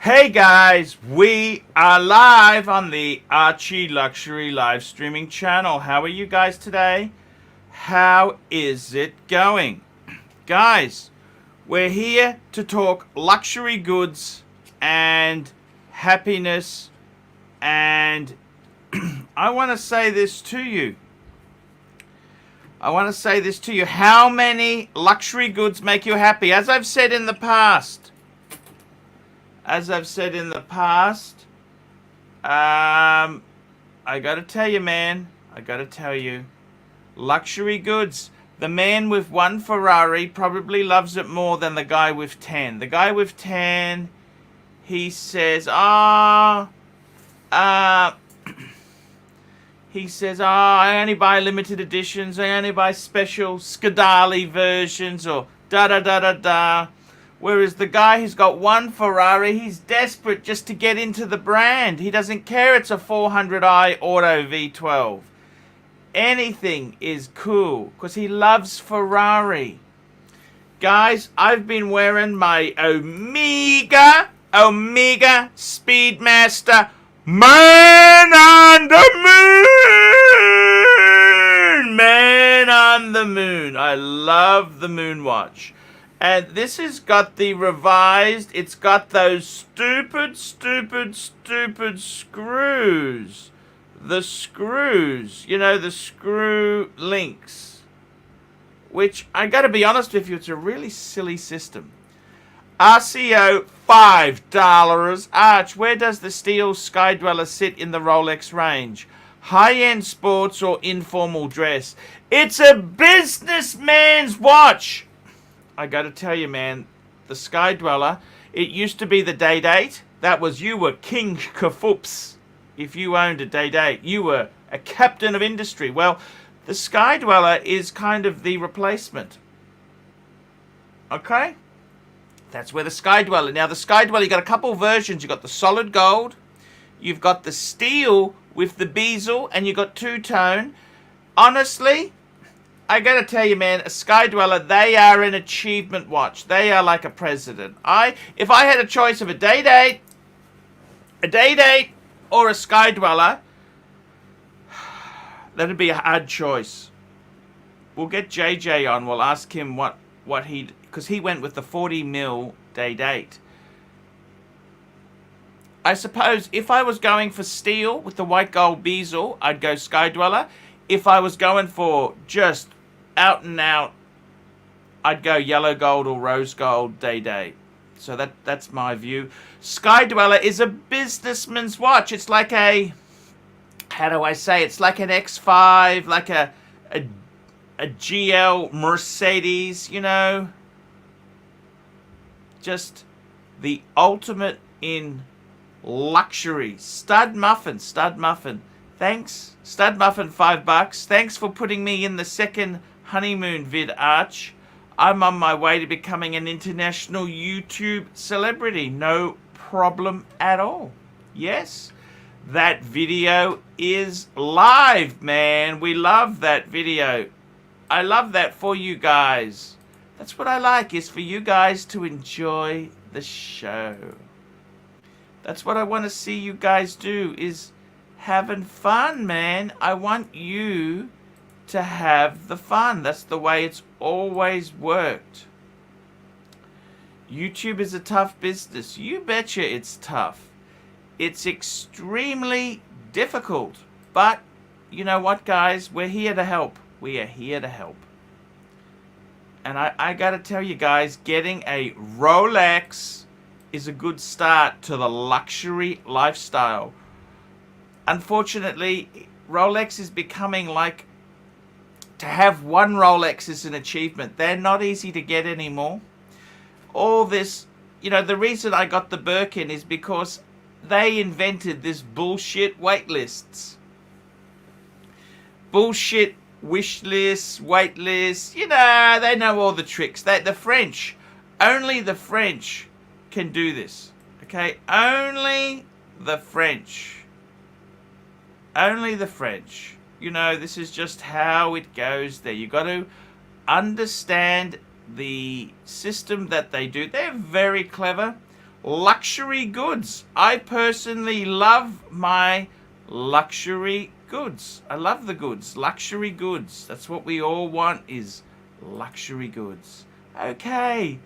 Hey guys, we are live on the ArchieLuxury live streaming channel. How are you guys today? How is it going? Guys, we're here to talk luxury goods and happiness, and I want to say this to you. How many luxury goods make you happy? As I've said in the past, I gotta tell you, man. Luxury goods. The man with one Ferrari probably loves it more than the guy with 10. The guy with 10, he says, I only buy limited editions. I only buy special Scadali versions or da-da-da-da-da. Whereas the guy who's got one Ferrari, he's desperate just to get into the brand. He doesn't care it's a 400i Auto V12. Anything is cool because he loves Ferrari. Guys, I've been wearing my Omega Speedmaster Man on the Moon. I love the Moon watch. And this has got the revised, it's got those stupid screws. The screws, the screw links. Which, I gotta be honest with you, it's a really silly system. RCO, $5. Arch, where does the steel Sky Dweller sit in the Rolex range? High-end sports or informal dress? It's a businessman's watch! I gotta tell you, man, the Sky Dweller, it used to be the day date. That was, you were King Kafoops. If you owned a day date, you were a captain of industry. Well, the Sky Dweller is kind of the replacement. Okay? That's where the Sky Dweller. Now, the Sky Dweller, you got a couple versions. You got the solid gold. You've got the steel with the bezel, and you got two-tone. Honestly, I gotta tell you, man, a Sky Dweller, they are an achievement watch. They are like a president. If I had a choice of a day date, or a Sky Dweller, that'd be a hard choice. We'll get JJ on. We'll ask him what because he went with the 40mm day date. I suppose if I was going for steel with the white gold bezel, I'd go Sky Dweller. If I was going for just out and out, I'd go yellow gold or rose gold day. So that's my view. Sky Dweller is a businessman's watch. It's like a, how do I say? It's like an X5, like a GL Mercedes, Just the ultimate in luxury. Stud muffin. Thanks. Stud muffin, $5. Thanks for putting me in the second honeymoon vid, Arch. I'm on my way to becoming an international YouTube celebrity. No problem at all. Yes, that video is live, man. We love that video. I love that for you guys. That's what I like, is for you guys to enjoy the show. That's what I want to see you guys do, is having fun, man. I want you to have the fun. That's the way it's always worked. YouTube is a tough business. You betcha it's tough. It's extremely difficult. But you know what, guys? We're here to help. We are here to help. And I gotta tell you guys, getting a Rolex is a good start to the luxury lifestyle. Unfortunately, Rolex is becoming like, to have one Rolex is an achievement. They're not easy to get anymore. All this, the reason I got the Birkin is because they invented this bullshit waitlists. Bullshit wish lists, wait lists. They know all the tricks. The French, only the French can do this. Okay? Only the French. Only the French. This is just how it goes there. You got to understand the system that they do. They're very clever. luxury goods. I personally love my luxury goods. I love the goods. Luxury goods. That's what we all want, is luxury goods. Okay.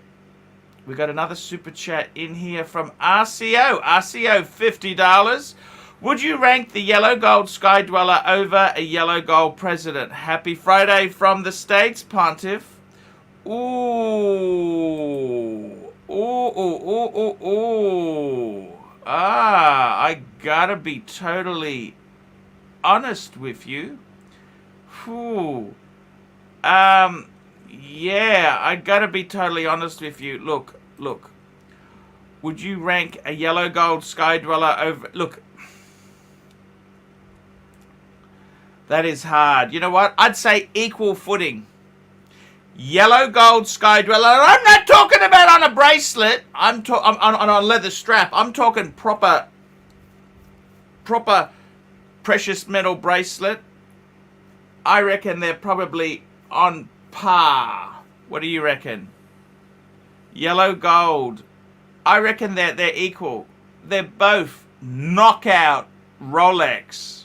We got another super chat in here from RCO. RCO, $50. Would you rank the yellow gold Sky Dweller over a yellow gold president? Happy Friday from the States, Pontiff. Ooh. I gotta be totally honest with you. Whew. Yeah, I gotta be totally honest with you. Look. Would you rank a yellow gold Sky Dweller over... Look. That is hard. You know what? I'd say equal footing. Yellow gold Sky Dweller. I'm not talking about on a bracelet. I'm on a leather strap. I'm talking proper precious metal bracelet. I reckon they're probably on par. What do you reckon? Yellow gold. I reckon they're equal. They're both knockout Rolex.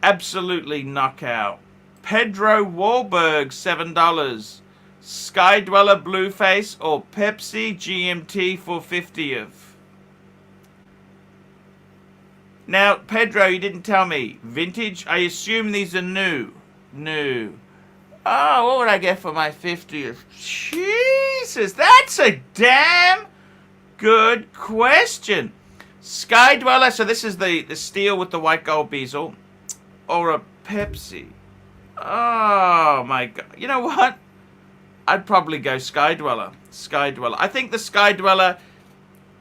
Absolutely knockout. Pedro Wahlberg, $7. Sky Dweller Blueface or Pepsi GMT for 50th. Now, Pedro, you didn't tell me. Vintage? I assume these are new. New. Oh, what would I get for my 50th? Jesus, that's a damn good question. Sky Dweller, so this is the steel with the white gold bezel. Or a Pepsi. Oh my God. You know what? I'd probably go Sky Dweller. Sky Dweller. I think the Sky Dweller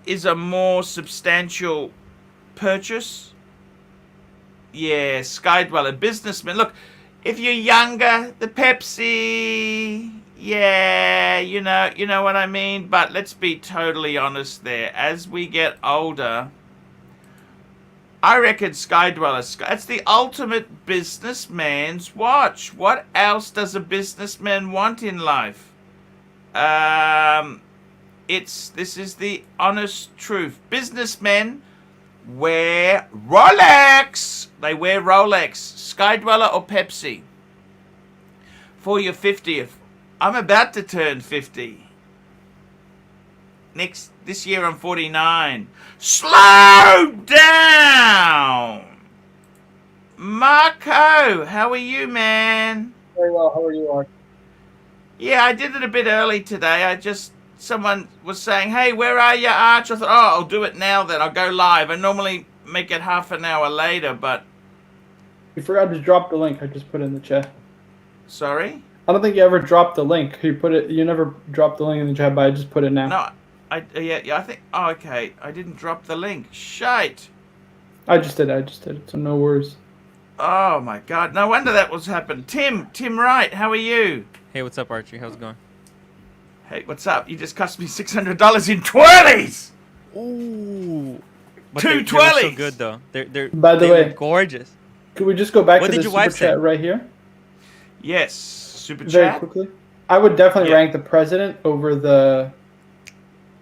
is a more substantial purchase. Yeah, Sky Dweller. Businessman. Look, if you're younger, the Pepsi, yeah, you know what I mean? But let's be totally honest there. As we get older, I reckon Sky Dweller. It's the ultimate businessman's watch. What else does a businessman want in life? This is the honest truth. Businessmen wear Rolex. They wear Rolex. Sky Dweller or Pepsi? For your 50th. I'm about to turn 50. This year I'm 49. Slow down! Marco, how are you, man? Very well. How are you, Archie? Yeah, I did it a bit early today. Someone was saying, hey, where are you, Arch? I thought, oh, I'll do it now then. I'll go live. I normally make it half an hour later, but... You forgot to drop the link I just put in the chat. Sorry? I don't think you ever dropped the link. You never dropped the link in the chat, but I just put it now. No, I think... Oh, okay. I didn't drop the link. Shite. I just did it, so no worries. Oh, my God. No wonder that was happening. Tim Wright, how are you? Hey, what's up, Archie? How's it going? Hey, what's up? You just cost me $600 in twirlies! Ooh. But Two they're twirlies! so good, though. By the way, gorgeous. Could we just go back What to did the your super wife say? chat right here? Yes. Super Very chat? quickly. I would definitely Yeah. rank the president over the...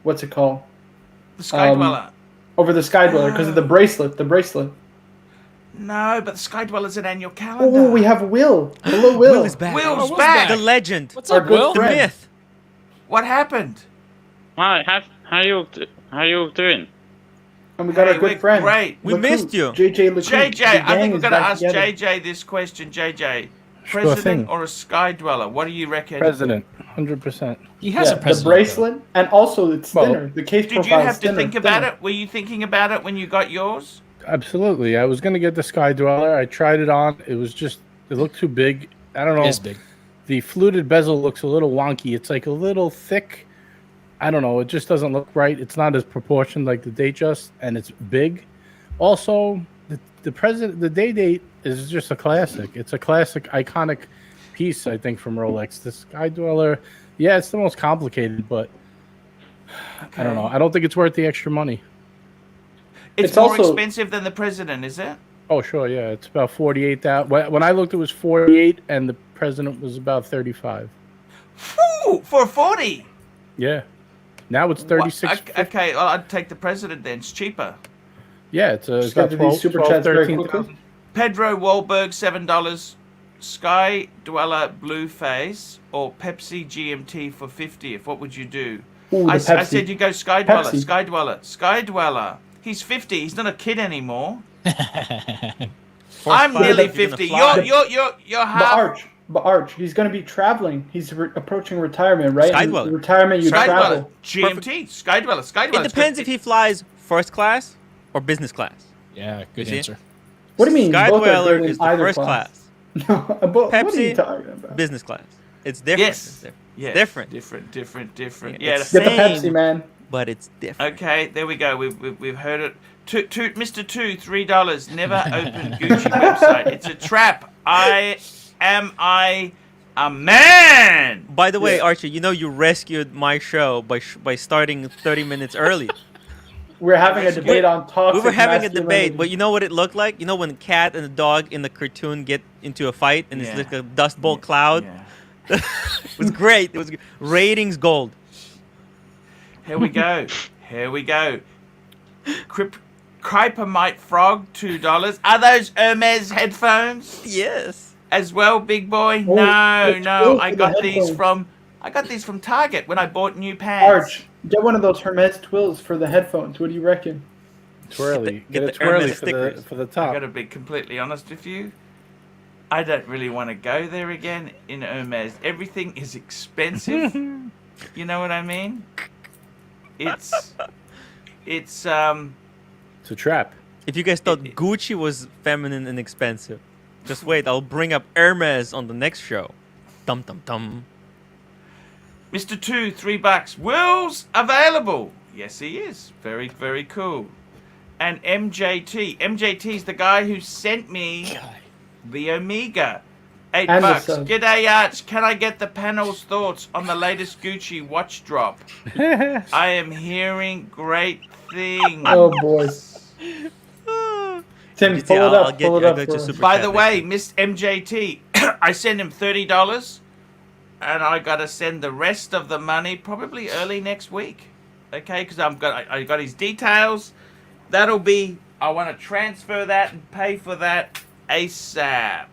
What's it called? The Sky Dweller. Over the Sky Dweller because of the bracelet. No, but the Sky Dweller's an annual calendar. Oh, we have Will. Hello, Will. Will is back. Will's back. The legend. What's Our up, good Will? The friend. myth. What happened? Hi, how you doing? And we got Hey, our we're good friend. great. We missed you. JJ Lecoupe. JJ, The I gang think we're is going to back ask together. JJ this question. JJ, Sure president thing. or a Sky Dweller? What do you reckon? President, 100%. He has a The president. bracelet, and also it's Well, thinner. The case Did you profile is have to thinner. think about it? Were you thinking about it when you got yours? Absolutely. I was going to get the Sky Dweller. I tried it on. It looked too big. I don't know. It is big. The fluted bezel looks a little wonky. It's like a little thick. I don't know. It just doesn't look right. It's not as proportioned like the Datejust, and it's big. Also, the day date is just a classic. It's a classic, iconic piece, I think, from Rolex. The Sky Dweller, yeah, it's the most complicated, but I don't know. I don't think it's worth the extra money. It's It's more also- expensive than the president, is it? Oh, sure, yeah. It's about 48,000. When I looked, it was 48, and the president was about 35. Whew, for 40. Yeah. Now it's 36. Okay, well, I'd take the president then. It's cheaper. Yeah, it's Just got get to 12, these super 12, chats very 13,000. quickly. Pedro Wahlberg, $7. Sky Dweller Blueface or Pepsi GMT for 50th. What would you do? Ooh, the I Pepsi. said you go Sky Dweller. Pepsi. Sky Dweller. Sky Dweller. He's 50. He's not a kid anymore. I'm nearly 50. You're half. But Arch, he's going to be traveling. He's approaching retirement, right? Sky And Dweller. retirement, you Sky Dweller. travel. GMT. Sky Dweller. Sky It Dweller. depends if he flies first class or business class. Yeah, good You see? answer. What do you mean? Sky Both are Dweller good in is the either first class. No, but what are you Pepsi, talking about? business class. It's different. Yes. It's different. Yeah. Different. Different. Yeah, Yeah. it's Get the same. Pepsi, man. But it's different. Okay, there we go. We've heard it. Mr. Two, $3. Never open Gucci website. It's a trap. Am I a man? By the way, Archie, you know you rescued my show by starting 30 minutes early. We're having a debate on toxic We were having a debate, masculinity. but you know what it looked like? You know when a cat and a dog in the cartoon get into a fight and it's Yeah. like a dust bowl cloud? Yeah. It was great. It was ratings gold. Here we go. Here we go. Kryptomite Frog, $2. Are those Hermes headphones Yes. as well, big boy? Oh, No, it's no. cool I for got the these headphones. from Target when I bought new pants. Arch, get one of those Hermes twills for the headphones. What do you reckon? Twirly. Get Get, the a twirly Hermes for the, stickers. for the I top. gotta be completely honest with you. I don't really want to go there again in Hermes. Everything is expensive. You know what I mean? It's It's a trap. If you guys thought Gucci was feminine and expensive, just wait. I'll bring up Hermes on the next show. Dum dum dum. Mr. Two, $3. Will's available. Yes, he is. Very, very cool. And MJT. MJT's the guy who sent me the Omega. $8. And the sub. G'day, Arch. Can I get the panel's thoughts on the latest Gucci watch drop? I am hearing great things. Oh, boy. Tim, Yeah, pull it I'll up. get Pull it you. I'll up. get you for us. super- By chat the next way, Miss MJT, I sent him $30, and I gotta send the rest of the money probably early next week. Okay, because I got his details. That'll be. I want to transfer that and pay for that ASAP.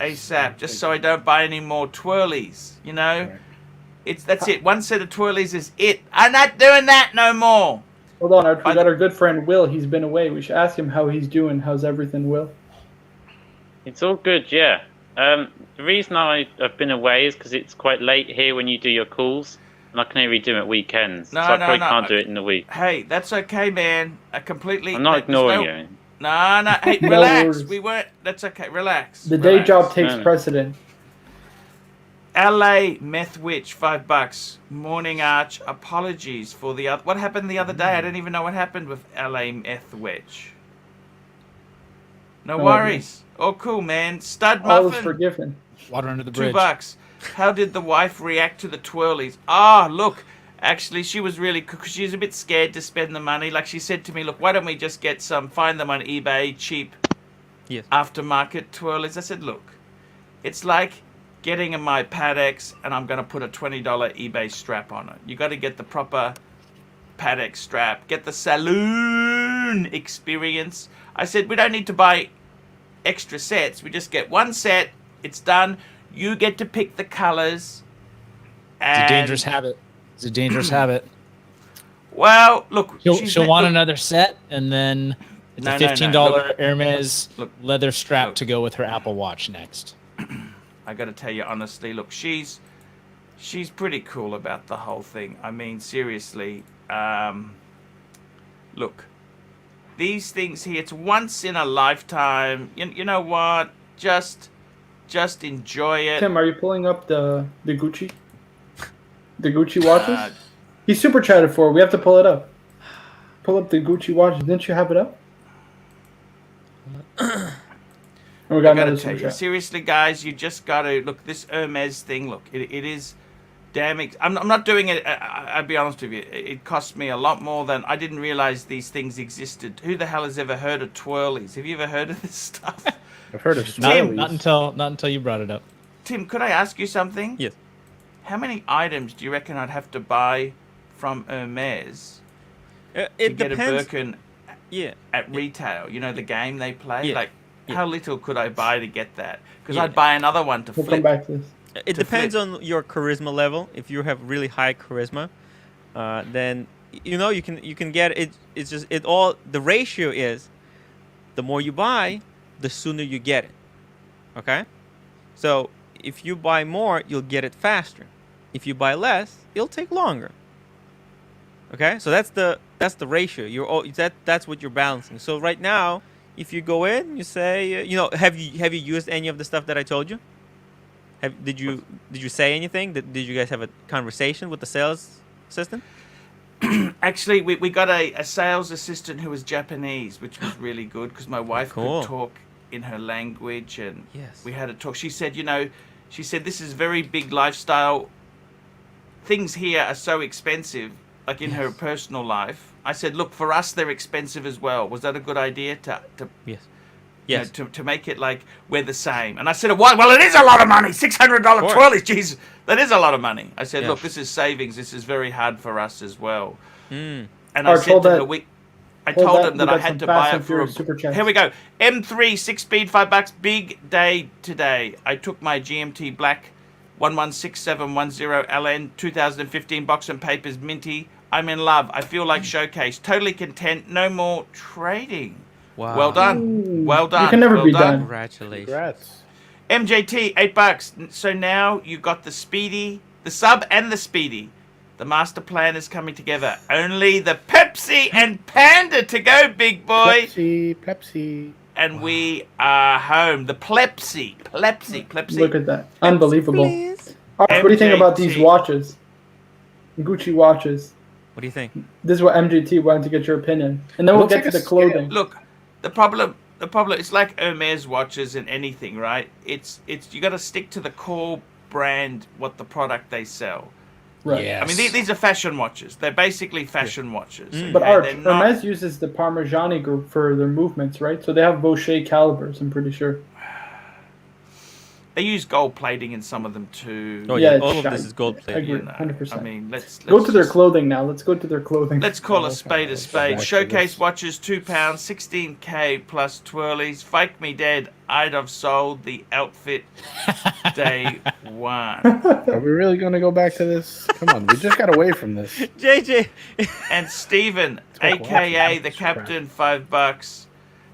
ASAP, just so I don't buy any more twirlies. You know, that's it. One set of twirlies is it. I'm not doing that no more. Hold on, Arch. We By got the- our good friend Will. He's been away. We should ask him how he's doing. How's everything, Will? It's all good, yeah. The reason I've been away is because it's quite late here when you do your calls, and I can only do them at weekends, No, so I no, probably no. can't do it in the week. Hey, that's okay, man. I completely. I'm not there's ignoring no- you. No, no. Hey, No relax. worries. We weren't. That's okay. Relax. The day relax. job takes No. precedent. LA Meth Witch, $5. Morning Arch. Apologies for the other. What happened the other day? I don't even know what happened with LA Meth Witch. No Oh, worries. All cool, man. Stud All is muffin. forgiven. Water under the bridge. $2. How did the wife react to the twirlies? Ah, look. Actually, she was really cool because she was a bit scared to spend the money. Like she said to me, look, why don't we just get find them on eBay, cheap, Yes. aftermarket twirlies? I said, look, it's like getting in my Pateks and I'm going to put a $20 eBay strap on it. You got to get the proper Patek strap. Get the saloon experience. I said, we don't need to buy extra sets. We just get one set. It's done. You get to pick the colors. It's a dangerous habit. It's a dangerous habit. Well, look. She'll want another set, and then it's No, a no, no. $15 Look. Hermes Look. leather strap Look. to go with her Apple Watch next. I got to tell you honestly, look, she's pretty cool about the whole thing. I mean, seriously. Look, these things here, it's once in a lifetime. You know what? Just enjoy it. Tim, are you pulling up the Gucci? The Gucci watches? Uh, He's super chatted for. We have to pull it up. Pull up the Gucci watches. Didn't you have it up? And we I got gotta another tell super you, chat. seriously, guys, you just gotta look. This Hermes thing, look, it is damn. I'm not doing it. I'll be honest with you. It cost me a lot more than I didn't realize these things existed. Who the hell has ever heard of twirlies? Have you ever heard of this stuff? I've heard of Tim. Not twirlies. until you brought it up. Tim, could I ask you something? Yes. How many items do you reckon I'd have to buy from Hermes to It get a depends. Birkin Yeah. at retail? You know, the game they play? Yeah. Like, Yeah. how little could I buy to get that? Because Yeah. I'd buy another one to We'll flip. come back to this. It to depends flip. on your charisma level. If you have really high charisma, then you can get it. It's just the ratio is the more you buy, the sooner you get it. Okay, so if you buy more, you'll get it faster. If you buy less, it'll take longer. Okay, so that's the ratio. That's what you're balancing. So right now, if you go in, you say, have you used any of the stuff that I told you? Did you say anything? Did you guys have a conversation with the sales assistant? Actually, we got a sales assistant who was Japanese, which was really good because my wife Cool. could talk in her language, and Yes. we had a talk. She said, this is very big lifestyle. Things here are so expensive, like in her personal life. I said, look, for us, they're expensive as well. Was that a good idea to Yes. you know, Yes. to make it like we're the same? And I said, why? Well, it is a lot of money. $600 course. twirlies. Jeez, that is a lot of money. I said, Yeah. look, this is savings. This is very hard for us as well. Mm. And I Arch, said hold to that. her, I Hold told that. him that We I got had some to Fast buy and it for Furious super chats. Here we go. M3, 6-speed, $5. Big day today. I took my GMT Black 116710 LN 2015 box and papers minty. I'm in love. I feel like showcase. Totally content. No more trading. Wow. Well done. Ooh, Well done. you can never well be done. done. Congratulations. Congrats. MJT, $8. So now you got the Speedy, the Sub and the Speedy. The master plan is coming together. Only the Pepsi and Panda to go, big boy. Pepsi. And we are home. The Plepsi. Look at that. Unbelievable. Please. Arch, what do you think about these MJT. watches? Gucci watches. What do you think? This is what MGT wanted to get your opinion. And then we'll Looks get like to a the clothing. Look, the problem, it's like Hermes watches and anything, right? It's you got to stick to the core brand, what the product they sell. Right. Yes. I mean, these are fashion watches. They're basically fashion watches. Mm. But okay? Arch, They're not- Hermes uses the Parmigiani group for their movements, right? So they have Boucher calibers, I'm pretty sure. They use gold plating in some of them too. Oh Yeah, yeah, it's all of shiny. this is gold I plated. agree. You know, 100%. I mean, let's Go to their just- clothing now. Let's go to their clothing. Let's call a Okay, spade a let's go spade. back to Showcase this. watches, £2, 16K plus twirlies. Fake me dead. I'd have sold the outfit day one. Are we really going to go back to this? Come on, we just got away from this. JJ. And Steven, Talk aka waffle. the captain, $5.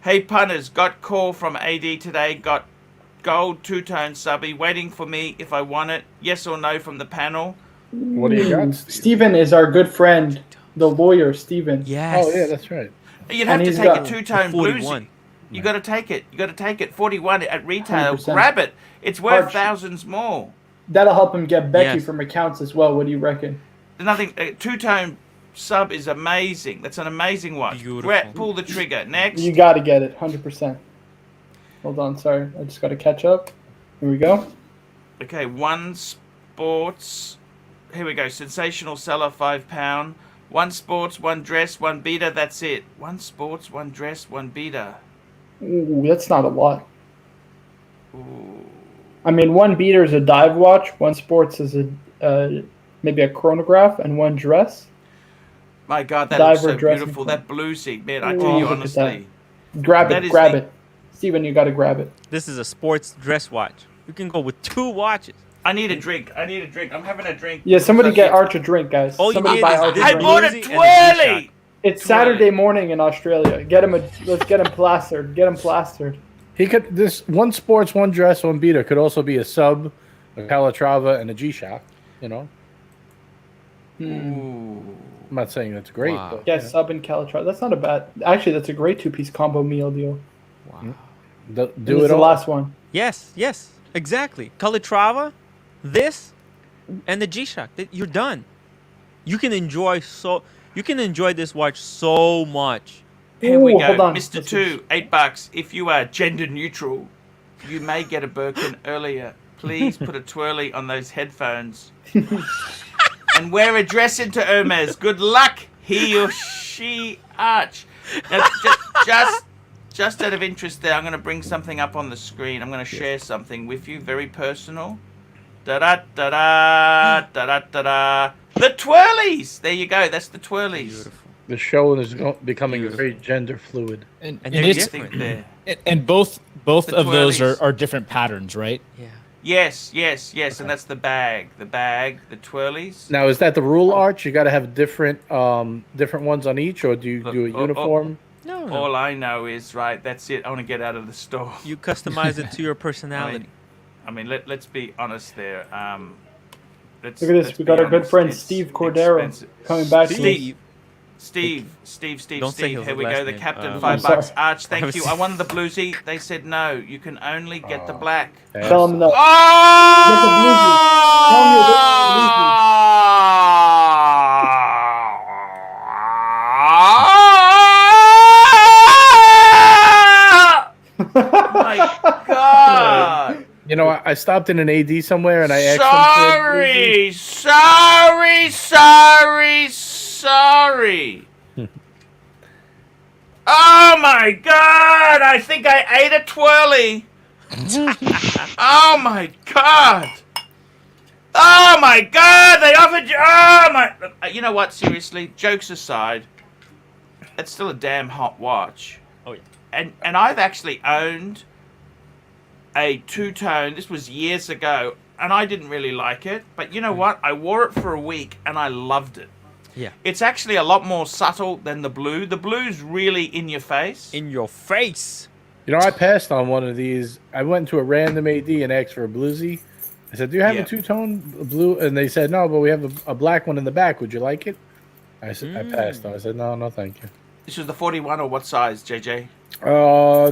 Hey punters, got call from AD today. Got gold two-tone subby waiting for me if I want it. Yes or no from the panel. What do you got, Steve? Steven is our good friend, the lawyer, Steven. Yes. Oh, yeah, that's right. You'd have And to he's take got a two-tone 41. bluesy. You got to take it. You got to take it. 41 at retail. 100%. Grab it. It's worth Arch. thousands more. That'll help him get Becky Yes. from accounts as well. What do you reckon? There's nothing. Two-tone sub is amazing. That's an amazing watch. Beautiful. Brett, pull the trigger. Next. You got to get it, 100%. Hold on, sorry. I just got to catch up. Here we go. Okay, One Sports. Here we go. Sensational seller, £5. One Sports, one dress, one beater. That's it. One Sports, one dress, one beater. Ooh, that's not a lot. Ooh. I mean, one beater is a dive watch, one sports is a maybe a chronograph, and one dress. My God, that Diver looks so dressing beautiful. form. That blue seat, man. I Ooh, tell you look at that. honestly. Grab That it, is grab the- it. Steven, you got to grab it. This is a sports dress watch. You can go with 2 watches. I need a drink. I need a drink. I'm having a drink. Yeah, somebody Because get you- Arch a drink, guys. All you Somebody need buy is Arch a this I drink. bought a Bluesy and a twirly. G-Shock. It's twirly. Saturday morning in Australia. Let's get him plastered. Get him plastered. He could, this one sports, one dress, one beater could also be a sub, a Calatrava, and a G-Shock, you know? Ooh. I'm not saying that's great, Wow. but Yeah, sub and Calatrava. That's not a bad. Actually, that's a great two-piece combo meal deal. Wow. do And it it's the all. last one. Yes, exactly. Calatrava, this, and the G-Shock. You're done. You can enjoy this watch so much. Here we Ooh, go. hold on. Mr. Let's Two, $8. If you are gender neutral, you may get a Birkin earlier. Please put a twirly on those headphones. And wear a dress into Hermes. Good luck, he or she, Arch. Now, just out of interest there, I'm going to bring something up on the screen. I'm going to share something with you, very personal. Da-da-da-da, da-da-da-da. The twirlies. There you go. That's the twirlies. Beautiful. The show is becoming Beautiful. very gender fluid. And And it they're is, different. There. and both The of those twirlies. are different patterns, right? Yeah. Yes, and that's the bag, the twirlies. Now, is that the rule, Arch? You got to have different ones on each, or do you do a Look, uniform? No, no. All I know is, right, that's it. I want to get out of the store. You customize it to your personality. I mean, let's be honest there. Let's, Look at this. let's We got be our good honest, friend it's Steve Cordero expensive. coming back to us. Steve. Don't say his Here we last go. The name. captain, I'm $5. sorry. Arch, thank you. I wanted the bluesy. They said no. You can only get the black. Tell him no. Oh! Get the bluesy. Tell him My God! You know, I stopped in an AD somewhere and I asked them for a bluesy. Sorry. Oh my God! I think I ate a twirly. Oh my God! Oh my God! They offered you. Oh my! You know what? Seriously, jokes aside, it's still a damn hot watch. Oh, yeah. And I've actually owned a two-tone. This was years ago, and I didn't really like it. But you know what? I wore it for a week, and I loved it. Yeah. It's actually a lot more subtle than the blue. The blue's really in your face. In your face. You know, I passed on one of these. I went to a random AD and asked for a bluesy. I said, "Do you have Yeah. a two-tone blue?" And they said, "No, but we have a black one in the back. Would you like it?" I said, I passed on. I said, "No, thank you." This was the 41 or what size, JJ?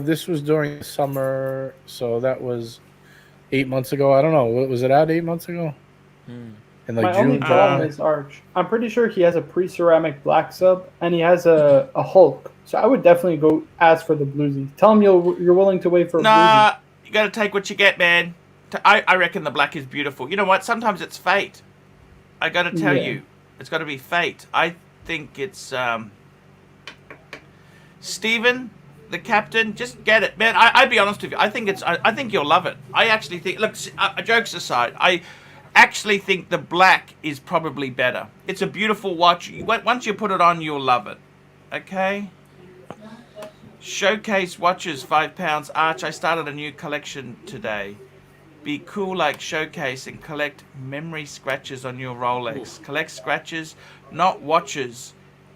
This was during the summer, so that was 8 months ago. I don't know. Was it out 8 months ago? In like My June, only problem is Arch. I'm pretty sure he has a pre-ceramic black sub, and he has a Hulk. So I would definitely go ask for the bluesy. Tell him you're willing to wait for a Nah, you gotta take what you get, man. I reckon the black is beautiful. You know what? Sometimes it's fate. I gotta tell Yeah. you. It's gotta be fate. I think it's, Stephen, the captain, just get it, man. I'd be honest with you. I think you'll love it. I actually think, look, jokes aside, I actually think the black is probably better. It's a beautiful watch. Once you put it on, you'll love it. Okay? Showcase watches, £5. Arch, I started a new collection today. Be cool like Showcase and collect memory scratches on your Rolex. Collect scratches, not watches,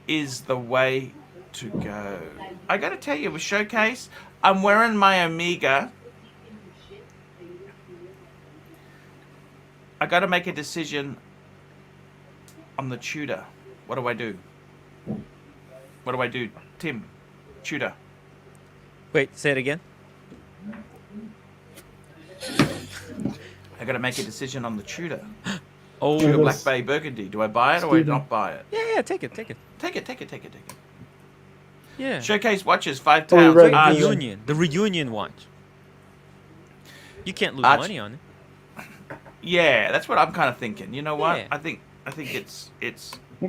is the way to go. I gotta tell you, with Showcase, I'm wearing my Omega. I gotta make a decision on the Tudor. What do I do? What do I do? Tim, Tudor. Wait, say it again. I gotta make a decision on the Tudor. Oh, Tudor Yes. Black Bay Burgundy. Do I buy it or do I Stephen. not buy it? yeah, take it. Take it. Yeah. Showcase watches, £5. Oh, you're right. Arch. The reunion watch. You can't lose Arch- money on it. Yeah, that's what I'm kind of thinking. You know what? Yeah. I think it's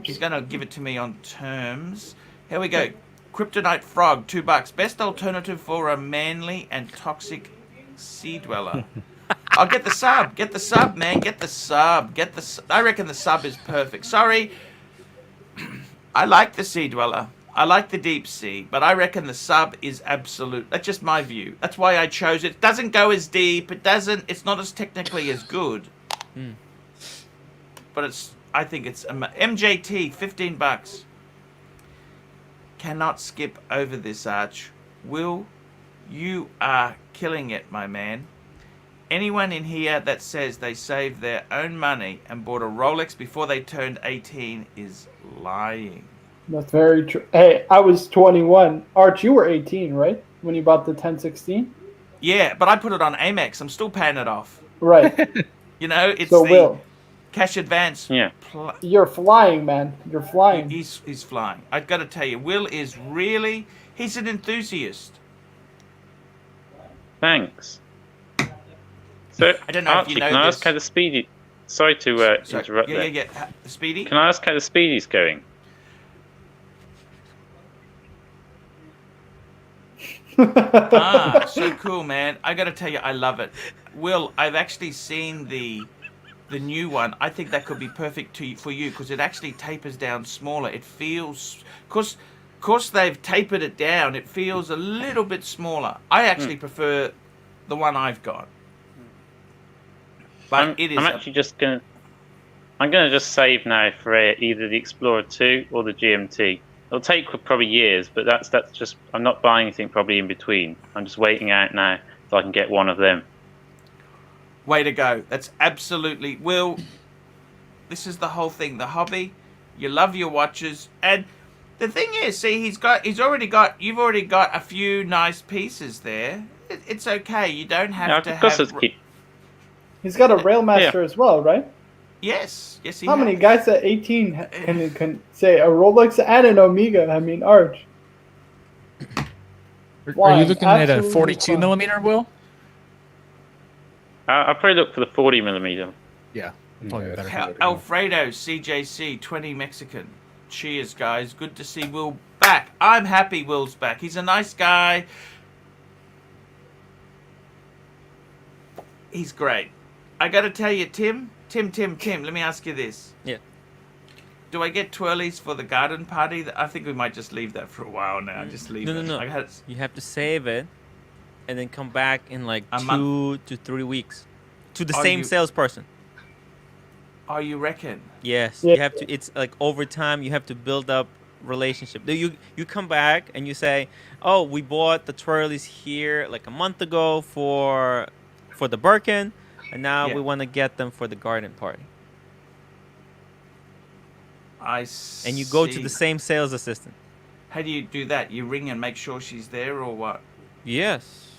he's gonna give it to me on terms. Here we go. Kryptonite Frog, $2. Best alternative for a manly and toxic sea dweller. I'll get the sub. Get the sub, man. Get the sub. I reckon the sub is perfect. Sorry. I like the sea dweller. I like the deep sea, but I reckon the sub is absolute. That's just my view. That's why I chose it. It doesn't go as deep. It's not as technically as good. But I think it's MJT, $15. Cannot skip over this, Arch. Will, you are killing it, my man. Anyone in here that says they saved their own money and bought a Rolex before they turned 18 is lying. That's very true. Hey, I was 21. Arch, you were 18, right? When you bought the 1016? Yeah, but I put it on Amex. I'm still paying it off. Right. You know, it's So, the Will, cash advance. Yeah. you're flying, man. You're flying. He's flying. I've got to tell you, Will is really, he's an enthusiast. Thanks. So, I don't know if Archie, you know can I this. ask how the Speedy... Sorry to So, interrupt there. yeah. Speedy? Can I ask how the Speedy's going? Ah, so cool, man. I got to tell you, I love it. Will, I've actually seen the the new one, I think that could be perfect for you because it actually tapers down smaller. It feels, because they've tapered it down, it feels a little bit smaller. I actually prefer the one I've got. But it is. I'm actually just gonna. I'm gonna just save now for either the Explorer 2 or the GMT. It'll take probably years, but that's just. I'm not buying anything probably in between. I'm just waiting out now so I can get one of them. Way to go. That's absolutely... Will, this is the whole thing. The hobby, you love your watches. And the thing is, see, you've already got a few nice pieces there. It's okay. You don't have to have... He's got a Railmaster as well, right? Yes. Yes, he How has. many guys at 18 can say a Rolex and an Omega? I mean, Arch. Are you looking at a Absolutely 42 fine. millimeter, Will? I'll probably look for the 40mm. Yeah, probably better. Alfredo, CJC, 20 Mexican. Cheers, guys. Good to see Will back. I'm happy Will's back. He's a nice guy. He's great. I got to tell you, Tim, let me ask you this. Yeah. Do I get twirlies for the garden party? I think we might just leave that for a while now. Just leave it. No. You have to save it and then come back in like A 2 to 3 weeks to the Are same you- salesperson. Oh, you reckon? Yes, Yeah. you have to. It's like over time you have to build up relationship. You come back and you say, "Oh, we bought the twirlies here like a month ago for the Birkin, and now Yeah. we want to get them for the garden party." And you go to the same sales assistant. How do you do that? You ring and make sure she's there, or what? Yes.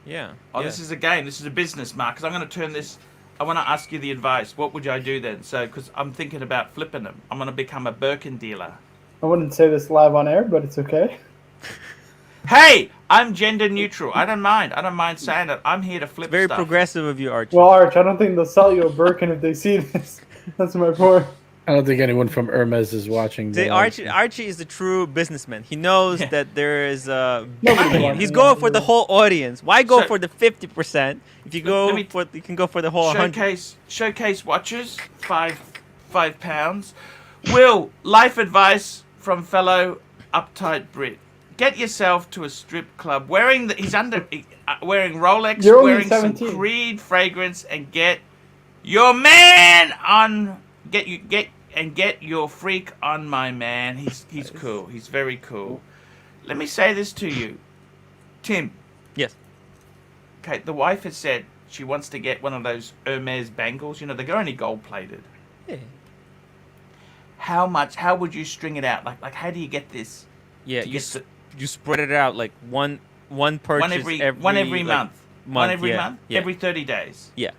Yeah. Oh, yeah. this is a game. This is a business, Mark. Because I'm going to turn this. I want to ask you the advice. What would I do then? So, because I'm thinking about flipping them. I'm going to become a Birkin dealer. I wouldn't say this live on air, but it's okay. Hey, I'm gender neutral. I don't mind. I don't mind saying it. I'm here to flip Very stuff. progressive of you, Archie. Well, Arch, I don't think they'll sell you a Birkin if they see this. That's my point. I don't think anyone from Hermes is watching. See, the- Archie is a true businessman. He knows that there is Nobody's watching he's that, going for the really. whole audience. Why go So- for the 50%? If you you can go for the whole 100. Showcase watches, £5. Will, life advice from fellow uptight Brit. Get yourself to a strip club wearing wearing Rolex, You're only wearing 17. some Creed fragrance, and get your man on. Get your freak on my man. He's cool. He's very cool. Let me say this to you, Tim. Yes. Okay, the wife has said she wants to get one of those Hermes bangles. You know, they're only gold plated. Yeah. How would you string it out? Like how do you get this? Yeah. to get the- You spread it out like one purchase one every like, month. One every yeah, month. Yeah. Every 30 days. Yeah.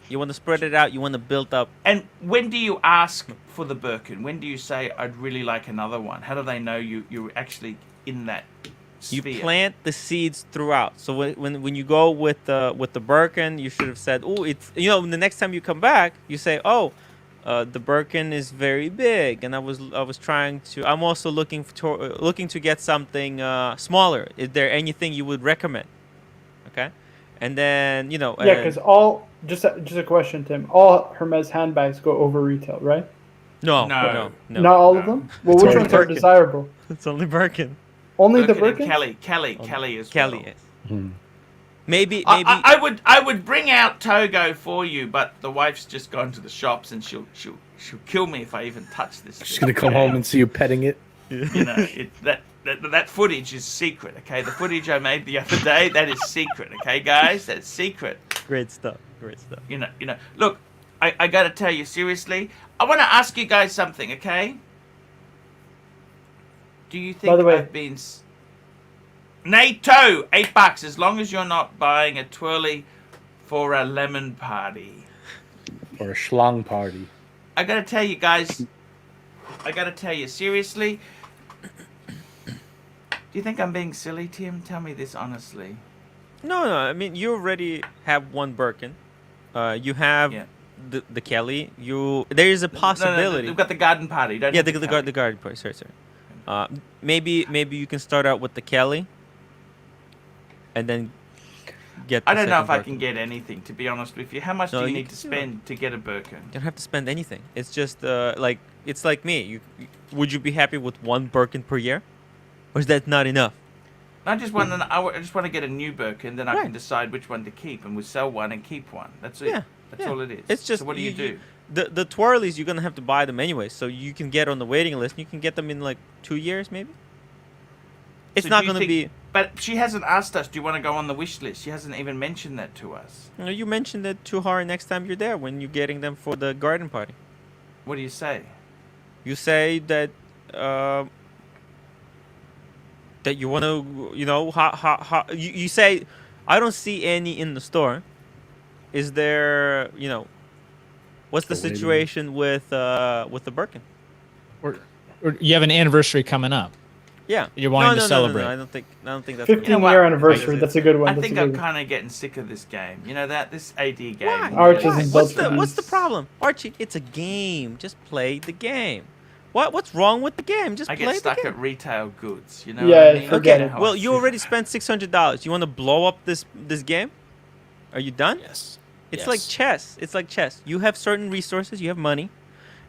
You want to spread it out. You want to build up. And when do you ask for the Birkin? When do you say I'd really like another one? How do they know you're actually in that You sphere? plant the seeds throughout. So when you go with the Birkin, you should have said, "Oh, it's the next time you come back, you say, oh, the Birkin is very big, and I was trying to. I'm also looking to get something smaller. Is there anything you would recommend?" Okay, and then Yeah, because just a question, Tim. All Hermes handbags go over retail, right? no. Not all of them. Well, It's which only ones are Birkin. desirable? It's only Birkin. Only the Birkin Birkin. and Kelly as well. Kelly is. Maybe I would bring out Togo for you, but the wife's just gone to the shops and she'll kill me if I even touch this. She's thing. gonna come home and see you petting it. You know, that footage is secret, okay? The footage I made the other day, that is secret, okay, guys? That's secret. Great stuff. Great stuff. You know. Look, I gotta tell you seriously. I want to ask you guys something, okay? Do you think By the way- I've been? NATO, $8. As long as you're not buying a twirly for a lemon party. Or a schlong party. I gotta tell you guys. I gotta tell you seriously. Do you think I'm being silly, Tim? Tell me this honestly. No. I mean, you already have one Birkin. You have Yeah. the Kelly. There is a possibility. We've got the garden party. Don't Yeah, have the garden party. Sorry. Maybe you can start out with the Kelly, and then get. I the don't know second if I Birkin. can get anything, to be honest with you. How much No, do you you need can to do it. spend to get a Birkin? You don't have to spend anything. It's just like it's like me. Would you be happy with one Birkin per year, or is that not enough? I just want I just want to get a new Birkin, then I can Right. decide which one to keep, and we sell one and keep one. That's it. Yeah, That's yeah. all it is. It's just so what do you do? The twirlies, you're gonna have to buy them anyway, so you can get on the waiting list. You can get them in like 2 years, maybe. It's So not do you gonna think- be. But she hasn't asked us, do you want to go on the wish list? She hasn't even mentioned that to us. You know, you mentioned it to her next time you're there when you're getting them for the garden party. What do you say? You say that that you want to, you know, you say, I don't see any in the store. Is there, you know, what's the Still waiting. situation with the Birkin? Or you have an anniversary coming up. Yeah, You're wanting to no, celebrate. I don't think that's. 15-year what? anniversary. That's a good one. I That's think a I'm good one. kind of getting sick of this game. You know that this AD game. Why? Arch Why? isn't What's built for the these. problem, Archie? It's a game. Just play the game. What's wrong with the game? Just I play get the stuck game. at retail goods. You know. Yeah, what I mean? forget Okay, it. How well, I you feel. already spent $600. You want to blow up this game? Are you done? Yes. It's Yes. like chess. It's like chess. You have certain resources, you have money,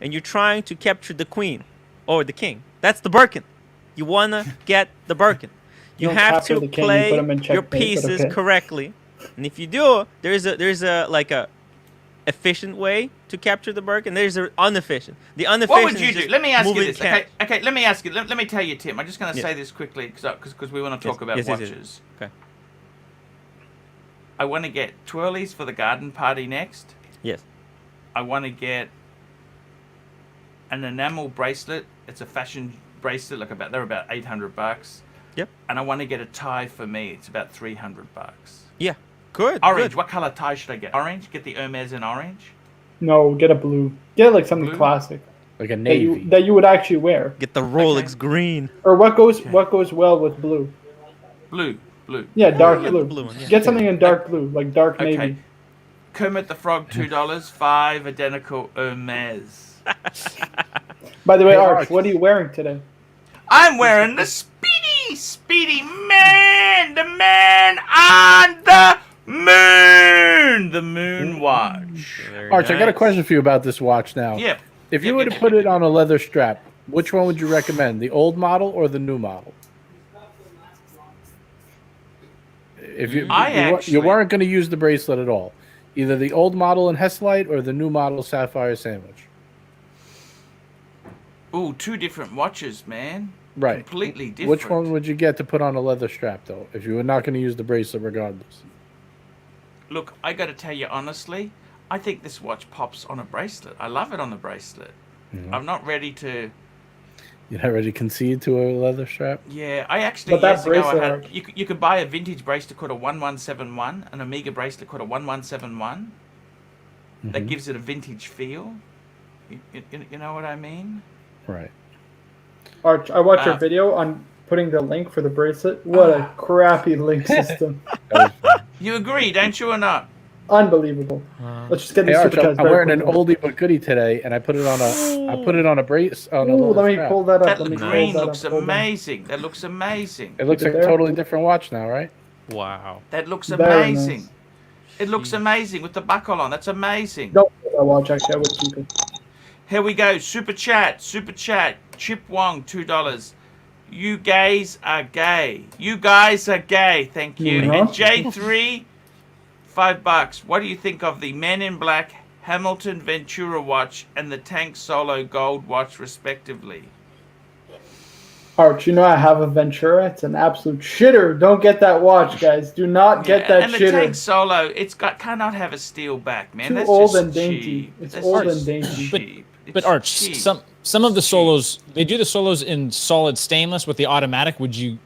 and you're trying to capture the queen or the king. That's the Birkin. You wanna get the Birkin. You don't have capture to the king, you play put him in your checkmate, but pieces okay. correctly. And if you do, there's a like a efficient way to capture the Birkin. There's an inefficient. The inefficient. What would you is do? just Let me ask you moving this. cash. Okay, let me ask you. Let me tell you, Tim. I'm just going to Yes. say this quickly because we want to talk Yes, about yes, yes, watches. yes. Okay. I want to get twirlies for the garden party next. Yes. I want to get an enamel bracelet. It's a fashion bracelet. They're about $800. Yep. And I want to get a tie for me. It's about $300. Yeah. Good. Orange. Good. What color tie should I get? Orange. Get the Hermes in orange. No, get a blue. Get like something Blue? classic Like a that navy. you would actually wear. Get the Rolex green. Or what goes well with blue? Blue. Yeah, dark yeah, blue. the blue one, yeah. Get something in dark blue, like dark Okay. navy. Kermit the Frog $2. 5 identical Hermes. By the way, Hey, Arch, Arch. what are you wearing today? I'm wearing the Speedy man, the man on the moon, the moon watch. Very Arch, I got a nice. question for you about this watch now. Yep. If you Yep, were yep, to put it on a leather strap, which one would you recommend? The old model or the new model? If you you weren't going to use the bracelet at all, either the old model in Heslite or the new model Sapphire Sandwich. Ooh, 2 different watches, man. Right. Completely different. Which one would you get to put on a leather strap, though, if you were not going to use the bracelet regardless? Look, I got to tell you honestly, I think this watch pops on a bracelet. I love it on the bracelet. Mhm. I'm not ready to. You're not ready to concede to a leather strap? Yeah, I actually But that years ago I bracelet, had. Arch. You could buy a vintage bracelet called a 1171, an Omega bracelet called a 1171. That Mhm. gives it a vintage feel. You know what I mean? Right. Arch, I watched your Ah. video on putting the link for the bracelet. What a crappy link system. That was- You agree, don't you, or not? Unbelievable. Let's just get Hey, these Arch, super chats. I'm very wearing an quickly. oldie but goodie today, and I put it on a brace on a Ooh, leather let me strap. pull that up. That Let me green pull that looks up. Hold on. amazing. That looks amazing. It looks Keep like it a there. totally different watch now, right? Wow. That looks Very amazing. nice. It looks amazing with the buckle on. That's amazing. Don't put that watch, actually. I would keep it. Here we go. Super chat. Chip Wong, $2. You gays are gay. You guys are gay. Thank you. Mhm. And J3, $5. What do you think of the Men in Black Hamilton Ventura watch and the Tank Solo Gold watch, respectively? Arch, you know I have a Ventura. It's an absolute shitter. Don't get that watch, guys. Do not get that and the Tank shitter. Solo, cannot have a steel back, man. Too That's old just and dainty. cheap. It's That's old just and dainty. cheap. But It's Arch, cheap. some of the solos, they do the solos in solid stainless with the automatic. Would you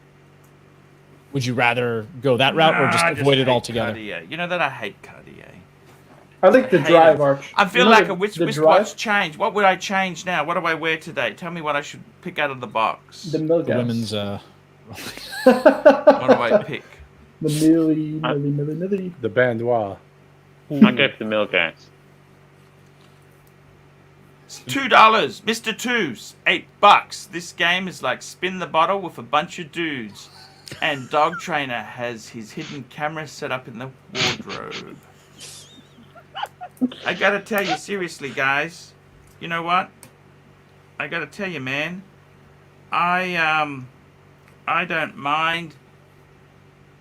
rather go that route or just Nah, I avoid it hate altogether? Cartier. You know that I hate Cartier. I like the hate drive, it. Arch. I feel You know like the- a which the wristwatch change. What would I change now? What do I wear today? Tell me what I should pick out of the box. The milk The house. women's What do I pick? The milli. The Bandois. I go for the Milgauss. It's $2, Mr. Twos, $8. This game is like spin the bottle with a bunch of dudes. And Dog Trainer has his hidden camera set up in the wardrobe. I gotta tell you, seriously, guys. You know what? I gotta tell you, man. I don't mind.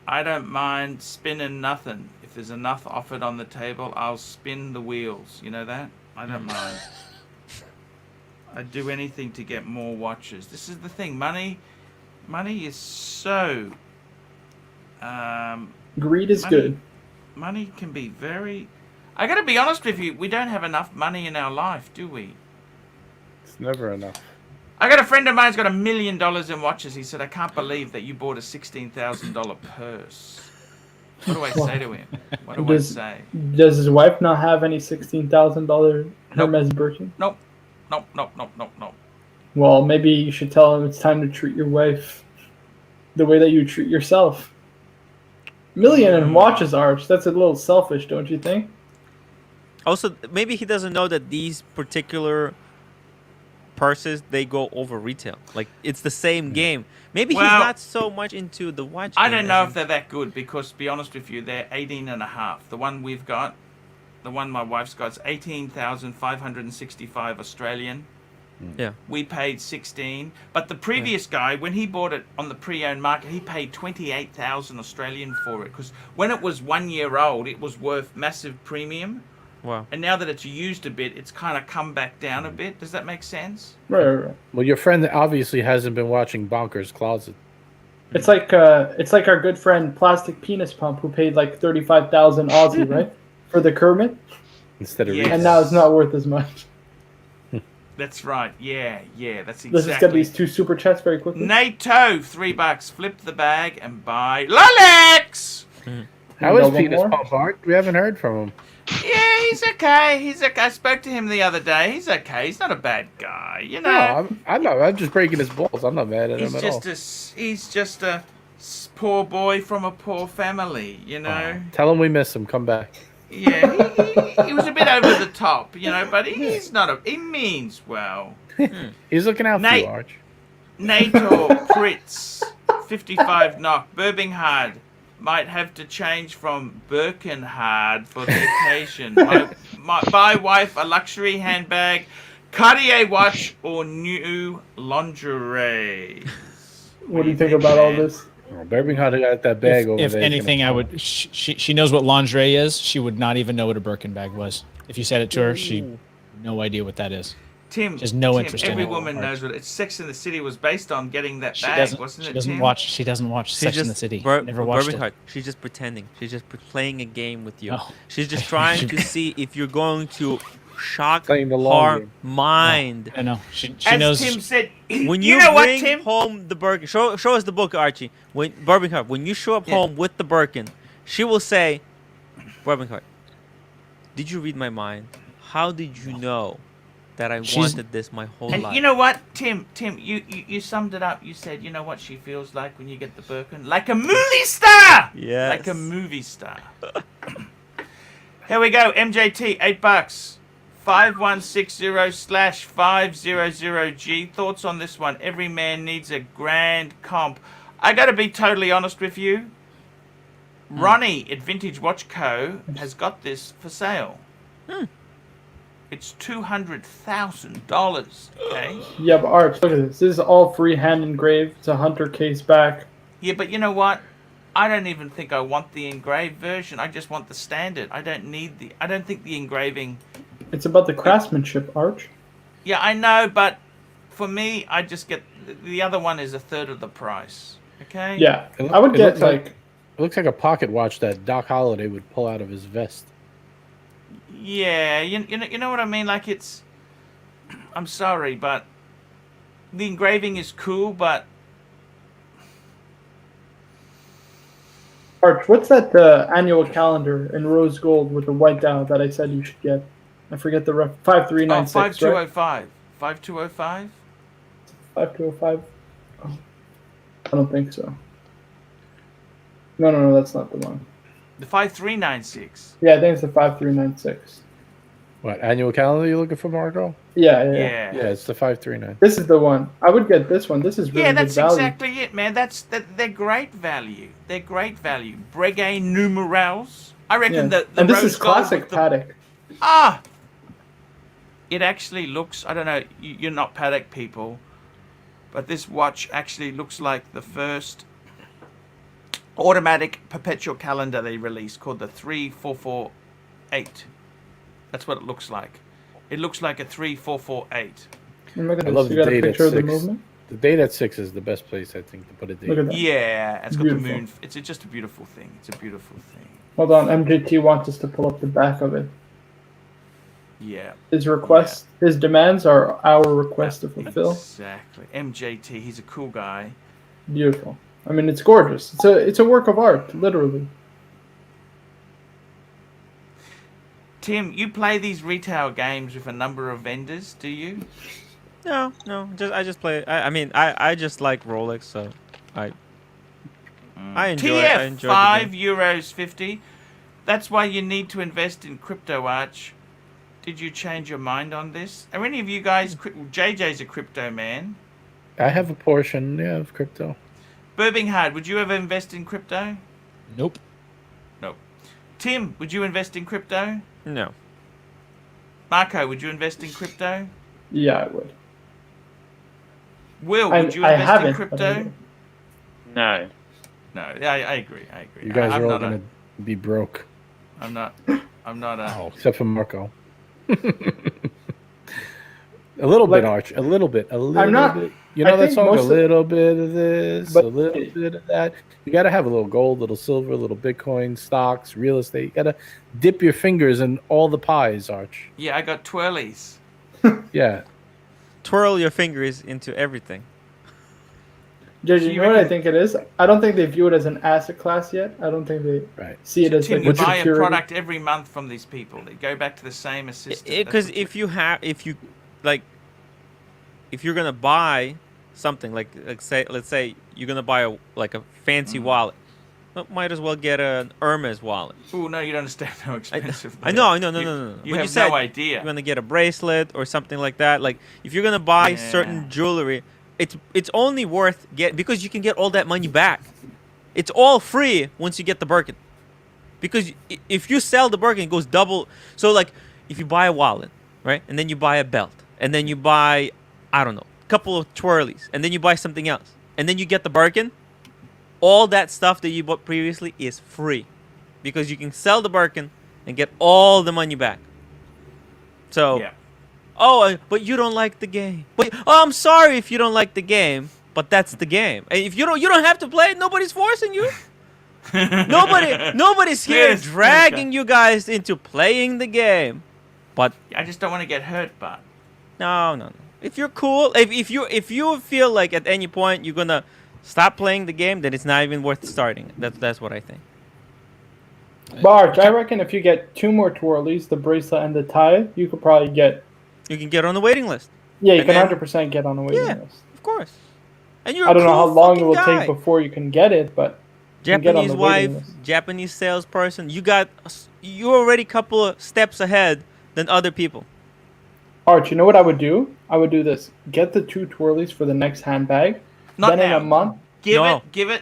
I don't mind spinning nothing. If there's enough offered on the table, I'll spin the wheels. You know that? I don't mind. I'd do anything to get more watches. This is the thing. Money is so... Greed is good. Money can be very... I gotta be honest with you, we don't have enough money in our life, do we? It's never enough. I got a friend of mine who's got $1 million in watches. He said, I can't believe that you bought a $16,000 purse. What do I say to him? What do I say? Does his wife not have any $16,000 Hermes Birkin? Nope. Well, maybe you should tell him it's time to treat your wife the way that you treat yourself. $1 million in watches, Arch. That's a little selfish, don't you think? Also, maybe he doesn't know that these particular purses, they go over retail. Like, it's the same game. Maybe he's not so much into the watch I game don't know if they're that good because, to be honest with you, they're 18.5. The one we've got, the one my wife's got, is 18,565 Australian. Yeah. We paid 16, but the previous guy, when he bought it on the pre-owned market, he paid 28,000 Australian for it because when it was 1 year old, it was worth massive premium. Wow. And now that it's used a bit, it's kind of come back down a bit. Does that make sense? Right. Well, your friend obviously hasn't been watching Bonkers Closet. It's like our good friend Plastic Penis Pump who paid like 35,000 Aussie, right, for the Kermit, Instead of Yes. and now it's not worth as much. That's right. Yeah, that's exactly. Let's just get these 2 super chats very quickly. NATO, $3. Flip the bag and buy Rolex. How You is know one Penis more? Pump, Art? We haven't heard from him. Yeah, he's okay. I spoke to him the other day. He's okay. He's not a bad guy, you know. No, I'm not. I'm just breaking his balls. I'm not mad at him he's at all. he's just a poor boy from a poor family, you know. Tell him we miss him. Come back. Yeah, he was a bit over the top, you know, but he's not he means well. He's looking out for you, Arch. NATO Pritz, 55 knock, Birmingham. Might have to change from Birkin hard for the occasion. Buy wife a luxury handbag, Cartier watch, or new lingerie. What do you think about all this? Oh, Birmingham got that bag over If there. anything, I would. She knows what lingerie is. She would not even know what a Birkin bag was. If you said it to her, she no idea what that is. Tim, She has no Tim, interest in every it. woman knows what it's. Sex in the City was based on getting that She bag, doesn't. wasn't She it, doesn't Tim? watch. She doesn't watch Sex in the City. Never watched it. She's just pretending. She's just playing a game with you. Oh. She's just trying to see if you're going to shock Playing the long her game. mind. I know. She As knows. Tim said, When you you, know what, bring Tim? home the Birkin, show us the book, Archie. When Birmingham, when you show up home with the Birkin, she will say, Birmingham, did you read my mind? How did you know that I wanted this my whole And life? you know what, Tim, you summed it up. You said, you know what she feels like when you get the Birkin? Like a movie star! Yes. Like a movie star. Here we go, MJT, $8. 5160/500G. Thoughts on this one? Every man needs a grand comp. I gotta be totally honest with you. Ronnie at Vintage Watch Co. has got this for sale. It's $200,000. Okay. Yeah, but Arch, look at this. This is all freehand engraved. It's a Hunter case back. Yeah, but you know what? I don't even think I want the engraved version. I just want the standard. I don't need the. I don't think the engraving. It's about the craftsmanship, Arch. Yeah, I know, but for me, I just get the other one is a third of the price. Okay. Yeah, It I would it get looks like. It looks like a pocket watch that Doc Holliday would pull out of his vest. Yeah, you know what I mean? Like it's. I'm sorry, but the engraving is cool, but Arch, what's that annual calendar in rose gold with the white dial that I said you should get? I forget the ref. 5396. 5205. 5205. 5205. Oh, I don't think so. No, that's not the one. The 5396. Yeah, I think it's the 5396. What annual calendar you looking for, Marco? Yeah. Yeah, it's the 539. This is the one. I would get this one. This is really Yeah, good that's value. exactly it, man. They're great value. They're great value. Breguet numerals. I reckon Yeah. the And this rose is gold classic with the- Patek. Ah! It actually looks, I don't know, you're not Patek people, but this watch actually looks like the first automatic perpetual calendar they released called the 3448. That's what it looks like. It looks like a 3448. And look at I this. love You the got a date at picture of the 6. movement? The date at 6 is the best place, I think, to put a date. Look at that. Yeah, it's got Beautiful. the moon. It's just a beautiful thing. It's a beautiful thing. Hold on. MJT wants us to pull up the back of it. Yeah. His requests, his demands are our request to fulfill. Exactly. MJT, he's a cool guy. Beautiful. I mean, it's gorgeous. It's a work of art, literally. Tim, you play these retail games with a number of vendors, do you? No. I just play. I just like Rolex, so I enjoy. I TF, enjoy the €5.50. That's why you need to invest in crypto, Arch. Did you change your mind on this? Are any of you guys? JJ's a crypto man. I have a portion, of crypto. Birmingham, would you ever invest in crypto? Nope. No. Tim, would you invest in crypto? No. Marco, would you invest in crypto? Yeah, I would. Will, I would you I invest haven't. in but I crypto? will. No. No, I agree. You guys I'm are all not going to be broke. I'm not a. Oh, except for Marco. A little bit, Like, Arch. A little bit. I'm not- bit. You know I that think song? A most of- little bit of this, But- a little bit of that. You got to have a little gold, a little silver, a little Bitcoin, stocks, real estate. You got to dip your fingers in all the pies, Arch. Yeah, I got twirlies. Yeah. Twirl your fingers into everything. JJ, So you you know what I reckon- think it is? I don't think they view it as an asset class yet. I don't think they Right. see it as Tim, like you a buy a security. product every month from these people. They go back to the same assistant. Because if you're gonna buy something let's say you're gonna buy a fancy wallet, well, might as well get an Hermes wallet. Oh no, you don't understand how expensive. I they know, are. no. You But have said no idea. you're gonna get a bracelet or something like that. Like if you're gonna buy Yeah. certain jewelry, it's only worth because you can get all that money back. It's all free once you get the Birkin. Because if you sell the Birkin, it goes double. So like if you buy a wallet, right, and then you buy a belt, and then you buy, I don't know, a couple of twirlies, and then you buy something else, and then you get the Birkin, all that stuff that you bought previously is free, because you can sell the Birkin and get all the money back. So, Yeah. but you don't like the game. But I'm sorry if you don't like the game, but that's the game. And if you don't have to play it. Nobody's forcing you. Nobody's here Yes, dragging you guys into playing the game. But I just don't want to get hurt, but no. If you're cool, if you feel like at any point you're gonna stop playing the game, then it's not even worth starting. That's what I think. Barge, I reckon if you get 2 more twirlies, the bracelet and the tie, you could probably get. You can get on the waiting list, Yeah, you And can then- 100% get on the waiting Yeah. list. of course. And you're I don't a know cool how long it will fucking take guy. before you can get it, but you can get on Japanese the wife, waiting list. Japanese salesperson. You're already a couple of steps ahead than other people. Arch, you know what I would do? I would do this. Get the 2 twirlies for the next handbag. not then now. in a month. Give No. it.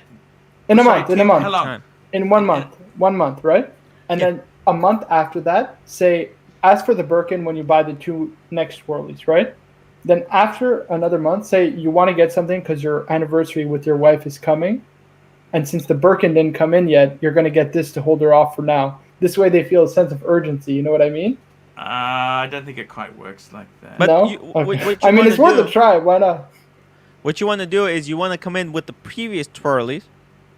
In a Sorry, month. In a Tim, month. how long? Time. In 1 month. 1 month, right? And Yeah. then a month after that, say, ask for the Birkin when you buy the 2 next twirlies, right? Then after another month, say you want to get something because your anniversary with your wife is coming. And since the Birkin didn't come in yet, you're going to get this to hold her off for now. This way they feel a sense of urgency. You know what I mean? I don't think it quite works like that. But no? you- Okay. what you I mean, wanna it's worth do- a try. Why not? What you want to do is you want to come in with the previous twirlies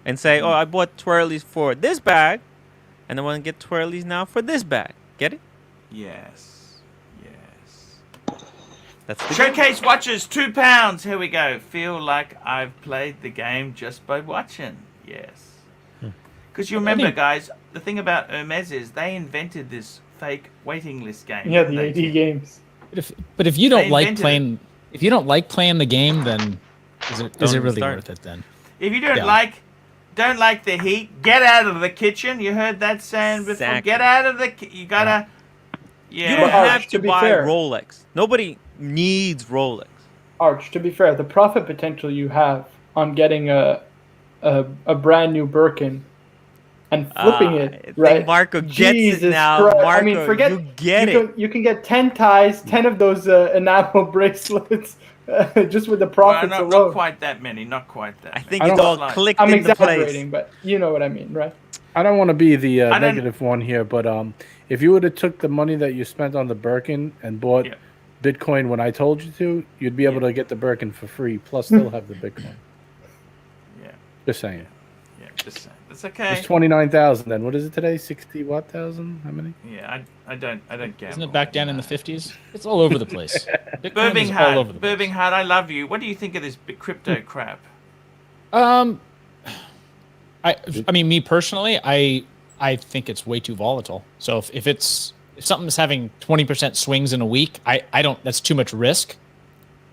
and say, "Oh, I bought twirlies for this bag, and I want to get twirlies now for this bag." Get it? Yes. That's the game. Showcase watches, £2. Here we go. Feel like I've played the game just by watching. Yes. Because you remember, guys, the thing about Hermes is they invented this fake waiting list game. Yeah, didn't the they, 80 Tim? games. But if you don't They like invented playing, if you don't like playing the game, then is it Don't really start. worth it then? If you don't Yeah. don't like the heat, get out of the kitchen. You heard that saying before. Exactly. Get out of the. You gotta. Yeah. You don't But, have to to be buy fair- Rolex. Nobody needs Rolex. Arch, to be fair, the profit potential you have on getting a brand new Birkin and flipping I it, think right? Marco gets Jesus it now. Christ. Marco, I mean, forget you get you it. Can, you can get 10 ties, 10 of those enamel bracelets, just with the Well, profits not alone. quite that many. Not quite that I many. think I it's don't- all Like- clicked I'm into place. exaggerating, but you know what I mean, right? I don't want to be the I don't- negative one here, but if you would have took the money that you spent on the Birkin and bought Yeah. Bitcoin when I told you to, you'd be able Yeah. to get the Birkin for free, plus still have the Bitcoin. Yeah, Just saying. yeah, just saying. That's okay. It's 29,000. Then what is it today? 60 what thousand? How many? Yeah, I don't gamble. Isn't it back down in the 50s? It's all over the place. Bitcoin is all over the place. Birmingham, I love you. What do you think of this crypto crap? I mean, me personally, I think it's way too volatile. So if something's having 20% swings in a week, I don't. That's too much risk.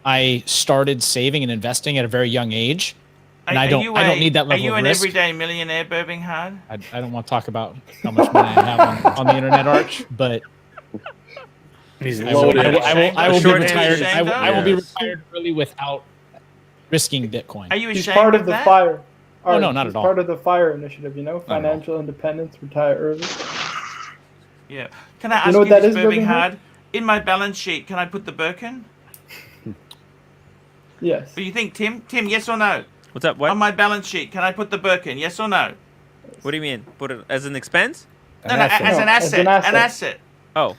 I started saving and investing at a very young age, and I don't need that level of risk. Are you an everyday millionaire, Birmingham? I don't want to talk about how much money I have on the internet, Arch, but He's I will loaded. I will be Short retired. end I will be Yes. retired early without risking Bitcoin. Are you He's ashamed part of of the that? FIRE. Oh, no, Arch, not he's at all. part of the FIRE initiative, you know? at all. Financial independence, retire early. Yeah. Can I ask You you, know what that this, is, Birmingham? Birmingham? In my balance sheet, can I put the Birkin? Yes. Do you think, Tim? Tim, yes or no? What's up? What? On my balance sheet, can I put the Birkin? Yes or no? What do you mean? Put it as an expense? No, as an No, as asset. an asset. An asset. Oh,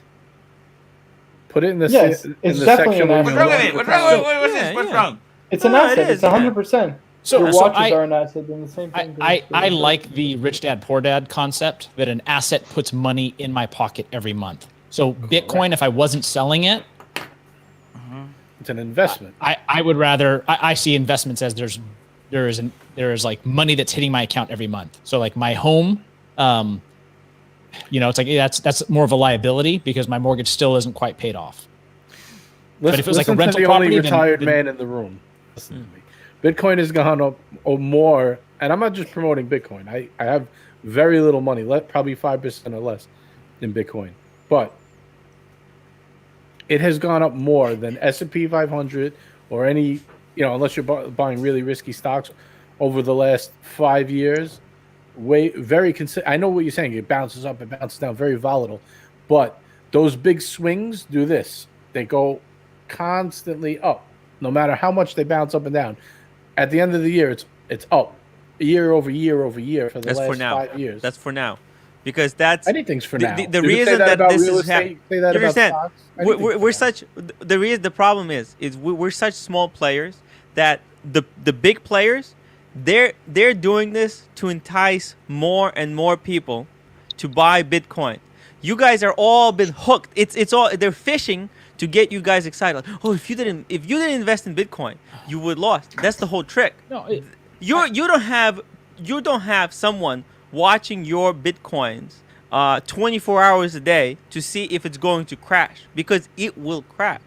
Put it in the Yes, in it's the definitely section an where What's you wrong asset. with it? look What's at wrong? the- What's Yeah, this? What's yeah. wrong? It's an No, it asset. is, It's 100%. So Your so watches I- are an asset, and the same thing. I like the rich dad poor dad concept that an asset puts money in my pocket every month. So Bitcoin, if I wasn't selling it, It's an investment. I would rather I see investments as there's like money that's hitting my account every month. So like my home, it's like that's more of a liability because my mortgage still isn't quite paid off. Listen, if it was like a listen rental to the only property, then- retired then- man in the room. Listen to me. Bitcoin has gone up more, and I'm not just promoting Bitcoin. I have very little money, probably 5% or less in Bitcoin, but it has gone up more than S&P 500 or any, unless you're buying really risky stocks over the last 5 years. I know what you're saying. It bounces up, it bounces down, very volatile, but those big swings do this. They go constantly up, no matter how much they bounce up and down. At the end of the year, it's up year over year over year for the that's last for now. 5 years. That's for now, because that's Anything's for the- now. the Does it say reason that about this real is estate? happening- Say that you about understand? stocks? Anything's We're for now. such the problem is we're such small players that the big players they're doing this to entice more and more people to buy Bitcoin. You guys are all been hooked. It's all they're fishing to get you guys excited. Like, oh, if you didn't invest in Bitcoin, you would lost. That's the whole trick. No, You don't have someone watching your Bitcoins 24 hours a day to see if it's going to crash, because it will crash.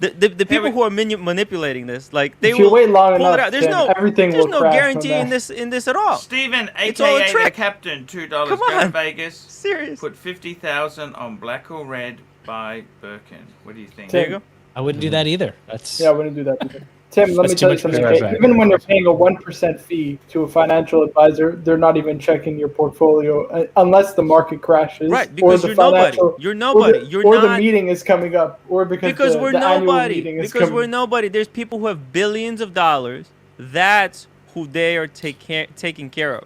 The people who are manipulating this, like they If you will wait long pull it enough, out. There's then no everything there's will no crash, guarantee no in this at all. Stephen, It's all a aka the trick. captain, $2. Come Go to on. Vegas. Serious. Put 50,000 on black or red. Buy Birkin. What do you think? There you go. I wouldn't do that either. That's Yeah, I wouldn't do that either. Tim, let That's me too tell you much something. risk. Okay, even when you're paying a 1% fee to a financial advisor, they're not even checking your portfolio unless the market crashes. Right, because or the you're nobody. financial- You're nobody. Or the, You're or not the meeting is coming up, or because we're the annual nobody. meeting is Because coming. we're nobody. There's people who have billions of dollars. That's who they are taking care of.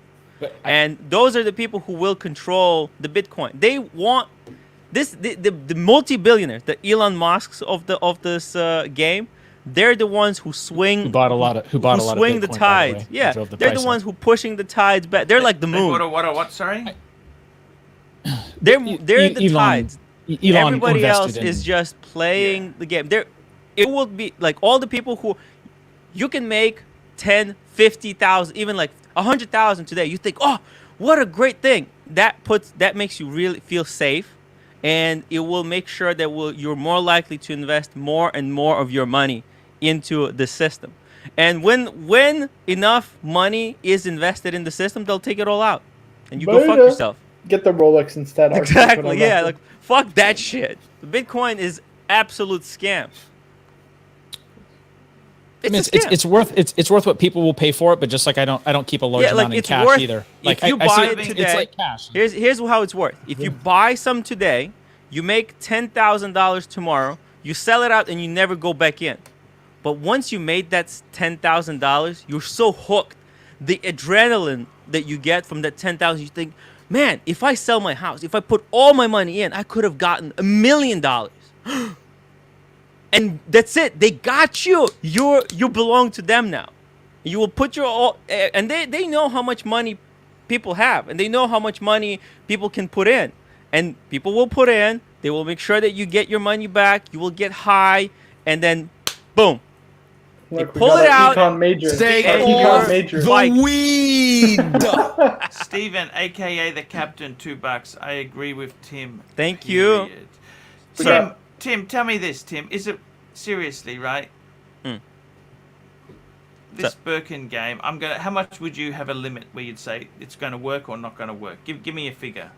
And those are the people who will control the Bitcoin. They want this the multi-billionaires, the Elon Musks of this game. They're the ones who swing. who bought a lot of swing Bitcoin, the by tides. way, and Yeah, drove the they're the price ones up. who pushing the tides back. They're like the They moon. bought a what? Sorry. They're the Elon- tides. Elon Everybody else invested in- is just playing the game. It will be like all the people who you can make 10, 50,000, even like 100,000 today. You think, oh, what a great thing. That makes you really feel safe, and it will make sure that you're more likely to invest more and more of your money into the system. And when enough money is invested in the system, they'll take it all out, and you go fuck Beta. yourself. Get the Rolex instead. Archie, put on Exactly. Yeah. that. Like fuck that shit. The Bitcoin is absolute scam. I mean, it's worth what people will pay for it, but just like I don't keep a large amount in cash either. Like if you I see buy it it it's today, like cash. here's how it's worth. If you buy some today, you make $10,000 tomorrow, you sell it out, and you never go back in. But once you made that $10,000, you're so hooked. The adrenaline that you get from that $10,000, you think, man, if I sell my house, if I put all my money in, I could have gotten $1 million. And that's it. They got you. You belong to them now. You will put your all, and they know how much money people have, and they know how much money people can put in, and people will put in. They will make sure that you get your money back. You will get high, and then, boom. Look, pull it out. Econ major. Stay Econ off major. the weed. Stephen, aka the captain, $2. I agree with Tim. Thank you. Period. So- Tim, tell me this, Tim. Is it seriously right? This Birkin game, how much would you have a limit where you'd say it's going to work or not going to work? Give me a figure.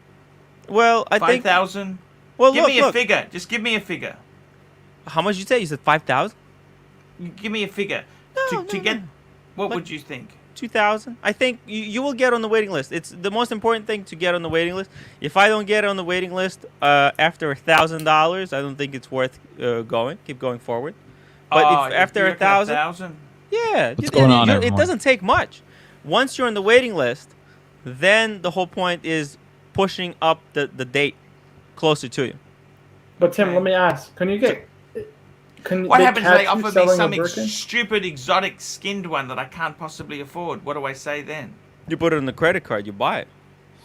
Well, I think 5,000. Well, give me a look. figure. Just give me a figure. How much you say? You said 5,000? Give me a figure. No, to no, get. no. What Like- would you think? 2,000. I think you will get on the waiting list. It's the most important thing to get on the waiting list. If I don't get on the waiting list after $1,000, I don't think it's worth going. Keep going forward. But if after 1,000, yeah, What's going on, it everyone? doesn't take much. Once you're on the waiting list, then the whole point is pushing up the date closer to you. But Tim, let me ask: Can you get? What they happens if catch they you offer me selling a some Birkin? stupid exotic skinned one that I can't possibly afford? What do I say then? You put it on the credit card, you buy it,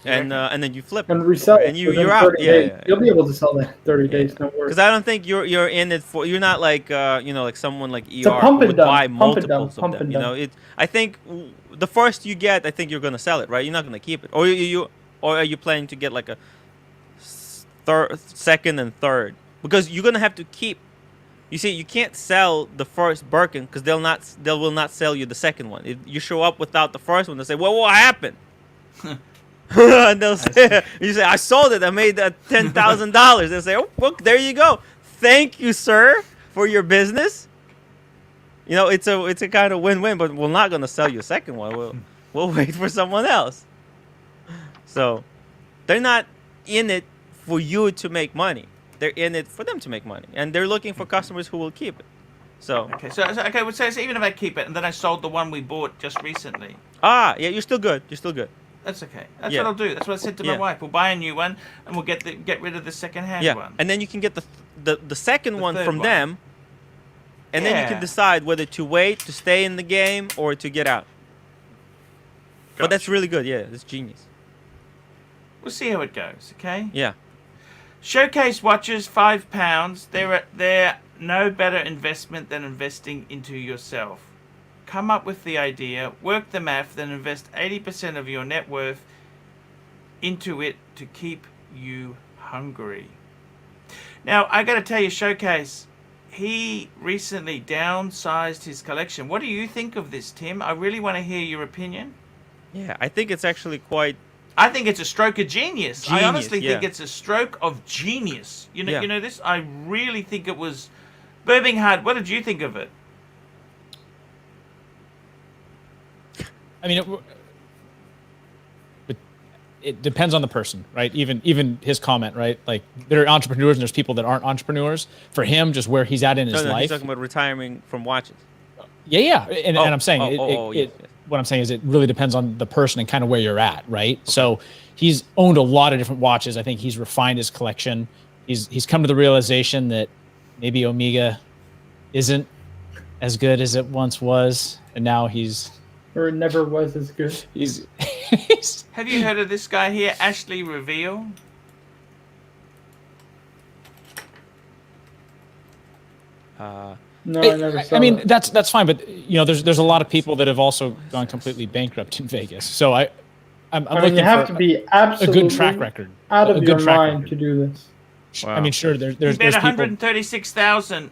and then you flip it, And resell it and within you're out. 30 Yeah, days. yeah, You'll be able to sell that in 30 days. No worries. Because I don't think you're in it for. You're not like like someone like ER a pump who and would dump, buy pump and dump, multiples pump of them. and You know, I think the first you get, I think you're gonna sell it, right? You're not gonna keep it, or or are you planning to get like a second and third? Because you're gonna have to keep. You see, you can't sell the first Birkin because they will not sell you the second one. If you show up without the first one, they'll say, "Well, what happened?" And they'll say, "You say I sold it. I made that $10,000." They'll say, "Oh, look, there you go. Thank you, sir, for your business." You know, it's a kind of win-win. But we're not gonna sell you a second one. We'll wait for someone else. So, they're not in it for you to make money. They're in it for them to make money, and they're looking for customers who will keep it. So Okay, so even if I keep it and then I sold the one we bought just recently, yeah, you're still good. You're still good. that's okay. That's Yeah. what I'll do. That's what I said to my Yeah. wife. We'll buy a new one and we'll get rid of the second-hand Yeah, one. and then you can get the second The one third from one. them, and then you Yeah. can decide whether to wait, to stay in the game, or to get out. But that's Gotcha. really good. Yeah, it's genius. We'll see how it goes. Okay. Yeah. Showcase watches, £5. They're no better investment than investing into yourself. Come up with the idea, work the math, then invest 80% of your net worth into it to keep you hungry. Now, I got to tell you, Showcase, he recently downsized his collection. What do you think of this, Tim? I really want to hear your opinion. Yeah, I think it's actually quite. I think it's a stroke of genius. I Genius, honestly think yeah. it's a stroke of genius. You know, Yeah. you know this. I really think it was. Birmingham, what did you think of it? I mean, it depends on the person, right? Even his comment, right? Like there are entrepreneurs and there's people that aren't entrepreneurs. For him, just where he's at in his He's life. talking about retiring from watches. Yeah. And I'm saying, yes. what I'm saying is it really depends on the person and kind of where you're at, right? So he's owned a lot of different watches. I think he's refined his collection. He's come to the realization that maybe Omega isn't as good as it once was, and now Or it never was as good. he's Have you heard of this guy here, Ashley Reveal? No, I never saw I mean, that. that's fine, but you know, there's a lot of people that have also gone completely bankrupt in Vegas. So I'm I mean, looking you have for to be a absolutely good track record. out a of good your track mind record. to do this. I mean, sure, there's He bet people. 136,000.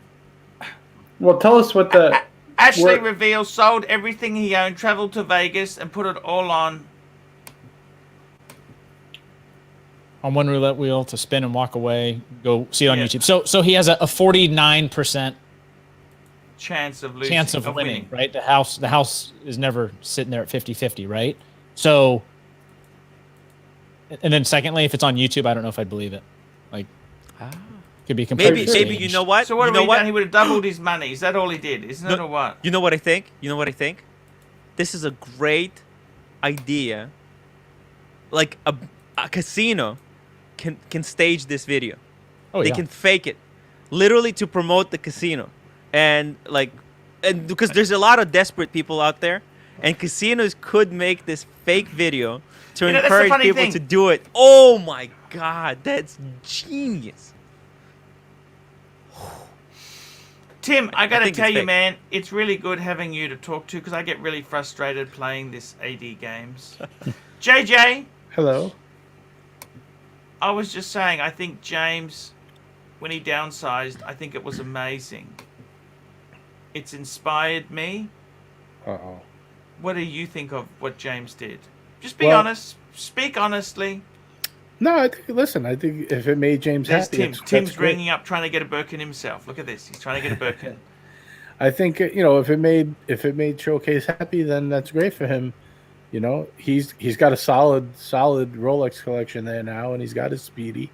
Well, tell us what the Ashley Where- Reveal sold everything he owned, traveled to Vegas, and put it all on. On one roulette wheel to spin and walk away. Go see it on Yeah. YouTube. So he has a 49% chance of losing. chance of winning, right? The house is never sitting there at 50-50, right? So, and then secondly, if it's on YouTube, I don't know if I'd believe it. Like, could be completely Maybe you know what? So what you have know we what? done? He would have doubled his money. Is that all he did? Isn't that or what? You know what I think? This is a great idea. Like a casino can stage this video. Oh, They yeah. can fake it, literally to promote the casino, and because there's a lot of desperate people out there, and casinos could make this fake video to You know, that's the encourage funny people thing. to do it. Oh my God, that's genius. Tim, I got to think tell it's you, fake. man, it's really good having you to talk to because I get really frustrated playing this AD games. JJ, Hello. I was just saying, I think James, when he downsized, I think it was amazing. It's inspired me. Uh-oh. What do you think of what James did? Just be Well- honest. Speak honestly. No, I think if it made James There's happy, Tim. that's Tim's great. ringing up trying to get a Birkin himself. Look at this. He's trying to get a Birkin. I think if it made Showcase happy, then that's great for him. You know, he's got a solid Rolex collection there now, and he's got his Speedy.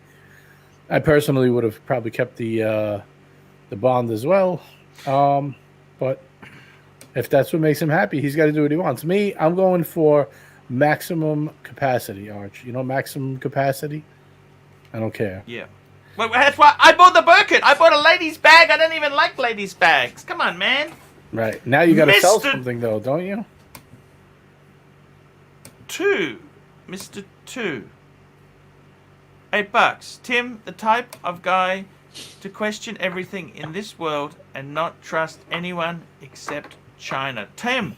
I personally would have probably kept the Bond as well, but if that's what makes him happy, he's got to do what he wants. Me, I'm going for maximum capacity, Arch. You know, maximum capacity. I don't care. Yeah. Well, that's why I bought the Birkin. I bought a lady's bag. I don't even like ladies' bags. Come on, man. Right now, you got to sell Mr. something though, don't you? Mr. 2. $8. Tim, the type of guy to question everything in this world and not trust anyone except China. Tim,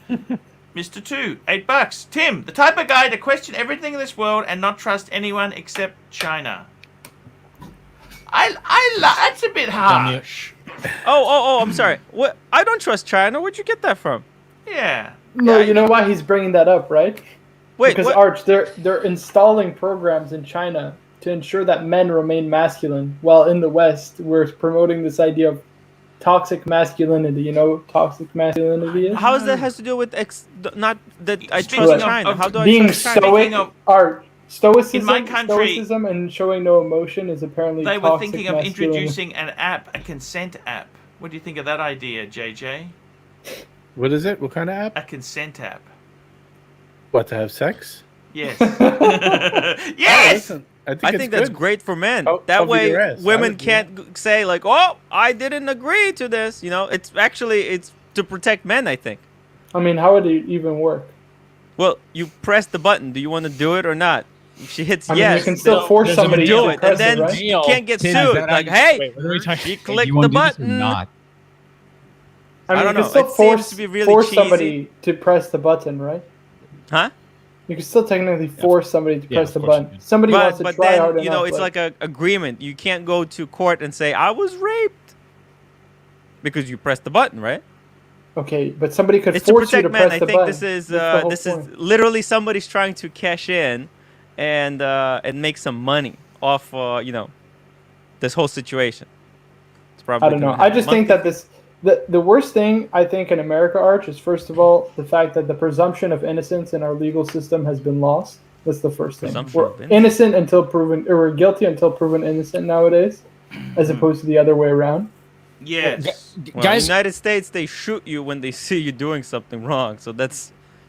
Mr. 2, $8. Tim, the type of guy to question everything in this world and not trust anyone except China. That's a bit harsh. Oh, I'm sorry. What? I don't trust China. Where'd you get that from? Yeah. No, Yeah, you know why he's bringing that up, right? Wait, Because what? Arch, they're installing programs in China to ensure that men remain masculine, while in the West we're promoting this idea of toxic masculinity. You know what toxic masculinity is? How does that has to do with not that I Speaking trust of- China? of How do I Being trust China? stoic, Speaking of- Art, stoicism, In my country- stoicism and showing no emotion is apparently They were toxic thinking of masculinity. introducing an app, a consent app. What do you think of that idea, JJ? What is it? What kind of app? A consent app. What, to have sex? Yes. Oh, Yes! listen, I I think it's that's good. great for men. Cover That way, your ass. I women would do can't say like, "Oh, I didn't agree to this." You know, it's to protect men. I think. I mean, how would it even work? Well, you press the button. Do you want to do it or not? If she hits I mean, yes, you can still then force doesn't somebody do to it, press and then it, right? you can't get Tim, is sued. that Like, how hey, Wait, what are we talking? you Do clicked you wanna the do this or button. not? I mean, don't you know. can still It seems force, to be really force cheesy. somebody to press the button, right? Huh? You can still technically force somebody to Yeah, press of the course you button. can. Somebody wants to But try hard then, you know, enough, it's like a agreement. You can't go to court and say, I was raped. Because you pressed the button, right? okay, but somebody could It's to force you protect to men. press I the think button. this is That's the whole this is point. literally somebody's trying to cash in and make some money off this whole situation. It's probably I don't know. gonna I happen. just think that the worst thing I think in America, Arch, is first of all the fact that the presumption of innocence in our legal system has been lost. That's the first thing. Presumption We're of innocence? innocent until proven, or we're guilty until proven innocent nowadays, as opposed to the other way around. Yes. Well, Guys, in the United States, they shoot you when they see you doing something wrong. So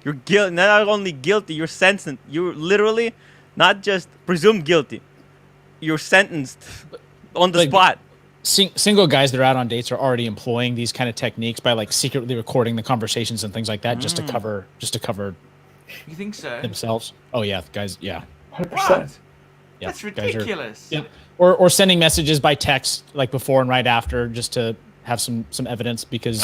you're guilty. Not only guilty, you're sentenced. You're literally not just presumed guilty. You're sentenced on the Like, spot. single guys that are out on dates are already employing these kind of techniques by like secretly recording the conversations and things like that just to cover You think so? themselves. Oh yeah, guys, yeah. 100%. What? Yeah, That's guys are- ridiculous. Yep. Or sending messages by text like before and right after just to have some evidence because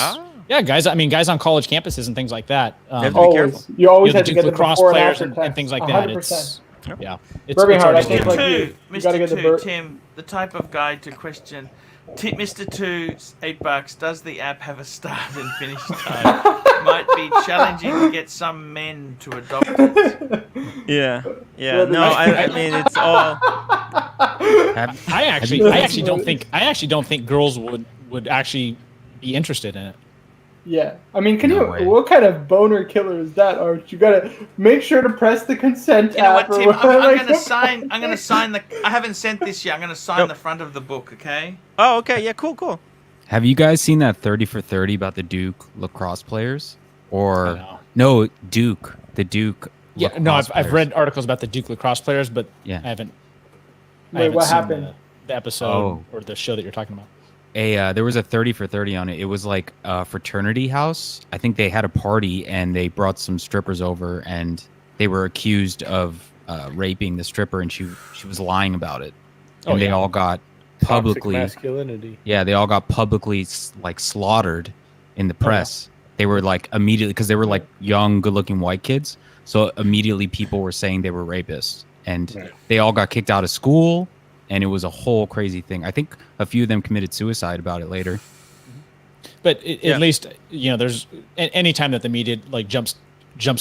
yeah, guys on college campuses and things like that. have to be Always. careful. You always the have to Duke get the lacrosse before and players after and text. things like that. 100%. It's yeah. It's Birmingham, I already think done. like you. You gotta Mr. get the 2, bird. Tim, the type of guy to question. Mr. 2, $8. Does the app have a start and finish time? Might be challenging to get some men to adopt it. Yeah. No, I mean it's all. I actually don't think girls would actually be interested in it. Yeah, I mean, can No you? way. What kind of boner killer is that, Arch? You gotta make sure to press the consent You know app. what, or Tim? I'm whatever. gonna sign. I'm gonna sign the. I haven't sent this yet. I'm gonna sign the front of the book. Okay. Oh, okay. Yeah, cool. Have you guys seen that 30 for 30 about the Duke lacrosse players? Or No. no, Duke, the Duke. Yeah, no, lacrosse I've players. read articles about the Duke lacrosse players, but Yeah. I haven't. Wait, what seen happened? The episode Oh. or the show that you're talking about. There was a 30 for 30 on it. It was like a fraternity house. I think they had a party and they brought some strippers over and they were accused of raping the stripper and she was lying about it. And Oh, they yeah. all got Toxic publicly masculinity. Yeah, they all got publicly like slaughtered in the press. They were like immediately because they were like young, good-looking white kids. So immediately people were saying they were rapists, and Right. they all got kicked out of school, and it was a whole crazy thing. I think a few of them committed suicide about it later. But Yeah. at least there's any time that the media like jumps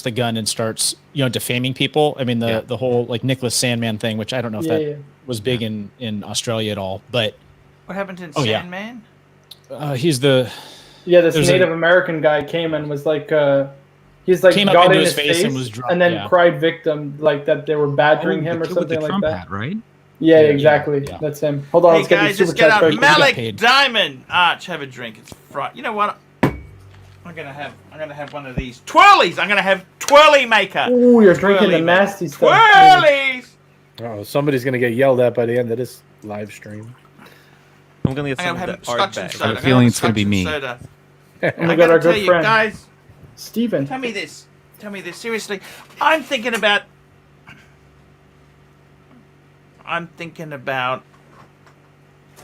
the gun and starts defaming people. I mean the whole like Nicholas Sandman thing, which I don't know if that was big in Australia at all. But What happened in Oh, yeah. Sandman? he's the Yeah, this There's a- Native American guy came and was like, he's like Came up got into in his his face face and was drunk, and then yeah. cried victim, like that they were badgering him the or kid with the something like Trump that. hat, right? Yeah, Yeah, exactly. yeah. That's him. Hold on, Hey let's get guys, these just super get chats a right quick. got Malik paid. Diamond. Arch, have a drink. It's Friday. You know what? I'm gonna have one of these twirlies. I'm gonna have twirly maker. Ooh, you're drinking the Twirly, nasty stuff. Twirlies. Oh, somebody's gonna get yelled at by the end of this live stream. I'm gonna get I'm some gonna of have the art scotch and back. soda. I have a I'm feeling have it's gonna be scotch and me. soda. Oh I my god, gotta our tell good you, friend. guys. Steven. Tell me this. Seriously. I'm thinking about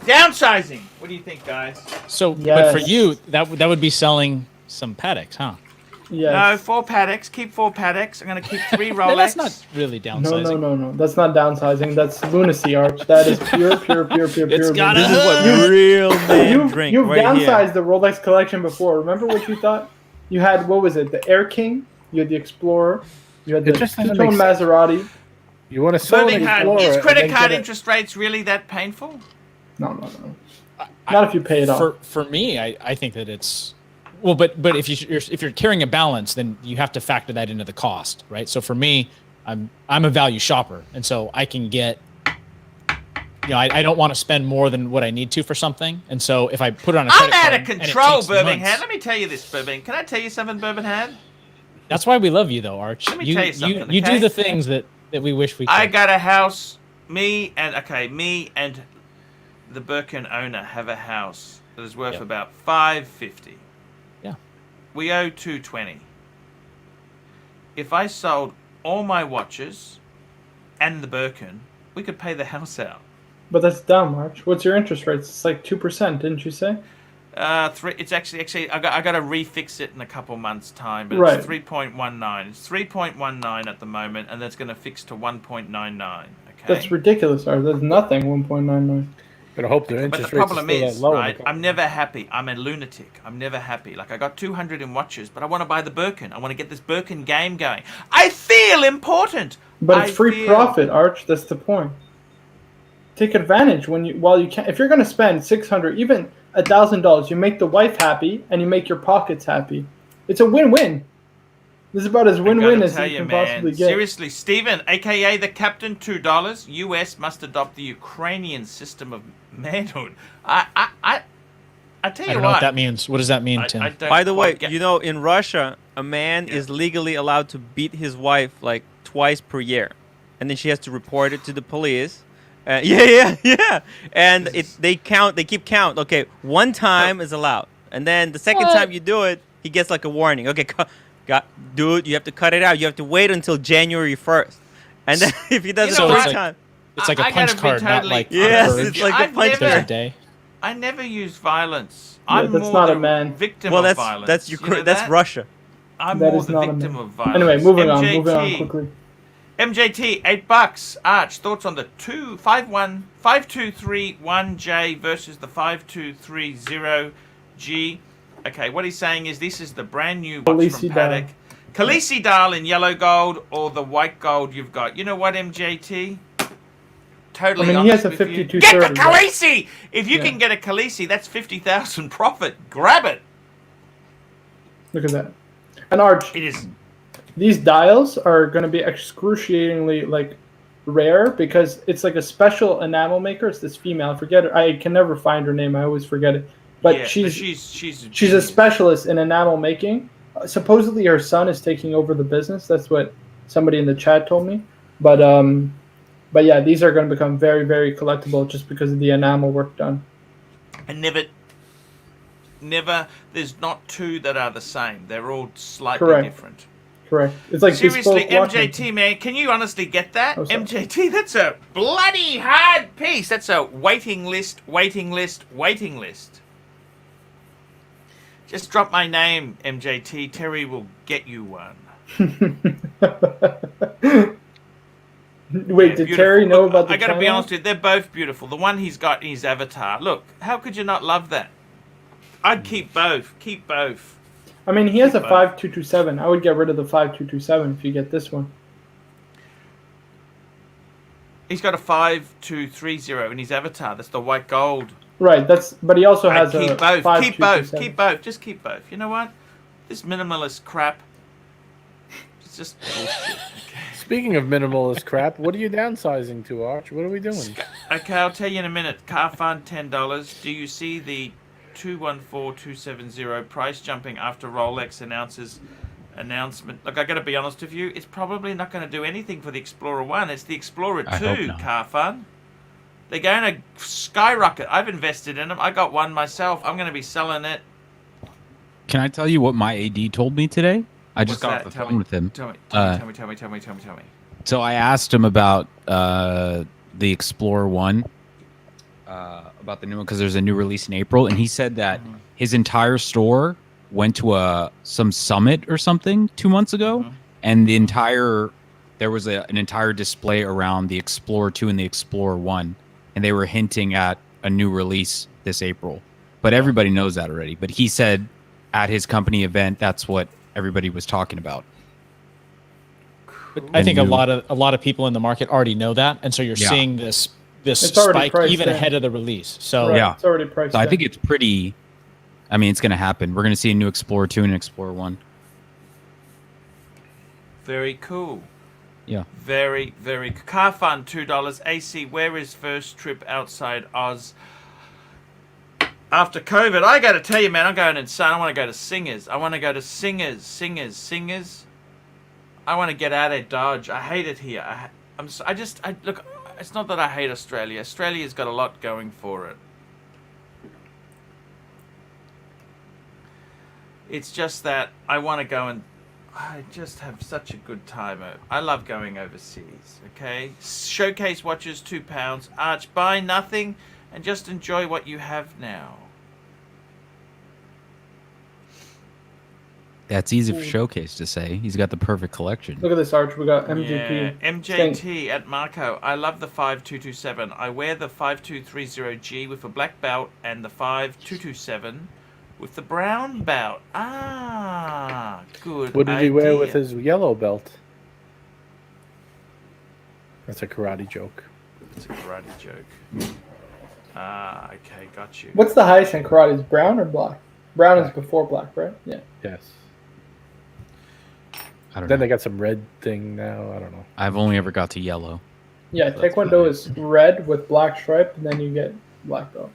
downsizing. What do you think, guys? So, but Yes. for you, that would be selling some Pateks, huh? Yes. No, 4 Pateks. Keep 4 Pateks. I'm gonna keep 3 Rolex. No, that's not really No, downsizing. no. That's not downsizing. That's lunacy, Arch. That is pure. It's gotta lunacy. This is what real men You've drink right downsized here. the Rolex collection before. Remember what you thought? You had, what was it? The Air King. You had the Explorer. You had the It just doesn't two-tone make sense. Maserati. You want to sell an Birmingham, Explorer is and credit then card get a- interest rates really that painful? No. Not if you pay it off. For me, I think that it's well, but if you're carrying a balance, then you have to factor that into the cost, right? So for me, I'm a value shopper, and so I can get, I don't want to spend more than what I need to for something, and so if I put it on a I'm credit out card of and it control, takes Birmingham. months- Let me tell you this, Birmingham. Can I tell you something, Birmingham? That's why we love you, though, Arch. Let me tell you something, you okay? do the things that we wish we could. I got a house. Me and the Birkin owner have a house that is worth Yep. about $550. Yeah. We owe $220. If I sold all my watches and the Birkin, we could pay the house out. But that's dumb, Arch. What's your interest rate? It's like 2%, didn't you say? It's actually I got to refix it in a couple months' time, but Right. it's 3.19. It's 3.19 at the moment, and that's going to fix to 1.99. Okay. That's ridiculous, Arch. That's nothing, 1.99. Better hope their But interest the rates problem are still is, that low. in a right, couple I'm never happy. I'm a lunatic. I'm never happy. Like, I got 200 in watches, but I want to buy the Birkin. I want to get this Birkin game going. I feel important. But I it's free feel- profit, Arch. That's the point. Take advantage while you can. If you're going to spend $600, even $1,000, you make the wife happy and you make your pockets happy. It's a win-win. This is about as win-win as you can possibly get. Seriously, Stephen, aka the Captain $2, US must adopt the Ukrainian system of manhood. I tell I you don't know what what. that means. What does that mean, Tim? I don't By the way, quite get- in Russia, a man is legally allowed to beat his wife like twice per year, and then she has to report it to the police. Yeah. And they keep count. Okay, one time is allowed, and then the second time you do it, he gets like a warning. Okay, dude, you have to cut it out. You have to wait until January 1st, and then if he does You it know three what? times, It's like a I punch gotta be card, not totally like Yes, a it's like a I've punch never- there's a card. day. I never use violence. Yeah, I'm that's more not the a man. victim well, of that's violence. that's You Ukraine. know That's that? Russia. I'm That more is the not a victim man. of violence. Anyway, moving on MJT. quickly. MJT, $8. Arch, thoughts on the 5231J versus the 5230G. Okay, what he's saying is this is the brand new watch Khaleesi from dial. Patek. Khaleesi dial in yellow gold or the white gold you've got. You know what, MJT? Totally I mean, he honest has a with you. 5230, Get the Khaleesi! If you Yeah. can get a Khaleesi, that's 50,000 profit. Grab it. Look at that. And Arch, It is. these dials are going to be excruciatingly like rare because it's like a special enamel maker. It's this female. I forget her. I can never find her name. I always forget it. But Yeah, she's she's a genius. specialist in enamel making. Supposedly her son is taking over the business. That's what somebody in the chat told me. But yeah, these are going to become very, very collectible just because of the enamel work done. And never. There's not two that are the same. They're all slightly Correct. different. Correct. It's like Seriously, bespoke watching. MJT, man, can you honestly get that? Oh, sorry. MJT, that's a bloody hard piece. That's a waiting list, waiting list, waiting list. Just drop my name, MJT. Terry will get you one. Wait, Yeah, did beautiful. Terry know Look, about the I gotta be channel? honest with you, they're both beautiful. The one he's got in his avatar. Look, how could you not love that? I'd keep both. Keep both. I mean, he has a Keep 5227. I would get rid of the 5227 if you get this one. He's got a 5230 in his avatar. That's the white gold. Right, but he also I'd has a keep both. Keep both. 5227. Keep both. Just keep both. You know what? This minimalist crap. It's just bullshit. Speaking of minimalist crap, what are you downsizing to, Arch? What are we doing? Okay, I'll tell you in a minute. Car fund $10. Do you see the 214270 price jumping after Rolex announcement? Look, I got to be honest with you. It's probably not going to do anything for the Explorer 1. It's the Explorer I hope 2 not. car fund. They're going to skyrocket. I've invested in them. I got one myself. I'm going to be selling it. Can I tell you what my AD told me today? I just What's got that? off the Tell phone me. with him. Tell me. Tell me. So I asked him about the Explorer 1, about the new one, because there's a new release in April, and he said that his entire store went to some summit or something 2 months ago, and there was an entire display around the Explorer 2 and the Explorer 1, and they were hinting at a new release this April. But everybody knows that already. But he said at his company event, that's what everybody was talking about. But I think a lot of people in the market already know that, and so you're Yeah. seeing this It's already spike priced even in. ahead of the release. So Right, Yeah. it's already priced So I in. think it's pretty. I mean, it's going to happen. We're going to see a new Explorer 2 and an Explorer 1. Very cool. Yeah. Very, very. Car fund $2. AC, where is first trip outside Oz? After COVID, I got to tell you, man, I'm going insane. I want to go to Singers. I want to go to Singers. I want to get out of Dodge. I hate it here. Look. It's not that I hate Australia. Australia's got a lot going for it. It's just that I want to go and I just have such a good time. I love going overseas. Okay, showcase watches £2. Arch, buy nothing and just enjoy what you have now. That's easy for Showcase to say. He's got the perfect collection. Look at this, Arch. We got MGP. Yeah, MJT at Marco. I love the 5227. I wear the 5230G with a black belt and the 5227 with the brown belt. Ah, good. What did he wear with idea. his yellow belt? That's a karate joke. It's a karate joke. Ah, okay, got you. What's the highest in karate? Is brown or black? Brown is before black, right? Yeah. Yes. I don't Then know. they got some red thing now. I don't know. I've only ever got to yellow. Yeah, That's Taekwondo fine. is red with black stripe, and then you get black belt.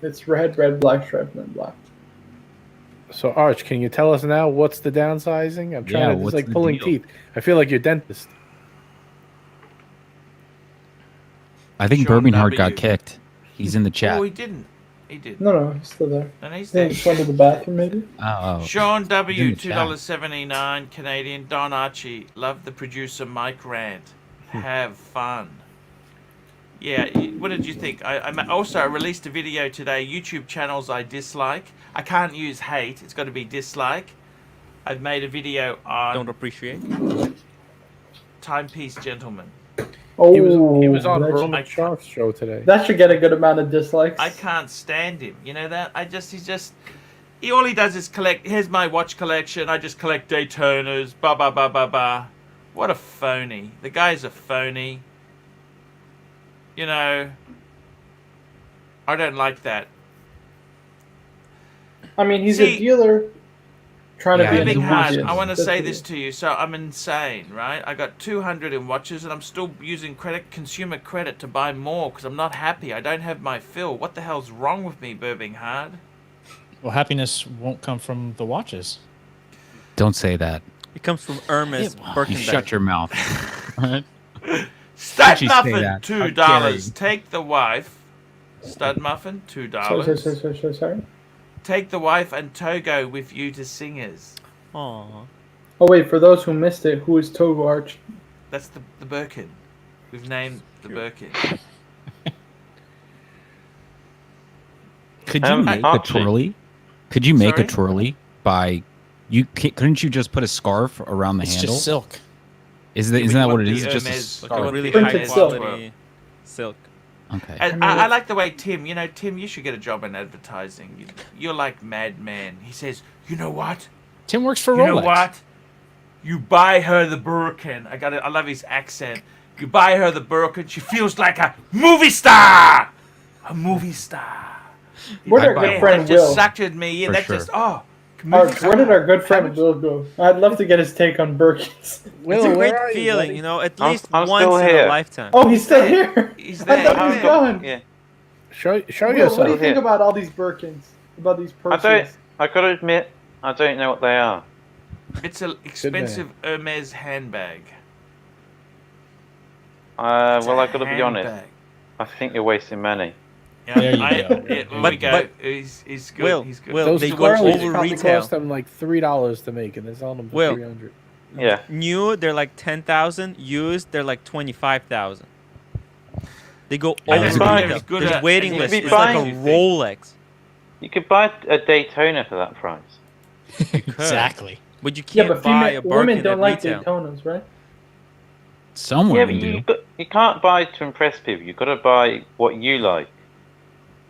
It's red, black stripe, and then black. So Arch, can you tell us now what's the downsizing? I'm trying Yeah, to. It's what's like the pulling deal? teeth. I feel like your dentist. I think Sean Birminghard got W. kicked. He's in the chat. Oh, he didn't. He did. No, he's still there. And he's I think there. he just went to the bathroom, maybe. Oh. Sean W, Dude, chat. $2.79 Canadian. Don Archie, love the producer Mike Rant. Have fun. Yeah, what did you think? I also released a video today. YouTube channels I dislike. I can't use hate. It's got to be dislike. I've made a video on Don't appreciate. Timepiece Gentleman. Oh, He was on that should- Roman Sharf's show today. That should get a good amount of dislikes. I can't stand him. You know that? All he does is collect. Here's my watch collection. I just collect Daytonas. Ba ba ba ba ba. What a phony. The guy's a phony. You know, I don't like that. I mean, he's See- a dealer trying Yeah, to be Moving the hard. enthusiast. I want to That's say it. this to you. So I'm insane, right? I got 200 in watches, and I'm still using consumer credit to buy more because I'm not happy. I don't have my fill. What the hell's wrong with me, Burbing Hard? Well, happiness won't come from the watches. Don't say that. It comes from Hermes You Birkin shut bag. your mouth. Right? Stud you say muffin, that? How $2. dare you. Take the wife. Stud muffin, $2. Sorry. Take the wife and Togo with you to Singers. Aw. Oh wait, for those who missed it, who is Togo Arch? That's the Birkin. We've named the Birkin. Could you make a Archie. twirly? Could you make Sorry? a twirly by couldn't you just put a scarf around the It's handle? just silk. Isn't we that want what it the is? It's just a Hermes, Like I a want scarf. really the high Printed silk. quality silk. Okay. And I like the way Tim, Tim, you should get a job in advertising. You're like madman. He says, you know what? Tim works for You Rolex. know what? You buy her the Birkin. I love his accent. You buy her the Birkin. She feels like a movie star. A movie star. Where did I'd buy our Man, good one. friend that just Will? sucked me in. For That sure. just Arch, where did our good friend Will go? I'd love to get his take on Birkins. Will, It's a where great are you, feeling, buddy? you know, at I'm- least I'm once still in here. a lifetime. Oh, he's still here. He's I there. thought he was He's gone. Yeah. Show Will, what do yourself. you think Here. about all these Birkins? About these I purses? got to admit, I don't know what they are. It's an expensive Hermes handbag. It's Well, a I got to be honest. handbag. I think you're wasting money. Yeah, There you go. There But- we go. but- He's good. Will, he's good. Will, Those they twirlies go over probably retail. cost them like $3 to make, and they're selling them for Will. $300. Yeah. New, they're like 10,000. Used, they're like 25,000. They go And over it's retail. good- good There's at- waiting and list. you It's can be like a buying these Rolex. You could buy a Daytona for that price. Exactly. But you Yeah, can't but buy a women Birkin don't at like retail. Daytonas, right? Some Yeah, women but do. you can't buy to impress people. You've got to buy what you like.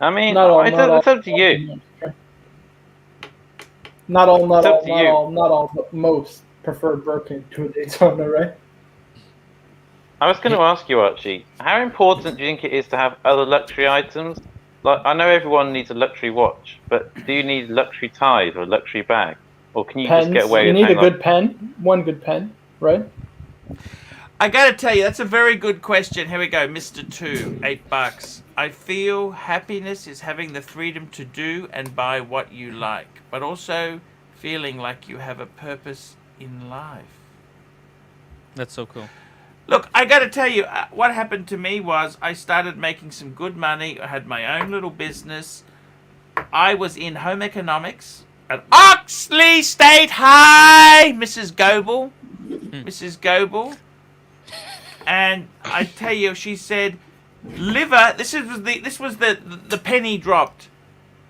I mean, Not all. it's Not all. up to you. Not all. Not It's up all. to Not you. all. Not all. But most prefer Birkin to a Daytona, right? I was going to ask you, Archie, how important do you think it is to have other luxury items? Like, I know everyone needs a luxury watch, but do you need luxury ties or a luxury bag? Or can you Pens. just get away You with need a hang good on? pen. One good pen, right? I gotta tell you, that's a very good question. Here we go, Mr. 2, $8. I feel happiness is having the freedom to do and buy what you like, but also feeling like you have a purpose in life. That's so cool. Look, I gotta tell you, what happened to me was I started making some good money. I had my own little business. I was in home economics at Oxley State High, Mrs. Goebel. Mrs. Goebel. And I tell you, she said, liver, this was the penny dropped.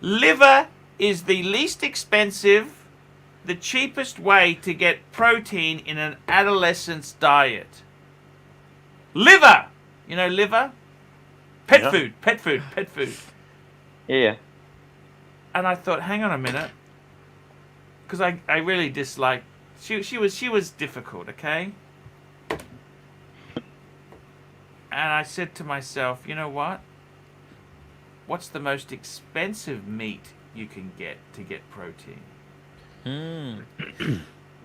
Liver is the least expensive, the cheapest way to get protein in an adolescent's diet. Liver! You know liver? Pet Yeah. food. Yeah. And I thought, hang on a minute. Because I really disliked, she was difficult, okay? And I said to myself, you know what? What's the most expensive meat you can get to get protein?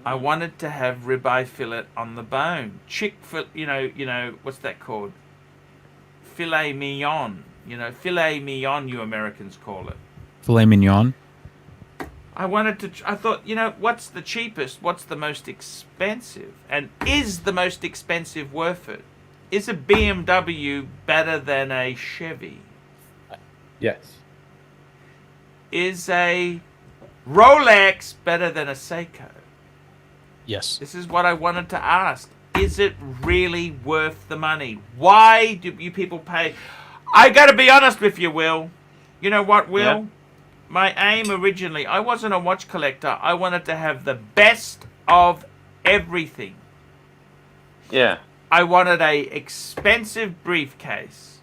I wanted to have ribeye fillet on the bone. You know, what's that called? Filet mignon. You know, filet mignon, you Americans call it. Filet mignon. I thought, you know, what's the cheapest? What's the most expensive? And is the most expensive worth it? Is a BMW better than a Chevy? Yes. Is a Rolex better than a Seiko? Yes. This is what I wanted to ask. Is it really worth the money? Why do you people pay? I gotta be honest with you, Will. You know what, Will? Yeah. My aim originally, I wasn't a watch collector. I wanted to have the best of everything. Yeah. I wanted a expensive briefcase.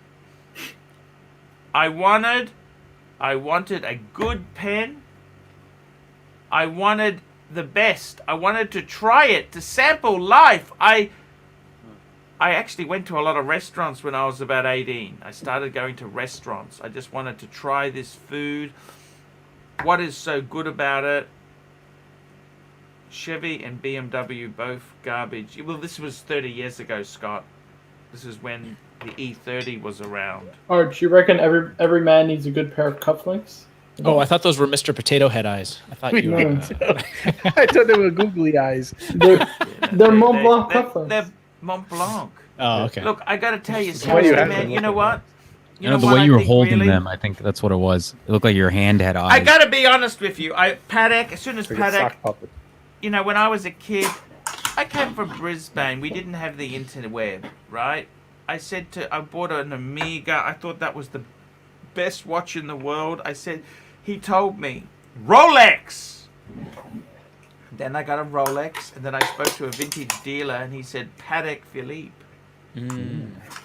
I wanted a good pen. I wanted the best. I wanted to try it, to sample life. I actually went to a lot of restaurants when I was about 18. I started going to restaurants. I just wanted to try this food. What is so good about it? Chevy and BMW both garbage. Well, this was 30 years ago, Scott. This is when the E30 was around. Arch, you reckon every man needs a good pair of cufflinks? Oh, I thought those were Mr. Potato Head eyes. I thought you were. I thought they were googly eyes. They're Mont Blanc cufflinks. They're Mont Blanc. Oh, okay. Look, I got to tell you, why you seriously, have man, them you know looking what? You know, the what way I you were think holding really? them, I think that's what it was. It looked like your hand had eyes. I got to be honest with you. Patek, as soon as Like a Patek, sock puppet. you know, when I was a kid, I came from Brisbane. We didn't have the interweb, right? I bought an Omega. I thought that was the best watch in the world. He told me, Rolex! Then I got a Rolex, and then I spoke to a vintage dealer, and he said, Patek Philippe.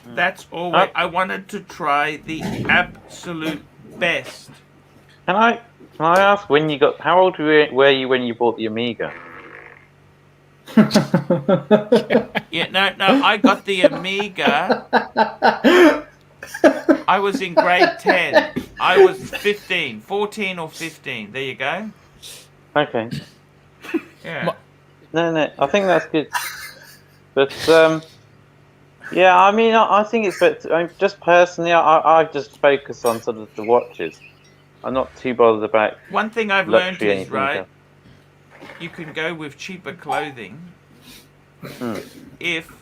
That's all. I wanted to try the absolute best. Can I ask how old were you when you bought the Amiga? Yeah, no, I got the Amiga. I was in grade 10. I was 14 or 15. There you go. Okay. Yeah. No, I think that's good. But yeah, I mean, I think it's better. I mean, just personally, I just focus on sort of the watches. I'm not too bothered about. One thing I've learned luxury is, anything right, else. you can go with cheaper clothing if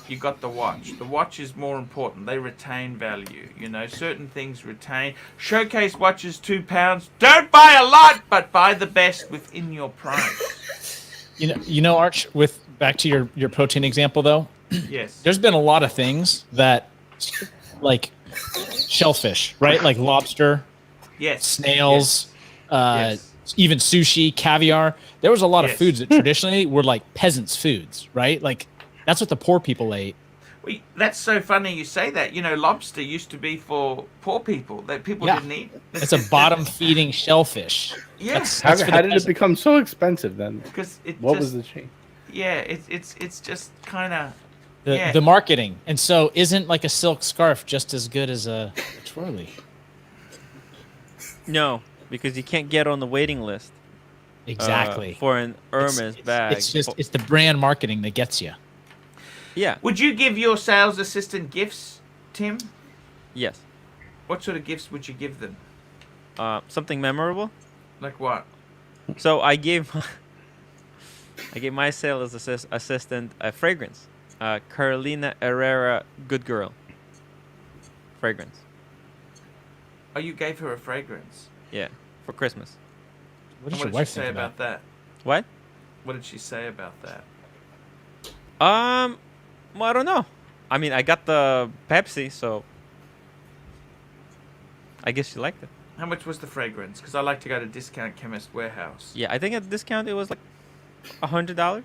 you got the watch. The watch is more important. They retain value. You know, certain things retain. Showcase watches, £2. Don't buy a lot, but buy the best within your price. You know, Arch. With back to your protein example, though. Yes. There's been a lot of things that, like shellfish, right? Like lobster, Yes. snails, Yes. even sushi, caviar. There was a lot of Yes. foods that traditionally were like peasants' foods, right? Like that's what the poor people ate. That's so funny you say that. You know, lobster used to be for poor people that people Yeah. didn't eat. It's a bottom-feeding shellfish. Yes. That's for How the did it peasant. become so expensive then? Because it What just, was the change? yeah, it's just kind of The marketing. And so isn't like a silk scarf just as good as a twirly? No, because you can't get on the waiting list Exactly. for an Hermes bag. It's the brand marketing that gets you. Yeah. Would you give your sales assistant gifts, Tim? Yes. What sort of gifts would you give them? Something memorable. Like what? So I gave my sales assistant a fragrance. Carolina Herrera Good Girl fragrance. Oh, you gave her a fragrance. Yeah, for Christmas. What And does your what did she wife say think about that? What? What did she say about that? Well, I don't know. I mean, I got the Pepsi, so I guess she liked it. How much was the fragrance? Because I like to go to Discount Chemist Warehouse. Yeah, I think at discount it was like $100.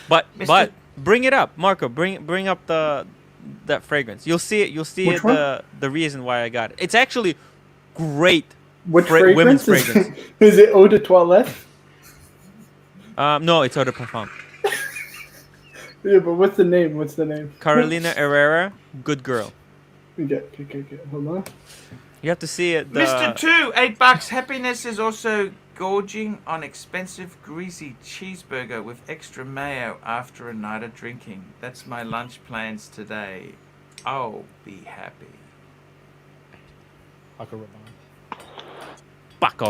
But bring it up, Marco. Bring up that fragrance. You'll see it. You'll see Which it. one? The reason why I got it. It's actually great. Which women's fragrance? fragrance. Is it eau de toilette? No, it's eau de parfum. Yeah, but what's the name? What's the name? Carolina Herrera, Good Girl. Okay. Hold on. You have to see it. Mr. Two, $8. Happiness is also gorging on expensive greasy cheeseburger with extra mayo after a night of drinking. That's my lunch plans today. I'll be happy. Paco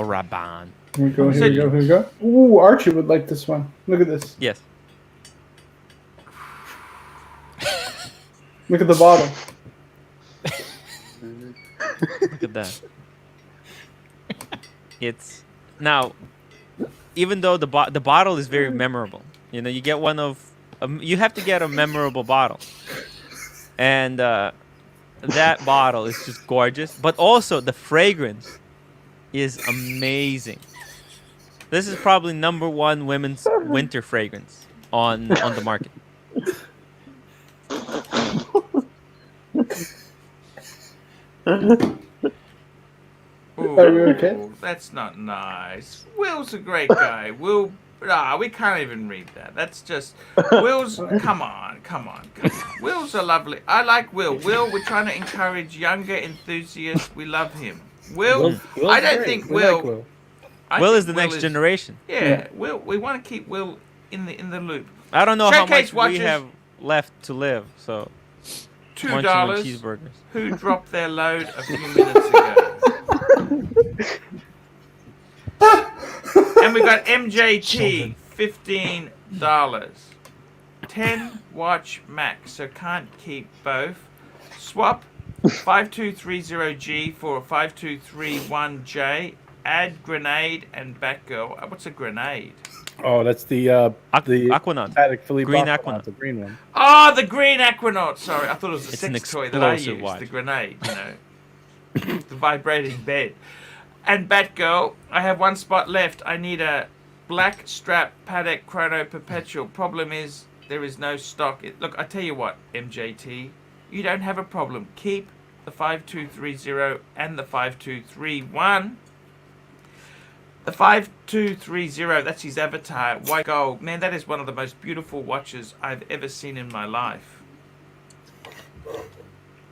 Rabanne. Here we go. Ooh, Archie would like this one. Look at this. Yes. Look at the bottle. Look at that. It's now, even though the bottle is very memorable. You know, you get one of you have to get a memorable bottle, and that bottle is just gorgeous. But also the fragrance is amazing. This is probably #1 women's winter fragrance on the market. Ooh, Are you okay? That's not nice. Will's a great guy. Will, we can't even read that. That's just Will's. Come on. Will's a lovely. I like Will. Will, we're trying to encourage younger enthusiasts. We love him. Will, Will's I don't great. think We like Will. I Will think is the next generation. Yeah, Will. We want to keep Will in the loop. I don't know how Showcase much we watches. have left to live, so $2. cheeseburgers. Who dropped their load a few minutes ago? And we got MJT, $15. 10 watch max, so can't keep both. Swap 5230G for a 5231J. Add grenade and Batgirl. What's a grenade? Oh, that's the Aquanaut. Patek Philippe Green Aquanaut, Aquanaut. the green one. Oh, the green Aquanaut. Sorry, I thought it was a It's an sex toy that I explosive used. watch. The grenade, you know. The vibrating bed. And Batgirl, I have one spot left. I need a black strap Patek Chrono Perpetual. Problem is, there is no stock. Look, I tell you what, MJT, you don't have a problem. Keep the 5230 and the 5231. The 5230, that's his avatar, white gold. Man, that is one of the most beautiful watches I've ever seen in my life.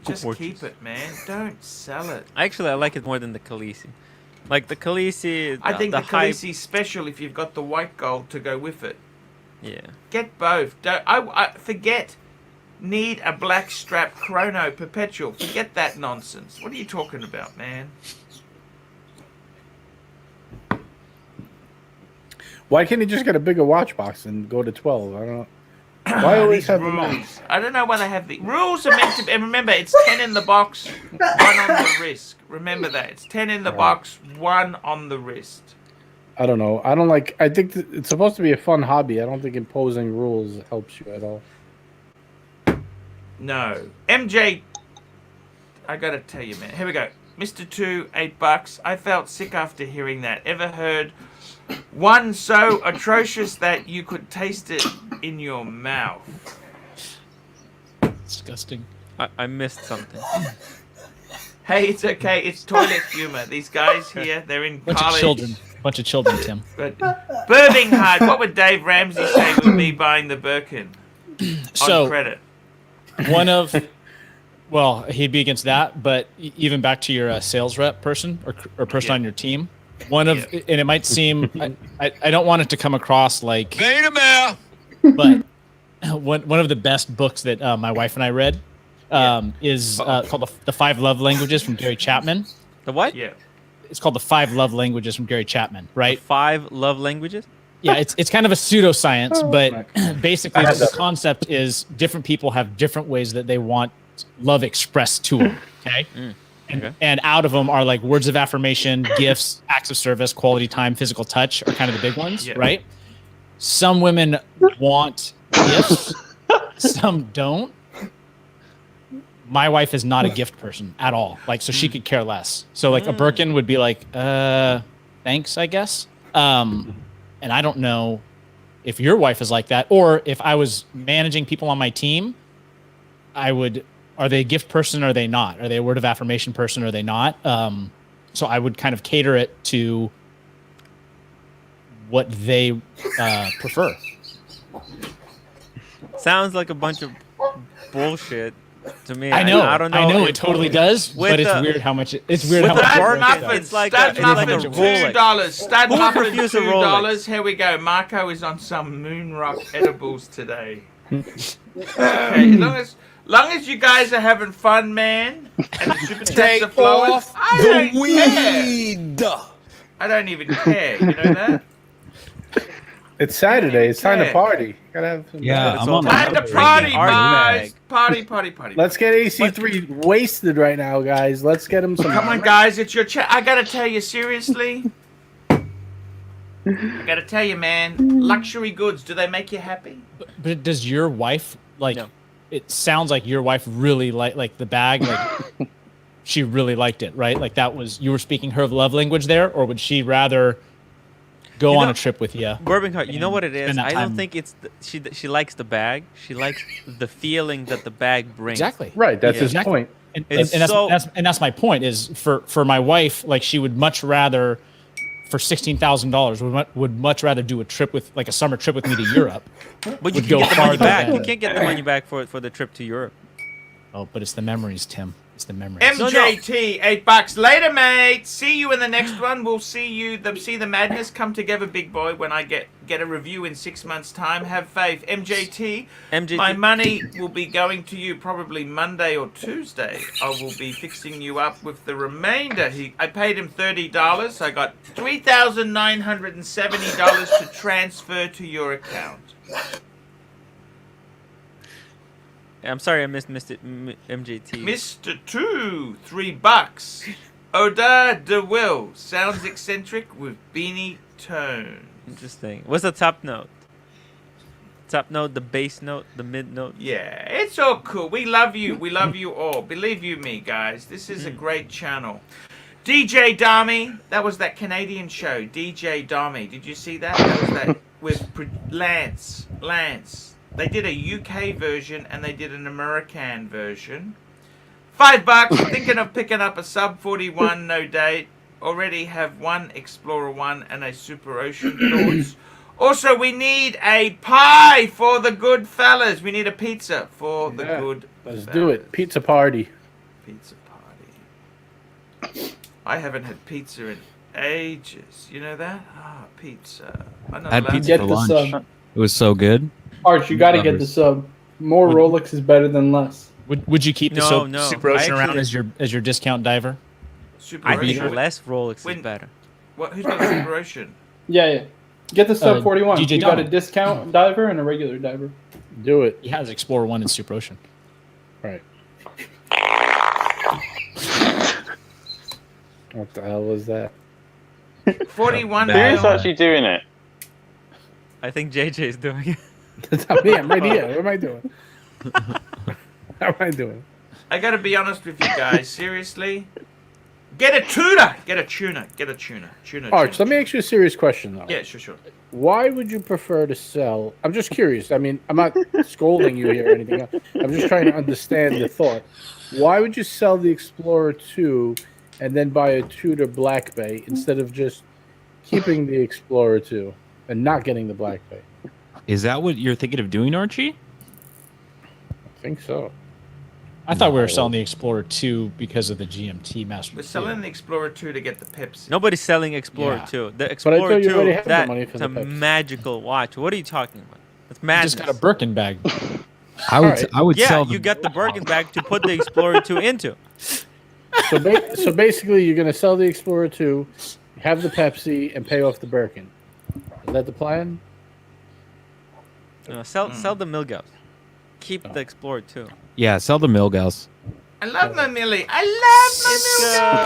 Just keep it, man. Don't sell it. Actually, I like it more than the Khaleesi. Like the Khaleesi, I think the hype- Khaleesi's special if you've got the white gold to go with it. Yeah. Get both. Don't, I forget. Need a black strap Chrono Perpetual. Forget that nonsense. What are you talking about, man? Why can't he just get a bigger watch box and go to 12? I don't know. Why always These have the rules. max? I don't know why they have the rules are meant to be. And remember, it's 10 in the box, 1 on the wrist. Remember that. It's 10 in the box, 1 on the wrist. I don't know. I don't like. I think it's supposed to be a fun hobby. I don't think imposing rules helps you at all. No. MJ, I gotta tell you, man. Here we go. Mr. 2, $8. I felt sick after hearing that. Ever heard one so atrocious that you could taste it in your mouth? Disgusting. I missed something. Hey, it's okay. It's toilet humor. These guys here, they're in Bunch college. of children. Bunch of children, Tim. But Birmingham, what would Dave Ramsey say with me buying the Birkin So on credit? one of, well, he'd be against that. But even back to your sales rep person or person on your team, one of, and it might seem, I don't want it to come across like, but one of the best books that my wife and I read is called the 5 Love Languages from Gary Chapman. The what? Yeah. It's called the 5 Love Languages from Gary Chapman, right? 5 love languages? Yeah, it's kind of a pseudoscience, but basically the concept is different people have different ways that they want love expressed to them. Okay. And out of them are like words of affirmation, gifts, acts of service, quality time, physical touch are kind of the big ones, right? Some women want gifts, some don't. My wife is not a gift person at all. Like, so she could care less. So like a Birkin would be like, thanks, I guess. And I don't know if your wife is like that, or if I was managing people on my team, I would, are they a gift person or are they not? Are they a word of affirmation person or are they not? So I would kind of cater it to what they prefer. Sounds like a bunch of bullshit to me. I know. I don't know. I know it totally does, with but it's the- weird how much it's weird with how the much Stud Birkin, work it muffin, does. it's like stud a muffin, Rolex. $2. Stud Who muffin, refused a $2. Here we go. Marco is on some moon rock edibles today. Okay, long as you guys are having fun, man, and the super chats are flowing, I don't care. I don't even care. You know that? It's Saturday. It's time to Okay. party. Gotta have some Yeah, I'm on Time to the party, Archie guys. bag. Party. Let's get AC3 wasted right now, guys. Let's get him some. Come on, guys. It's your chat. I gotta tell you, seriously. I gotta tell you, man. Luxury goods. Do they make you happy? But does your wife like? No. It sounds like your wife really like the bag. Like she really liked it, right? Like that was you were speaking her love language there, or would she rather go You on know- a trip with you? Bourbonheart, you know what it is? spend that I don't time. think it's she likes the bag. She likes the feeling that the bag brings. Exactly. Right, that's Yeah. his Exactly. point. And It's that's, so- that's my point. Is for my wife, like she would much rather, for $16,000, would much rather do a trip with like a summer trip with me to Europe. But you Would can go get the money farther back. than- You can't get the money back for the trip to Europe. Oh, but it's the memories, Tim. It's the memories. MJT, $8 later, mate. See you in the next one. We'll see you. See the madness come together, big boy. When I get a review in 6 months' time, have faith. MJT, my money will be going to you probably Monday or Tuesday. I will be fixing you up with the remainder. I paid him $30. I got $3,970 to transfer to your account. I'm sorry, I missed MJT. Mr. 2, $3. Oda de Will sounds eccentric with beanie tone. Interesting. What's the top note? Top note, the bass note, the mid note. Yeah, it's all cool. We love you. We love you all. Believe you me, guys. This is a great channel. DJ Dami, that was that Canadian show. DJ Dami, did you see that? That was that with Lance. They did a UK version and they did an American version. $5. Thinking of picking up a sub 41, no date. Already have one Explorer 1 and a Super Ocean thoughts. Also, we need a pie for the good fellas. We need a pizza for the good Let's fellas. do it. Pizza party. Pizza party. I haven't had pizza in ages. You know that? Pizza. I'm not I had allowed pizza to- for the lunch. sub. It was so good. Arch, you got to get the sub. More Rolex is better than less. Would you keep the No, Super Ocean I around actually- as your discount diver? Super I think Ocean. less Rolex When- is better. What? Who's got Super Ocean? Yeah. Get the sub 41. DJ You got a Dom. discount diver and a regular diver. Do it. He has Explorer 1 and Super Ocean. Right. What the hell was that? 41 Who's mil. actually doing it? I think JJ is doing it. That's not me. I'm right here. What am I doing? What am I doing? I gotta be honest with you guys. Seriously, get a tuna. Get a tuna. Get a tuna. Tuna. Arch, let me ask you a serious question, though. Yeah, sure. Why would you prefer to sell? I'm just curious. I mean, I'm not scolding you here or anything else. I'm just trying to understand the thought. Why would you sell the Explorer 2 and then buy a Tudor Black Bay instead of just keeping the Explorer 2 and not getting the Black Bay? Is that what you're thinking of doing, Archie? I think so. I thought we were selling the Explorer 2 because of the GMT Master. We're selling the Explorer 2 to get the Pepsi. Nobody's selling Explorer Yeah. 2. The I Explorer thought you 2, already had the money for that's the a Pepsi. magical watch. What are you talking about? That's I madness. just got a Birkin bag. I would Yeah, sell you got the Birkin bag to put the Explorer 2 into. So basically, you're going to sell the Explorer 2, have the Pepsi, and pay off the Birkin. Is that the plan? No, sell the Milgauss. Keep the Explorer 2. Yeah, sell the Milgauss. I love my Millie. I love my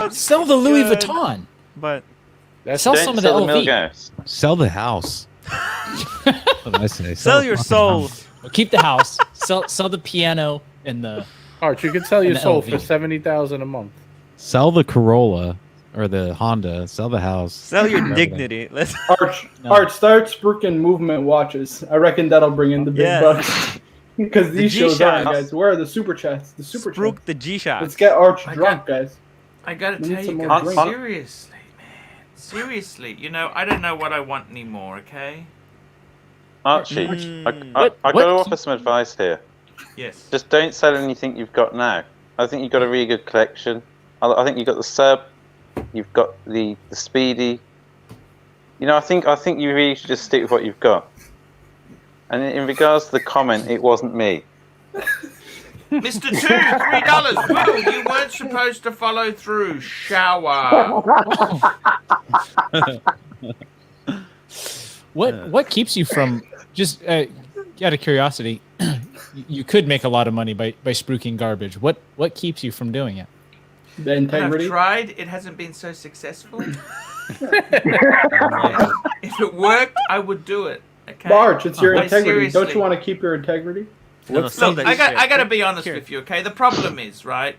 Millie. Sell the Louis Good. Vuitton. But Sell Don't some of the sell LV. Milgauss. Sell the house. What did I say? sell your the soul. house. Well, keep the house. Sell the piano and the. Arch, you could sell your An soul LV. for $70,000 a month. Sell the Corolla or the Honda. Sell the house. Sell your Whatever. dignity. Let's. Arch, start spruiking movement watches. I reckon that'll bring in the big Yeah. bucks. Because these The shows aren't, G-Shots. guys. Where are the super chats? The super Spruik chats. the G-Shot. Let's get Arch I drunk, guys. I gotta We need tell some you more guys, drink. seriously, man. Seriously, you know, I don't know what I want anymore, okay? Archie, Mm. I got to What? offer some advice here. Yes. Just don't sell anything you've got now. I think you've got a really good collection. I think you've got the Sub, you've got the Speedy. You know, I think you really should just stick with what you've got. And in regards to the comment, it wasn't me. Mr. 2, $3. Will, you weren't supposed to follow through. Shower. What keeps you from just out of curiosity? You could make a lot of money by spruiking garbage. What keeps you from doing it? The And I've integrity. tried, it hasn't been so successful. Yeah. If it worked, I would do it. Okay. Arch, it's your Like, integrity. Don't seriously. you want to keep your integrity? No, sell Look, that I shit. got to be honest Here. with you, okay? The problem is, right?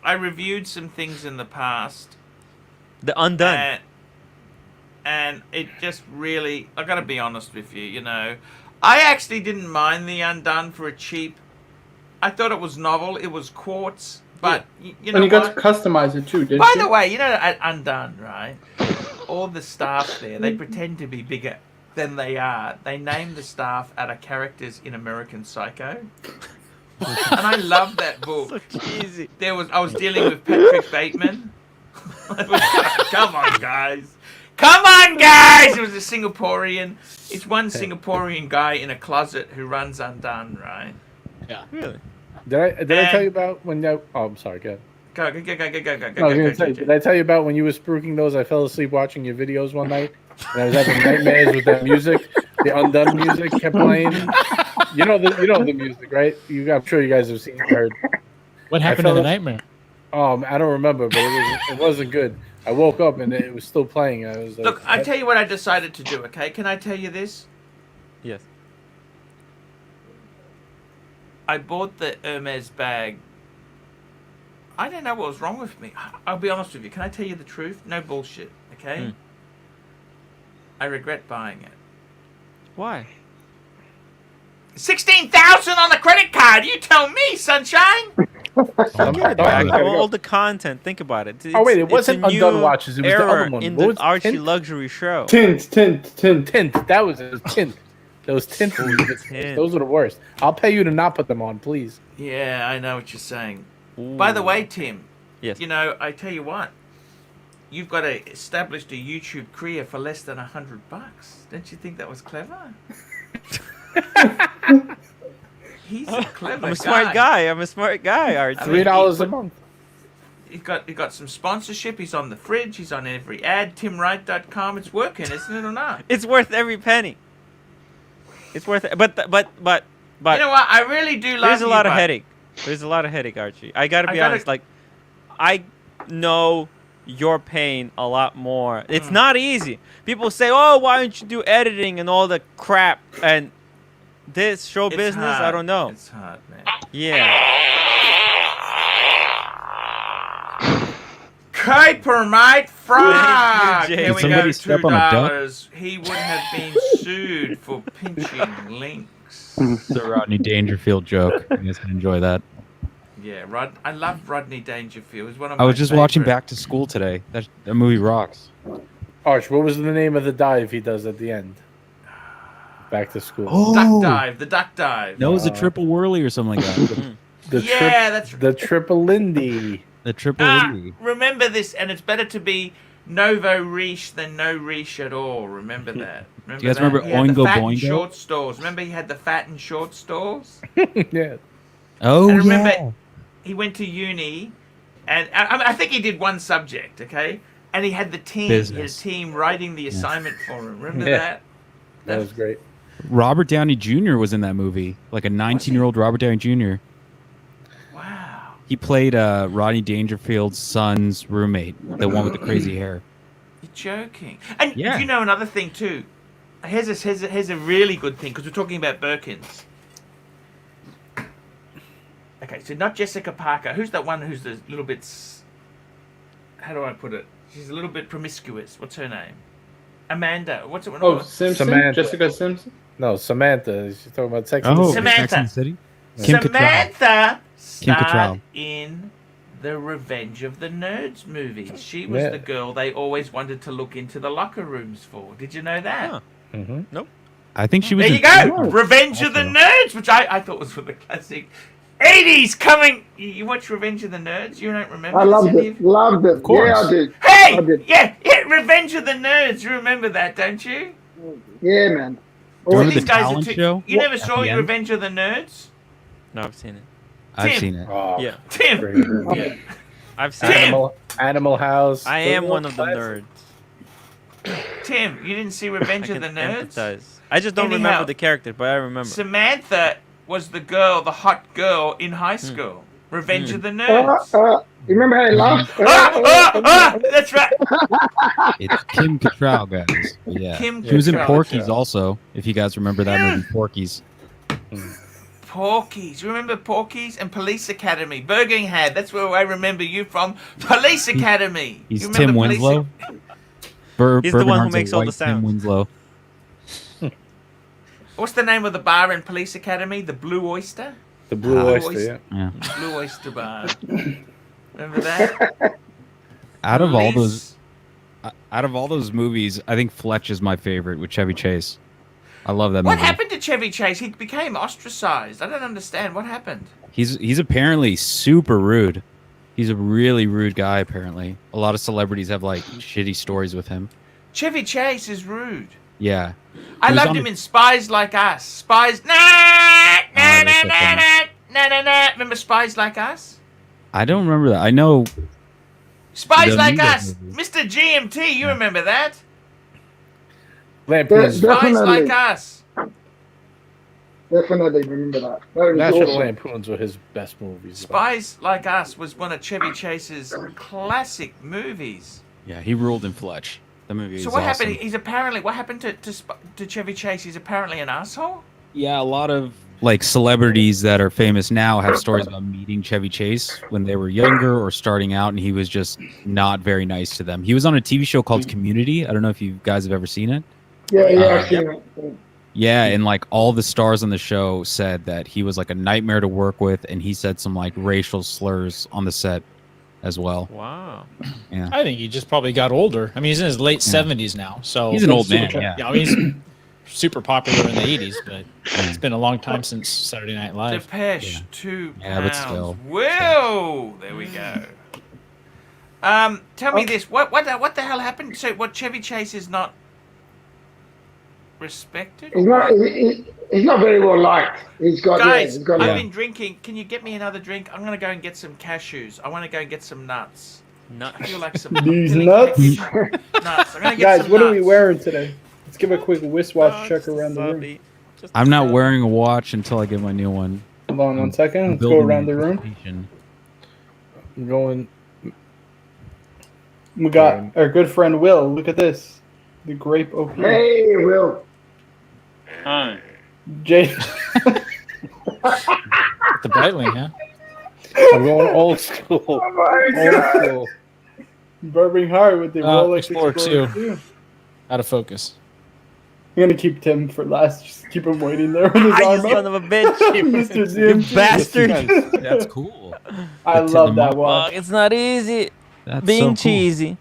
I reviewed some things in the past, The Undone. and it just really, I got to be honest with you, you know. I actually didn't mind the Undone for a cheap. I thought it was novel. It was quartz, but you know And you got what? to customize it too, didn't By you? the way, you know at Undone, right? All the staff there, they pretend to be bigger than they are. They name the staff out of characters in American Psycho. And I love that book. So cheesy. I was dealing with Patrick Bateman. Come on, guys. Come on, guys! It was a Singaporean. It's one Singaporean guy in a closet who runs Undone, right? Yeah. Really? Did I tell you about when? Oh, I'm sorry. Go ahead. Go. I was gonna say, did I tell you about when you were spruiking those? I fell asleep watching your videos one night, and I was having nightmares with that music. The Undone music kept playing. You know the music, right? I'm sure you guys have seen it, heard. What happened in the nightmare? I don't remember, but it wasn't good. I woke up and it was still playing. I was like, Look, I tell you what I decided to do, okay? Can I tell you this? Yes. I bought the Hermes bag. I don't know what was wrong with me. I'll be honest with you. Can I tell you the truth? No bullshit, okay? I regret buying it. Why? 16,000 on the credit card. You tell me, sunshine. All the content. Think about it. Oh wait, it It's wasn't a Undone new watches. It was the era other one. in What the was Archie Tint? Luxury show. Tint. Tint. That was it. Tint. Those tint. Tint. Those were the worst. I'll pay you to not put them on, please. Yeah, I know what you're saying. Ooh. By the way, Tim, Yes. you know, I tell you what, you've got established a YouTube career for less than $100. Don't you think that was clever? He's a clever I'm a smart guy. Archie. $3 a month. He got some sponsorship. He's on the fridge. He's on every ad. TimWright.com. It's working, isn't it or not? It's worth every penny. It's worth it. But You know what? I really do love there's a you, lot of but- headache. There's a lot of headache, Archie. I gotta be honest. Like, I know your pain a lot more. It's not easy. People say, "Oh, why don't you do editing and all the crap?" And this show It's business, hard. I don't know. It's hard, man. Yeah. Kuiper, mate, frog. Jay. Here Did we somebody go. step on a duck? $2. He would have been sued for pinching links. It's a Rodney Dangerfield joke. You guys can enjoy that. Yeah, I love Rodney Dangerfield. He's one of I my was just watching favorite- Back to School today. That movie rocks. Arch, what was the name of the dive he does at the end? Back to school. Duck dive. The duck dive. No, it was a triple whirly or something like that. That's The triple Lindy. The triple Lindy. remember this, and it's better to be Novo Riche than no Riche at all. Remember that. Do you guys remember He had the Oingo fat and Boingo? short stores. Remember he had the fat and short stores? Yeah. Oh, And remember, yeah. he went to uni, and I think he did one subject, okay? And he had the team. He had a Business. team writing the assignment for him. Remember Yeah. that? That was great. Robert Downey Jr. was in that movie. Like a 19-year-old Robert Downey Jr. Wow. He played Rodney Dangerfield's son's roommate, the one with the crazy hair. You're joking. And Yeah. do you know another thing too? Here's a really good thing, because we're talking about Birkins. Okay, so not Jessica Parker. Who's that one who's a little bit... How do I put it? She's a little bit promiscuous. What's her name? Amanda. What's it? Oh, Simpson? Samantha. Jessica Simpson? No, Samantha. She's talking about Sex and the Oh, City. Samantha. Sex and the City? Kim Cattrall. Samantha Kim starred Cattrall. in the Revenge of the Nerds movies. She was Yeah. the girl they always wanted to look into the locker rooms for. Did you know that? Huh. Mhm. Nope. I think she was There you in- go. Revenge of the Nerds, which I thought was for the classic 80s coming. You watch Revenge of the Nerds? You don't remember? I this, loved any it. of you? Loved it. course. Yeah, I did. Hey! I did. Yeah, Revenge of the Nerds. You remember that, don't you? Yeah, man. Do you remember These the guys are talent too- show? You never At saw the end? Revenge of the Nerds? No, I've seen it. I've Tim. seen it. Oh, Yeah. Tim. great. Yeah. I've seen it. Animal House. I am one of the nerds. Tim, you didn't see I Revenge of can the Nerds? empathize. I just don't Anyhow, remember the character, but I remember. Samantha was the girl, the hot girl in high school. Revenge of the You Nerds. remember how he laughed? That's right. It's Kim Cattrall, guys. Yeah. Kim She was in Cattrall. Porky's also, if you guys remember that movie, Porky's. Porky's. Remember Porky's and Police Academy? Birmingham. That's where I remember you from. Police Academy. He's You remember Tim Police Winslow. He's the one who Bernhardt's a makes all the white Tim sounds. Winslow. What's the name of the bar in Police Academy? The Blue Oyster? The Blue Oyster. Oyster, yeah. Yeah. Blue Oyster Bar. Remember that? Out of all Police- those movies, I think Fletch is my favorite with Chevy Chase. I love that What movie. happened to Chevy Chase? He became ostracized. I don't understand. What happened? He's apparently super rude. He's a really rude guy, apparently. A lot of celebrities have, like, shitty stories with him. Chevy Chase is rude. Yeah. I He was loved on him the- in Spies Like Us. Spies. Nah, nah, that's nah, so nah, funny. nah, nah, nah. Remember Spies Like Us? I don't remember that. I know... Spies The Like Amiga Us. movies. Mr. GMT, you remember that? Lampoon's Spies Definitely. Like Us. Definitely remember that. That was National awesome. Lampoon's were his best movies. Spies Like Us was one of Chevy Chase's classic movies. Yeah, he ruled in Fletch. The movie is So what awesome. happened? He's apparently what happened to Chevy Chase? He's apparently an asshole. Yeah, a lot of like celebrities that are famous now have stories about meeting Chevy Chase when they were younger or starting out, and he was just not very nice to them. He was on a TV show called Community. I don't know if you guys have ever seen it. Yeah, I've seen it. Yeah, and like all the stars on the show said that he was like a nightmare to work with, and he said some like racial slurs on the set as well. Wow. Yeah, I think he just probably got older. I mean, he's in his late Yeah. 70s now, so he's an old man. Super- Yeah, Yeah, I mean, he's super popular in the 80s, but it's been a long time since Saturday Night Live. Depeche, Yeah. 2 pounds. Yeah, but still. Whoa, there we go. Tell me this: what the hell happened? So, what Chevy Chase is not respected? He's not very well liked. He's got Guys, he's got I've Yeah. been drinking. Can you get me another drink? I'm gonna go and get some cashews. I want to go and get some nuts. Nut. I feel like some These can you- nuts? Nuts. I'm gonna get Guys, some what are we nuts. wearing today? Let's give a quick wristwatch Oh, check just around the room. sloppy. Just I'm not sloppy. wearing a watch until I get my new one. Hold on one second. I'm Let's go building around the room. anticipation. I'm going. We got our good friend Will. Look at this. The grape opener. Hey, Will. Oh. Jay. The Breitling, huh? I'm going old school. Oh my Old god. school. Bourbon Hard with the Rolex Explorer Explorer 2. 2. Out of focus. I'm gonna keep Tim for last. Just keep him waiting there with his Ah, you arm son up. of a bitch. Mr. You ZMT. bastard. That's cool. I It's in love the that mug. watch. It's not easy That's being so cool. cheesy.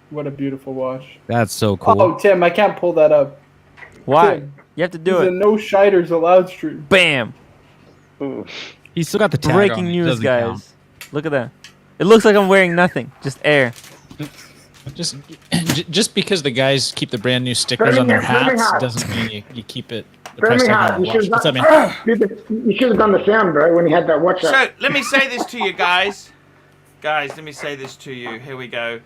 What a beautiful watch. That's so cool. Oh, Tim, I can't pull that up. Why? Tim, You have to It's do a it. no shiders allowed stream. Bam. Ooh. He's still got the tag Breaking on it. news, Doesn't guys. count. Look at that. It looks like I'm wearing nothing. Just air. Just because the guys keep the brand new stickers on their Birmingham. hats doesn't mean you keep it. The price tag on Birmingham, the you watch. should What's up, man? have done the sound, bro, when you had that watch up. So let me say this to you guys. Guys, let me say this to you. Here we go.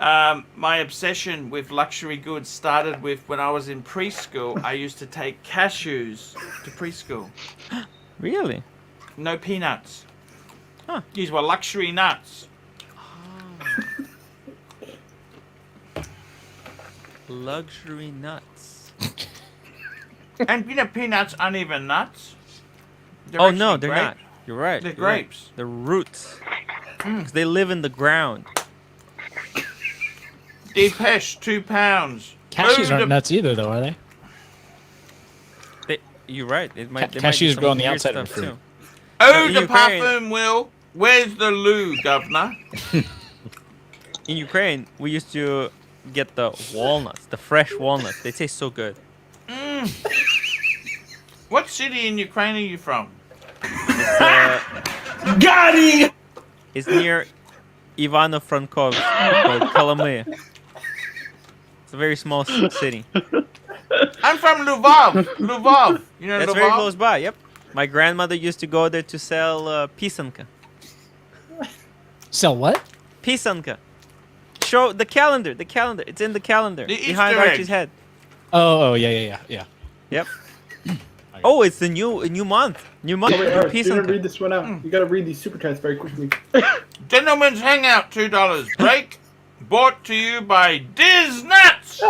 My obsession with luxury goods started with when I was in preschool. I used to take cashews to preschool. Really? No peanuts. Huh. These were luxury nuts. Luxury nuts. And you know, peanuts aren't even nuts. They're Oh no, actually they're not. grapes. You're right. They're you're right. grapes. They're roots. 'Cause they live in the ground. Depeche, 2 pounds. Cashews Move aren't the- nuts either, though, are they? You're right. It might. Ca- there might be cashews some grow on the weird outside of stuff, the fruit. too. Oh, in the Ukraine- parfum, Will. Where's the loo, governor? In Ukraine, we used to get the walnuts, the fresh walnuts. They taste so good. What city in Ukraine are you from? It's near Ivano-Frankovsk, called Kolomyia. It's a very small city. I'm from Lvov. Lvov. You know That's Lvov? very close by. Yep. My grandmother used to go there to sell pisanka. Sell what? Pisanka. Show the calendar. The calendar. It's in the calendar The behind Easter Archie's egg. head. Oh, yeah. Yep. Oh, it's the new month. New month. Oh, wait, Arch, you didn't Pisanka. read this one out. You gotta read these super chats very quickly. Gentlemen's Hangout, $2. Break. Brought to you by Diz Nuts.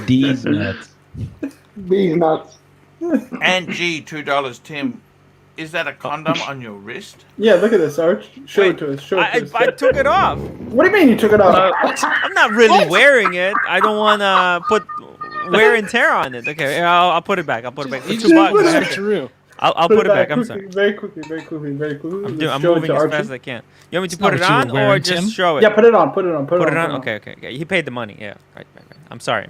These nuts. These nuts. And G, $2. Tim, is that a condom on your wrist? Yeah, look at this, Arch. Show Wait, it to us. Show it to us. I took it off. What do you mean you took it off? I'm not really wearing it. I don't want to put wear and tear on it. Okay, here, I'll put it back. I'll put it back for You $2. just put Okay. it switcheroo. I'll put it back. I'm quickly, sorry. Very quickly. I'm Let's moving show it to as Archie. fast as I can. You want me to It's put not it what you on were or wearing, just Tim. show it? Yeah, put it on. Put it on. Put it on. Okay. He paid the money. Yeah. Right. I'm sorry.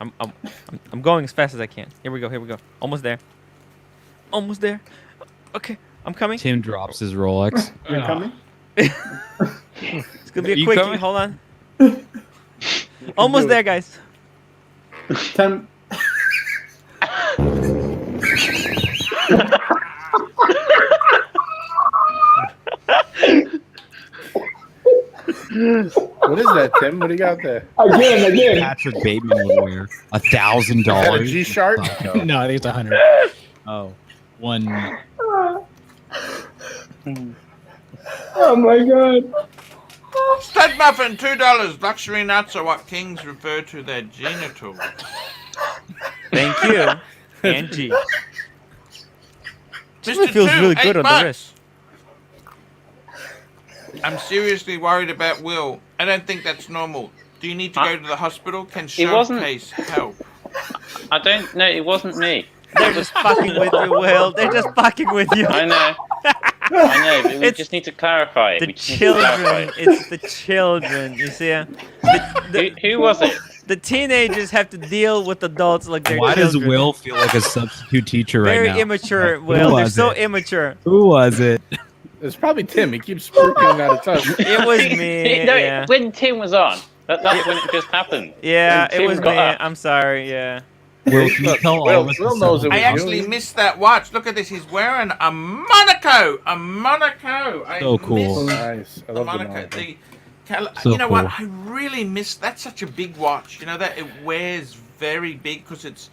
I'm going as fast as I can. Here we go. Almost there. Almost there. Okay, I'm coming. Tim drops his Rolex. You're coming? It's gonna be a You quickie. coming? Hold on. Almost there, guys. 10. What is that, Tim? What do you got there? Again. Patrick Bateman would wear $1,000. G-Shark? No, I think it's 100. Oh, one. Oh my god. Stud muffin, $2. Luxury nuts are what kings refer to their genitals. Thank you, Angie. Mr. Feels Two, really good $8. on the wrist. I'm seriously worried about Will. I don't think that's normal. Do you need to go to the hospital? Can wasn't- Showcase help? I don't know. It wasn't me. They're just fucking with you, Will. They're just fucking with you. I know. I know. But we It's just need to clarify it. The We just need to clarify children. It's the children. You see? Who was it? The teenagers have to deal with adults like they're Why does children. Will feel like a substitute teacher right Very now? immature, Who Will. They're was so it? immature. Who was it? It's probably Tim. He keeps speaking out of touch. It was me. No, Yeah, when Tim was on. That's when it just happened. yeah, When it was Tim me. got up. I'm sorry. Yeah. Will, can you tell all of us? Will knows it I was actually you. missed that watch. Look at this. He's wearing a Monaco. A Monaco. I So cool. missed Nice. I the love the Monaco. Monaco. So You know what? cool. I really missed. That's such a big watch. You know that it wears very big because it's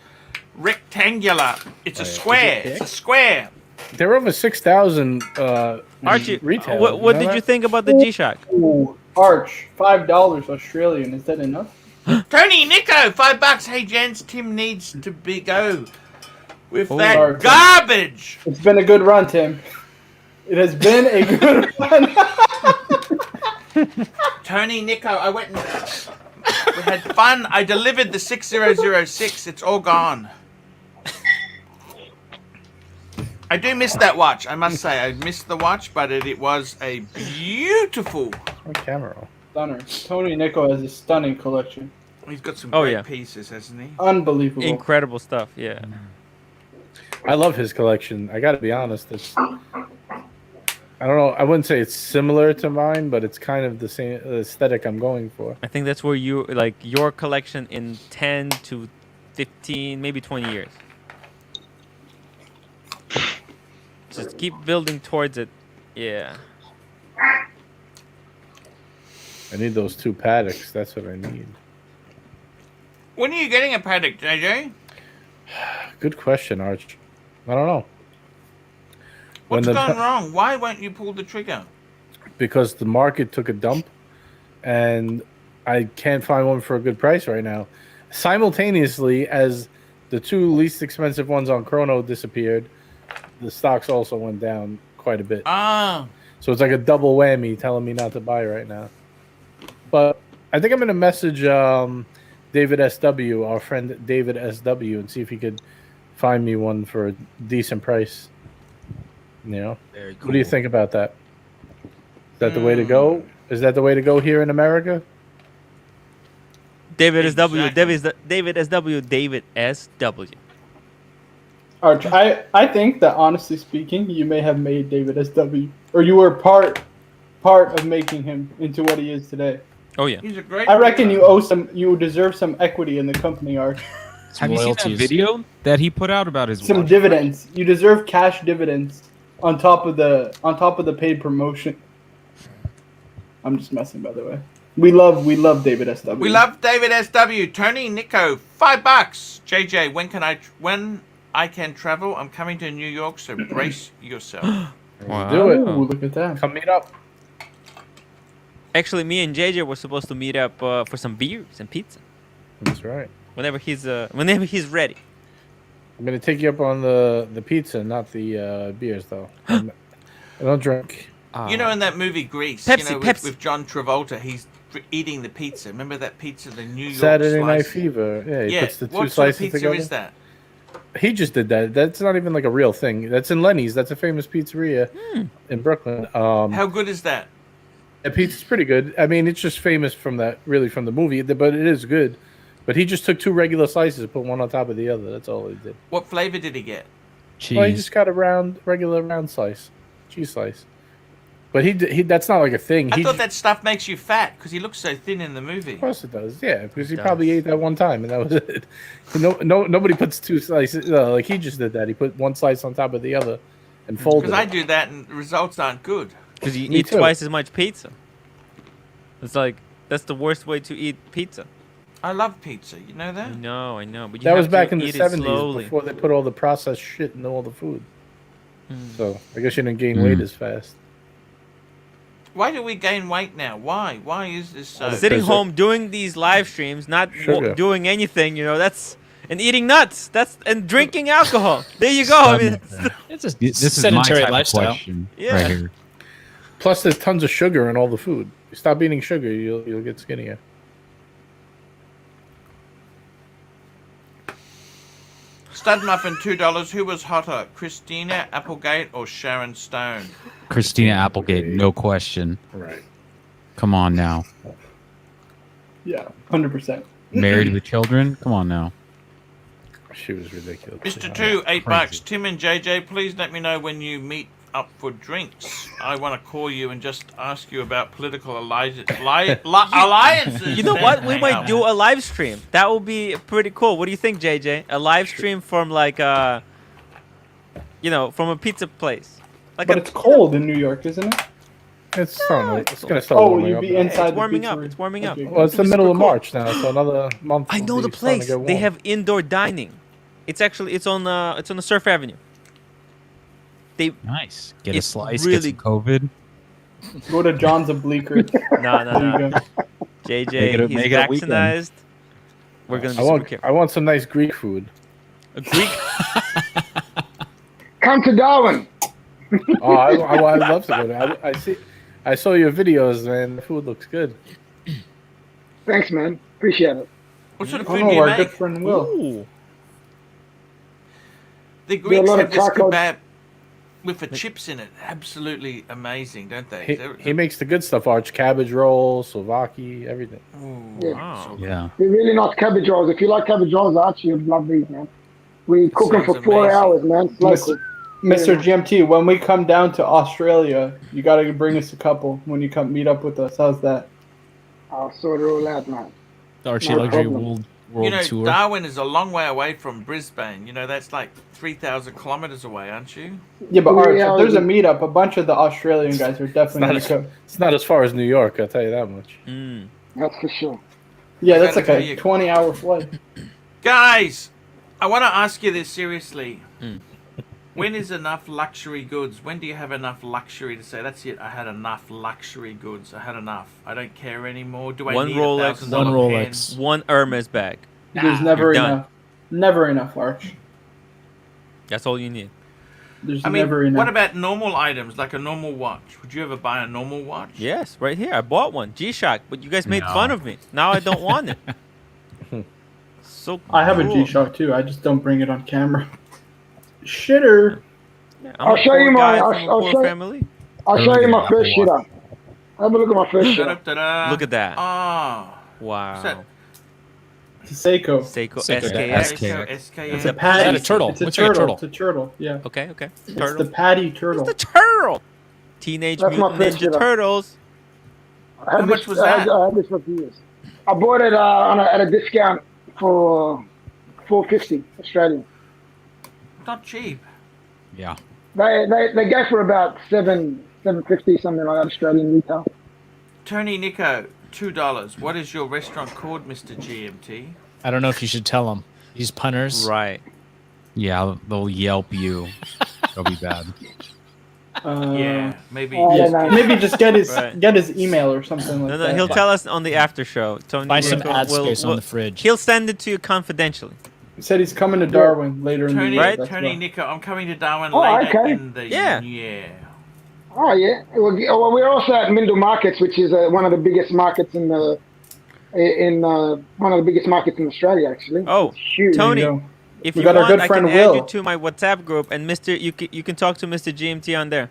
rectangular. It's a square. It's a square. They're over 6,000 Archie, retail. what did know you that? think about the G-Shock? Ooh, Arch, $5 Australian. Is that enough? Tony, Nico, $5. Hey, gents, Tim needs to go with that Sorry. garbage. It's been a good run, Tim. It has been a good run. Tony, Nico, I went and we had fun. I delivered the 6006. It's all gone. I do miss that watch. I must say, I missed the watch, but it was a beautiful. On camera. Stunner. Tony Nico has a stunning collection. He's got some Oh, great yeah. pieces, hasn't he? Unbelievable. Incredible stuff. Yeah. I love his collection. I got to be honest. It's, I don't know. I wouldn't say it's similar to mine, but it's kind of the same aesthetic I'm going for. I think that's where you like your collection in 10 to 15, maybe 20 years. Just keep building towards it. Yeah. I need those 2 Pateks. That's what I need. When are you getting a Patek, JJ? Good question, Arch. I don't know. What's When the- gone wrong? Why won't you pull the trigger? Because the market took a dump, and I can't find one for a good price right now. Simultaneously, as the 2 least expensive ones on Chrono disappeared, the stocks also went down quite a bit. Ah, So it's like a double whammy telling me not to buy right now. But I think I'm going to message David SW, our friend David SW, and see if he could find me one for a decent price. You know? Very cool. What do you think about that? Is that the way to go? Is that the way to go here in America? David SW. Exactly. David SW. David SW. Arch, I think that honestly speaking, you may have made David SW, or you were part of making him into what he is today. Oh yeah. he's a great. I reckon you deserve some equity in the company, Arch. Have you seen that Royalties. video that he put out about his Some watch? dividends. You deserve cash dividends on top of the paid promotion. I'm just messing, by the way. We love David SW. We love David SW. Tony, Nico, $5. JJ, when I can travel, I'm coming to New York, so brace yourself. Wow. Do it. Ooh, look at that. Come meet up. Actually, me and JJ were supposed to meet up for some beers and pizza That's right. whenever he's ready. I'm going to take you up on the pizza, not the beers, though. I don't drink. You know, in that movie Grease, Pepsi, you know, Pepsi. with John Travolta, he's eating the pizza. Remember that pizza, the New York Saturday Night slice? Fever. Yeah, he Yeah, puts the 2 what sort of slices pizza together. is that? He just did that. That's not even like a real thing. That's in Lenny's. That's a famous pizzeria in Brooklyn. How good is that? The pizza's pretty good. I mean, it's just famous from the movie, but it is good. But he just took 2 regular slices and put one on top of the other. That's all he did. What flavor did he get? Cheese. Well, he just got a regular round slice, cheese slice. But he that's not like a thing. I thought that stuff makes you fat because he looks so thin in the movie. Of course it does. Yeah, because he probably ate that one time and that was it. Nobody puts two slices. Like he just did that. He put one slice on top of the other and folded. Because I do that and the results aren't good. Because you Me eat too. twice as much pizza. It's like that's the worst way to eat pizza. I love pizza. You know that? I know. But you That was have back to in the eat it 70s slowly. before they put all the processed shit in all the food. So I guess you didn't gain weight as fast. Why do we gain weight now? Why? Why is this so? Sitting Because home doing these live streams, not Sugar. doing anything, that's and eating nuts. And drinking alcohol. There you go. I mean, It's a This is my sedentary type of lifestyle. question Yeah. right here. Plus, there's tons of sugar in all the food. You stop eating sugar, you'll get skinnier. Stud muffin $2. Who was hotter, Christina Applegate or Sharon Stone? Christina Applegate, no question. Right. Come on now. Yeah, 100%. Married with children? Come on now. She was ridiculous. Mr. Two, $8. Tim and JJ, please let me know when you meet up for drinks. I want to call you and just ask you about political alliances. you know what? We Hang might out. do a live stream. That will be pretty cool. What do you think, JJ? A live stream from like from a pizza place. Like But it's cold in New York, isn't it? It's starting. It's gonna start Oh, warming you'd up. be now. inside It's warming the up. pizzeria. It's warming up. Okay. Well, it's the It's middle of super cool. March now, so another month. I know will the be starting to place. get They warm. have indoor dining. It's on Surf Avenue. Nice. Get a It's slice, really- get some COVID. Go to John's of Bleecker. No. There you go. JJ, he's make it a weekend. vaccinated. We're gonna be I super want. careful. I want some nice Greek food. A Greek. Come to Darwin. Oh, I'd love to go there. I saw your videos, man. The food looks good. Thanks, man. Appreciate it. What sort of Oh food do no, you our make? good friend Will. Ooh. The Do a Greeks lot have of this tacos. kebab with the chips in it. Absolutely amazing, don't they? He makes the good stuff: arch cabbage roll, Slovaki, everything. Ooh, Yeah. Wow. Yeah. They're really nice cabbage rolls. If you like cabbage rolls, Archie, you'd love these, man. We cook them sounds for 4 amazing. hours, man. Slow Mr. cook. Mr. GMT, when we come down to Australia, you got to bring us a couple when you come meet up with us. How's that? I'll sort it all out, man. The Archie No Luxury problem. World Tour. Darwin is a long way away from Brisbane. That's like 3,000 kilometers away, aren't you? Yeah, but Yeah, Arch, yeah, if there's a we- meetup, a bunch of the Australian guys are definitely going to come. It's not as far as New York, I'll tell you that much. Mm. That's for sure. Yeah, I that's gotta like tell a you- 20-hour flight. Guys, I want to ask you this seriously. Mm. When is enough luxury goods? When do you have enough luxury to say, that's it, I had enough luxury goods. I had enough. I don't care anymore. Do I One need Rolex, $1,000 one pen? Rolex. One Hermes bag. There's never you're done. enough. Never enough, Arch. That's all you need. There's I mean, never enough. what about normal items, like a normal watch? Would you ever buy a normal watch? Yes, right here. I bought one. G-Shock, but you guys made No. fun of me. Now I don't want it. So I have a cruel. G-Shock too. I just don't bring it on camera. Shitter. Yeah, I'll a show poor you guy my- from I'll a poor show- family. I'll Look show at you my that first watch. shitter. Have a look at my first shitter. Da-da-da-da. Look at that. Oh. Wow. that? It's a Seiko. Seiko Seiko SKX. Seiko It's SKX. a patty. Is that a turtle? It's a Looks like a turtle. turtle. It's a turtle. Yeah. Okay. It's Turtle. the patty turtle. It's the turtle. Teenage That's my Mutant first Ninja shitter. Turtles. I had How this- much was I had- that? I had this for a few years. I bought it at a discount for $4.50 Australian. Not cheap. Yeah. They go for about $7.50, something like that, Australian retail. Tony Nico, $2. What is your restaurant called, Mr. GMT? I don't know if you should tell them. These punters. Right. Yeah, they'll Yelp you. It'll be bad. Yeah, maybe. Oh, Yeah, no. maybe just get his Right. get his email or something like No, that. he'll tell us on the after show. Tony Buy some Nico ad will- space will- on the fridge. He'll send it to you confidentially. He said he's coming to Darwin later in the Tony, year. Right? that's Tony why. Nico, I'm coming to Darwin Oh, later okay. in the Yeah. year. Oh yeah. Well, we're also at Mindle Markets, which is one of the biggest markets in one of the biggest markets in Australia, actually. Oh, It's huge. Tony, There you go. if We you got our want, good I friend can add you Will. to my WhatsApp group, and you can talk to Mr. GMT on there.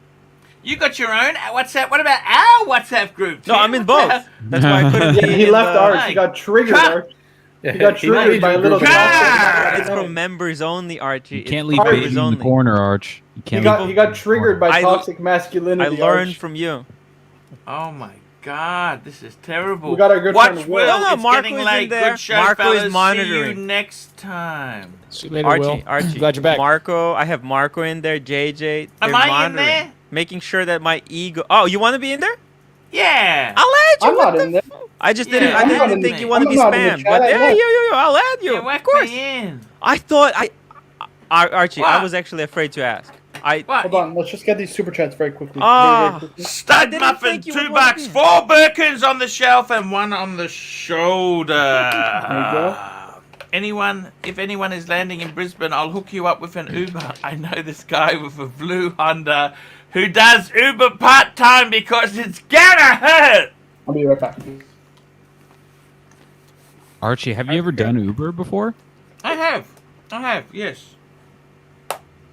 You got your own WhatsApp. What about our WhatsApp group? No, Tim? I'm in What the both. That's why I couldn't. Yeah, be he in left the- Arch. He got triggered. Cut. Arch. He got triggered by a little God! It's for members only, Archie. You can't It's leave for baby members in the only. corner, Arch. You can't He got triggered by I- toxic I masculinity. learned Arch. from you. Oh my God, this is terrible. We got our good Watch friend Will. Will. No, It's Marco getting is in late. there. Good show, Marco is fellas. See monitoring. you next time. See you later, Will. Archie, Glad you're back. Marco, I have Marco in there. JJ. Am they're I in monitoring, there? making sure that my ego. Oh, you want to be in there? Yeah. I'll add you. I'm what not the in there. I just Yeah, didn't. I I'm not didn't in think there. you want to I'm be not in the spammed. chat, But I yeah, left. I'll add you. Yeah, Of whack course. me in. I thought Archie, I What? was actually afraid to ask. What? Hold on, let's just get these super chats very quickly. Ah. Very quickly. I Stud didn't muffin, think you $2, would want to be. 4 Birkins on the shelf and 1 on the shoulder. There you go. If anyone is landing in Brisbane, I'll hook you up with an Uber. I know this guy with a blue Honda who does Uber part-time because it's gonna hurt. I'll be right back. Archie, have you ever done Uber before? I have, yes.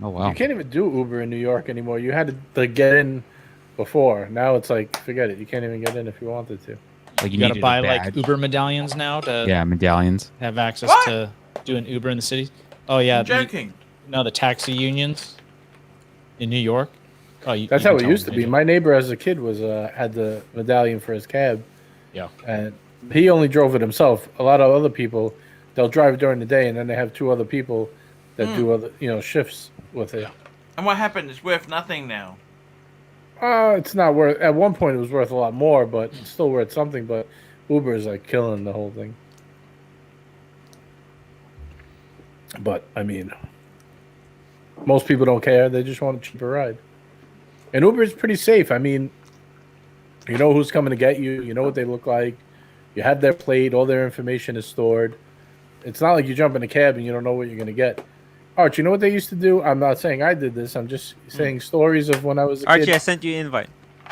Oh wow. You can't even do Uber in New York anymore. You had to get in before. Now it's like, forget it. You can't even get in if you wanted to. Like You gotta needed a buy like badge. Uber medallions now to Yeah, medallions. have access What? to doing Uber in the city. Oh yeah, I'm joking. the taxi unions in New York. Oh, That's you how can it tell used to them be. they do. My neighbor as a kid was had the medallion for his cab, Yeah. and he only drove it himself. A lot of other people, they'll drive during the day, and then they have 2 other people that do other shifts with it. And what happened? It's worth nothing now. It's not worth. At one point, it was worth a lot more, but it's still worth something. But Uber is like killing the whole thing. But I mean, most people don't care. They just want a cheaper ride. And Uber is pretty safe. I mean, you know who's coming to get you. You know what they look like. You have their plate. All their information is stored. It's not like you jump in a cab and you don't know what you're going to get. Arch, you know what they used to do? I'm not saying I did this. I'm just saying stories of when I was a Archie, kid. I sent you an invite.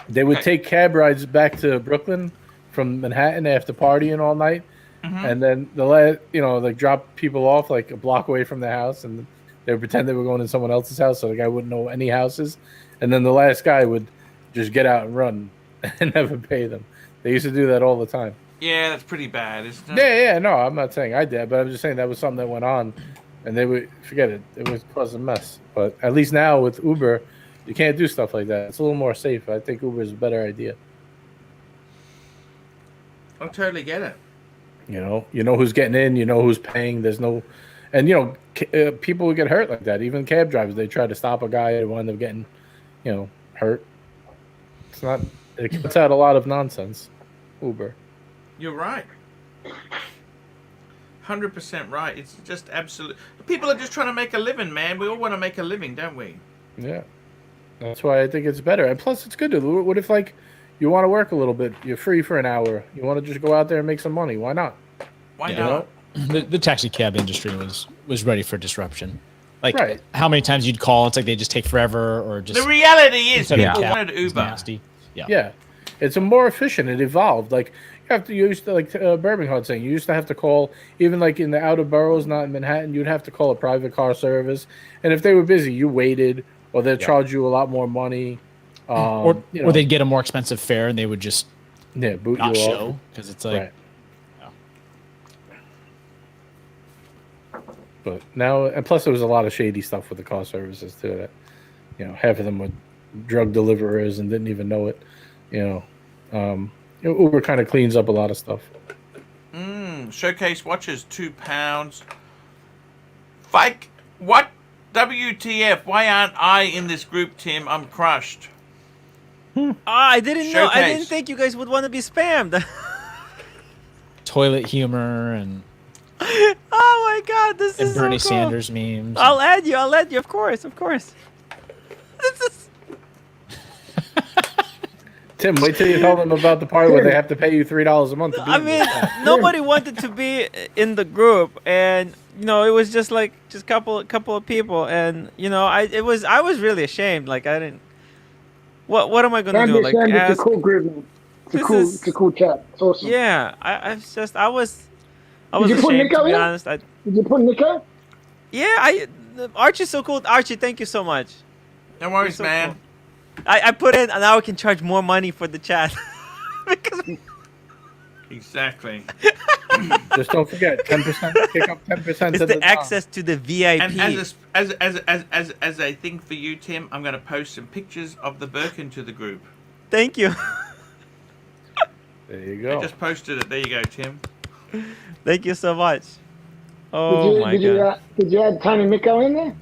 They would Okay. take cab rides back to Brooklyn from Manhattan after partying all night, and then like drop people off like a block away from the house, and they would pretend they were going to someone else's house, so the guy wouldn't know any houses, and then the last guy would just get out and run and never pay them. They used to do that all the time. Yeah, that's pretty bad, isn't it? Yeah, no, I'm not saying I did, but I'm just saying that was something that went on, and they would forget it. It was causing a mess. But at least now with Uber, you can't do stuff like that. It's a little more safe. I think Uber is a better idea. I totally get it. You know who's getting in. You know who's paying. There's no, and people would get hurt like that. Even cab drivers, they try to stop a guy and wind up getting, hurt. It's not. It cuts out a lot of nonsense. Uber. You're right. 100% right. It's just absolute. People are just trying to make a living, man. We all want to make a living, don't we? Yeah, that's why I think it's better. And plus, it's good to. What if you want to work a little bit? You're free for an hour. You want to just go out there and make some money? Why not? Why Yeah. not? The taxi cab industry was ready for disruption. Like Right. how many times you'd call, it's like they just take forever or just The reality is, instead of people cab, wanted it's Uber. nasty. Yeah. Yeah, it's a more efficient. It evolved. Like you used to Birmingham saying you used to have to call even like in the outer boroughs, not in Manhattan. You'd have to call a private car service, and if they were busy, you waited, or they'd charge you a lot more money. Or they'd get a more expensive fare and they would just boot not you off. show because it's like Right. But now, and plus, there was a lot of shady stuff with the car services too. That half of them were drug deliverers and didn't even know it. Uber kind of cleans up a lot of stuff. Showcase watches, £2. Fake. What? WTF? Why aren't I in this group, Tim? I'm crushed. I didn't know. I didn't Showcase. think you guys would want to be spammed. toilet humor and Oh my God, this is Bernie so cool. Sanders memes. I'll add you. Of course. This is. Tim, wait till you tell them about the part where they have to pay you $3 a month. To be I in mean, this. nobody wanted to be in the group, and it was just couple of people, and I was really ashamed. Like I didn't. What am I gonna do? Like It's a ask? cool group, man. It's a cool chat. It's awesome. Yeah, I was Did you put ashamed, Nick to out be yet? honest. Did you put Nick out? Archie's so cool. Archie, thank you so much. No worries, so man. cool. I put in, and now I can charge more money for the chat. Because Exactly. Just don't forget 10%. Pick up 10%. It's of the top. access to the VIP. And as a thing for you, Tim, I'm going to post some pictures of the Birkin to the group. Thank you. There you I go. just posted it. There you go, Tim. Thank you so much. Oh my god. Did you add Tiny Miko in there?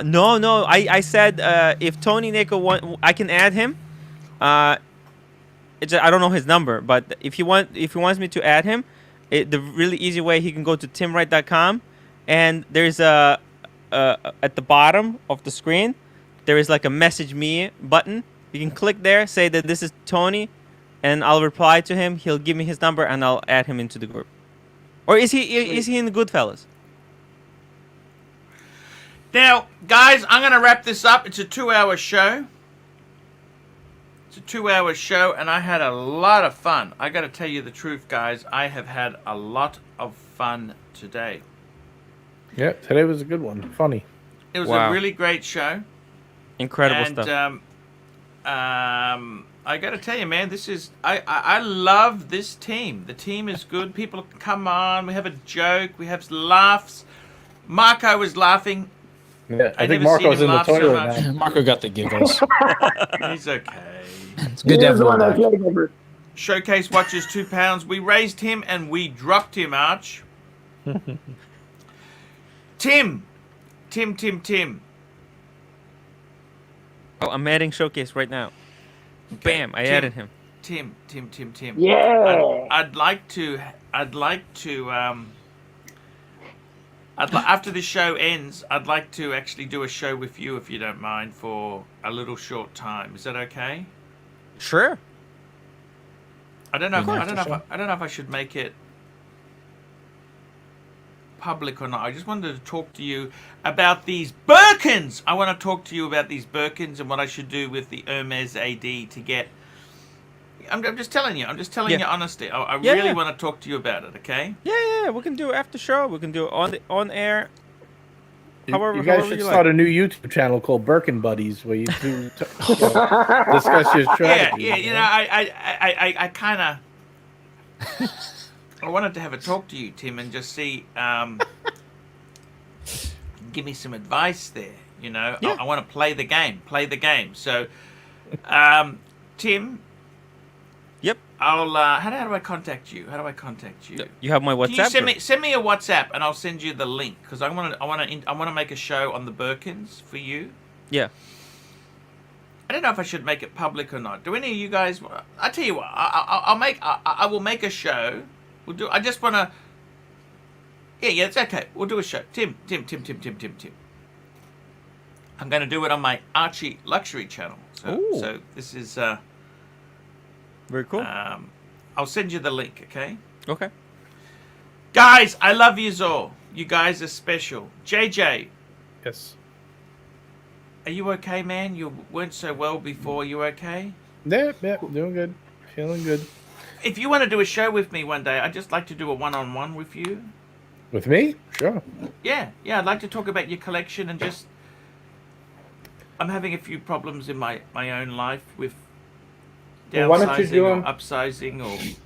No. I said if Tony Nico I can add him. I don't know his number, but if he wants me to add him, the really easy way, he can go to timwright.com, and there's at the bottom of the screen, there is like a message me button. You can click there, say that this is Tony, and I'll reply to him. He'll give me his number, and I'll add him into the group. Or is he in the Goodfellas? Now, guys, I'm going to wrap this up. It's a 2-hour show. It's a 2-hour show, and I had a lot of fun. I got to tell you the truth, guys. I have had a lot of fun today. Yeah, today was a good one. Funny. It was Wow. a really great show. Incredible And stuff. I got to tell you, man, this is I love this team. The team is good. People come on. We have a joke. We have laughs. Marco was laughing. Yeah, I think never seen Marco's him in the laugh so toilet much. now. Marco got the giggles. He's okay. It's good to have him back. Showcase watches £2. We raised him and we dropped him, Arch. Tim. Oh, I'm adding Showcase right now. Bam! I Tim. added him. Tim. Yeah. I'd like to. After the show ends, I'd like to actually do a show with you, if you don't mind, for a little short time. Is that okay? Sure. I don't know. Of course, I don't know. sure. I don't know if I should make it public or not. I just wanted to talk to you about these Birkins. I want to talk to you about these Birkins and what I should do with the Hermes AD to get. I'm just telling you. I'm just telling Yeah. you honestly. I Yeah, really yeah. want to talk to you about it. Okay. Yeah. We can do it after show. We can do it on air. However, you guys however should you start like. a new YouTube channel called Birkin Buddies, where you do discuss your strategy. Yeah. You know, I kind of. I wanted to have a talk to you, Tim, and just see. Give me some advice there. You know, Yeah. I want to play the game. So, Tim. Yep. I'll. How do I contact you? You have my Can you WhatsApp. send me a WhatsApp and I'll send you the link because I want to make a show on the Birkins for you. Yeah. I don't know if I should make it public or not. Do any of you guys? I tell you what. I will make a show. We'll do. I just want to. Yeah. It's okay. We'll do a show. Tim. I'm going to do it on my ArchieLuxury channel. Ooh. So this is. Very cool. I'll send you the link. Okay. Okay. Guys, I love you all. You guys are special. JJ, Yes. are you okay, man? You weren't so well before. You okay? Yeah, doing good. Feeling good. If you want to do a show with me one day, I'd just like to do a one-on-one with you. With me? Sure. Yeah, I'd like to talk about your collection and just... I'm having a few problems in my own life with Well, why don't you downsizing do or 'em- upsizing or...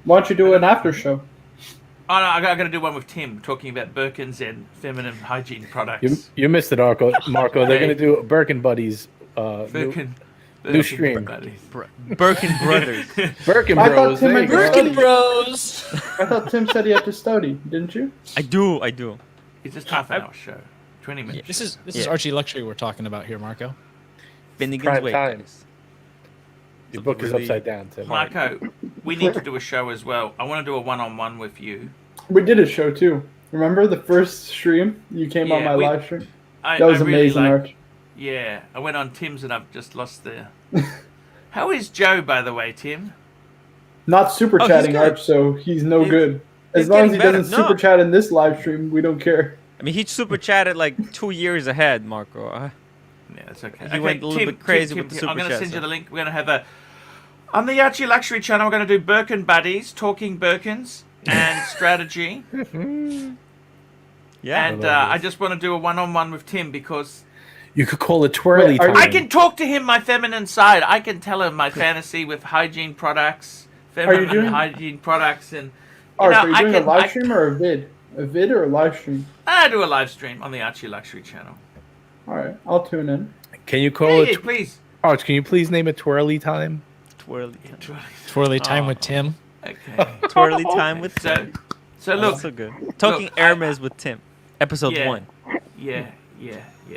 Why don't you do an after show? Oh, no, I got to do one with Tim, talking about Birkins and feminine hygiene products. You missed it, Marco. They're going to do Birkin Buddies. Birkin stream. buddies. Birkin Brothers. Birkin I Bros. thought Tim there and you go. Birkin Bros. I thought Tim said he had to study, didn't you? I do. It's just half an hour show. 20 minutes. This is Yeah. Archie Luxury we're talking about here, Marco. Finnegan's Prime Wake. time. Your book is Really- upside down, Tim. Marco, we need to do a show as well. I want to do a one-on-one with you. We did a show too. Remember the first stream? You came on Yeah, my we- live stream? I, That was I really amazing, like- Arch. Yeah, I went on Tim's and I've just lost the... How is Joe, by the way, Tim? Not super he's chatting, good. Arch, so he's no He's- good. As he's long as he getting better. doesn't No. super chat in this live stream, we don't care. I mean, he super chatted like 2 years ahead, Marco. Yeah, that's okay. He went a little bit crazy with the I'm super going to chat, send you so- the link. We're going to have a... On the Archie Luxury channel, we're going to do Birkin Buddies, talking Birkins and strategy. Yeah. And I just want to do a one-on-one with Tim because You could call it twirly Wait, are time. you- I can talk to him my feminine side. I can tell him my fantasy with hygiene products, feminine doing- hygiene products, and Arch, know, are you I doing can- a live I- stream or a vid? A vid or a live stream? I do a live stream on the ArchieLuxury channel. All right, I'll tune in. Can you call Yeah, it? please. Arch, can you please name it twirly time? Twirly. Twirly time Oh. with Tim. Okay. Twirly time with Tim. So look, Also good. Talking look, Hermes with Tim. Episode Yeah. 1. yeah.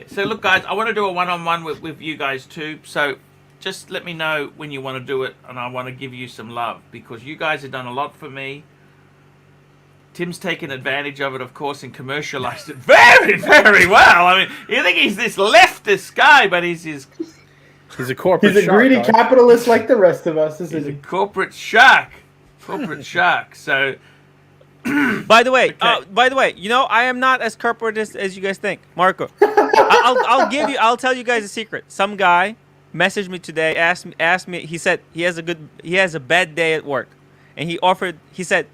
So look, guys, I want to do a one-on-one with you guys too. So just let me know when you want to do it, and I want to give you some love because you guys have done a lot for me. Tim's taken advantage of it, of course, and commercialized it very, very well. I mean, you think he's this leftist guy, but he's He's a corporate. He's a shark, greedy Arch. capitalist like the rest of us, isn't he's a he? corporate shark. Corporate shark. So By the way, Okay. you know, I am not as corporatist as you guys think. Marco, I'll tell you guys a secret. Some guy messaged me today, asked me, he said he has a bad day at work. And he said,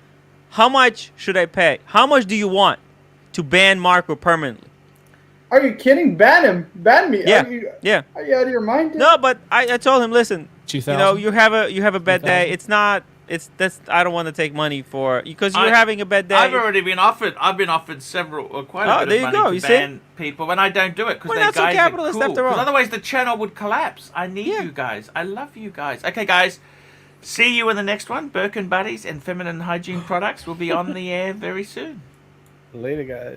how much should I pay? How much do you want to ban Marco permanently? Are you kidding? Ban him. Ban me. Yeah. Are you out of your mind? Dude? No, but I told him, listen, 2,000. you know, you have a bad day. 2,000. I don't want to take money for because you're having a bad day. I've already been offered. I've been offered quite a Oh, bit there of you money go, to you see? ban people, and I don't do it because We're they not so guys capitalist are cool. after all. 'Cause otherwise, the channel would collapse. I need Yeah. you guys. I love you guys. Okay, guys. See you in the next one. Birkin buddies and feminine hygiene products will be on the air very soon. Later, guys.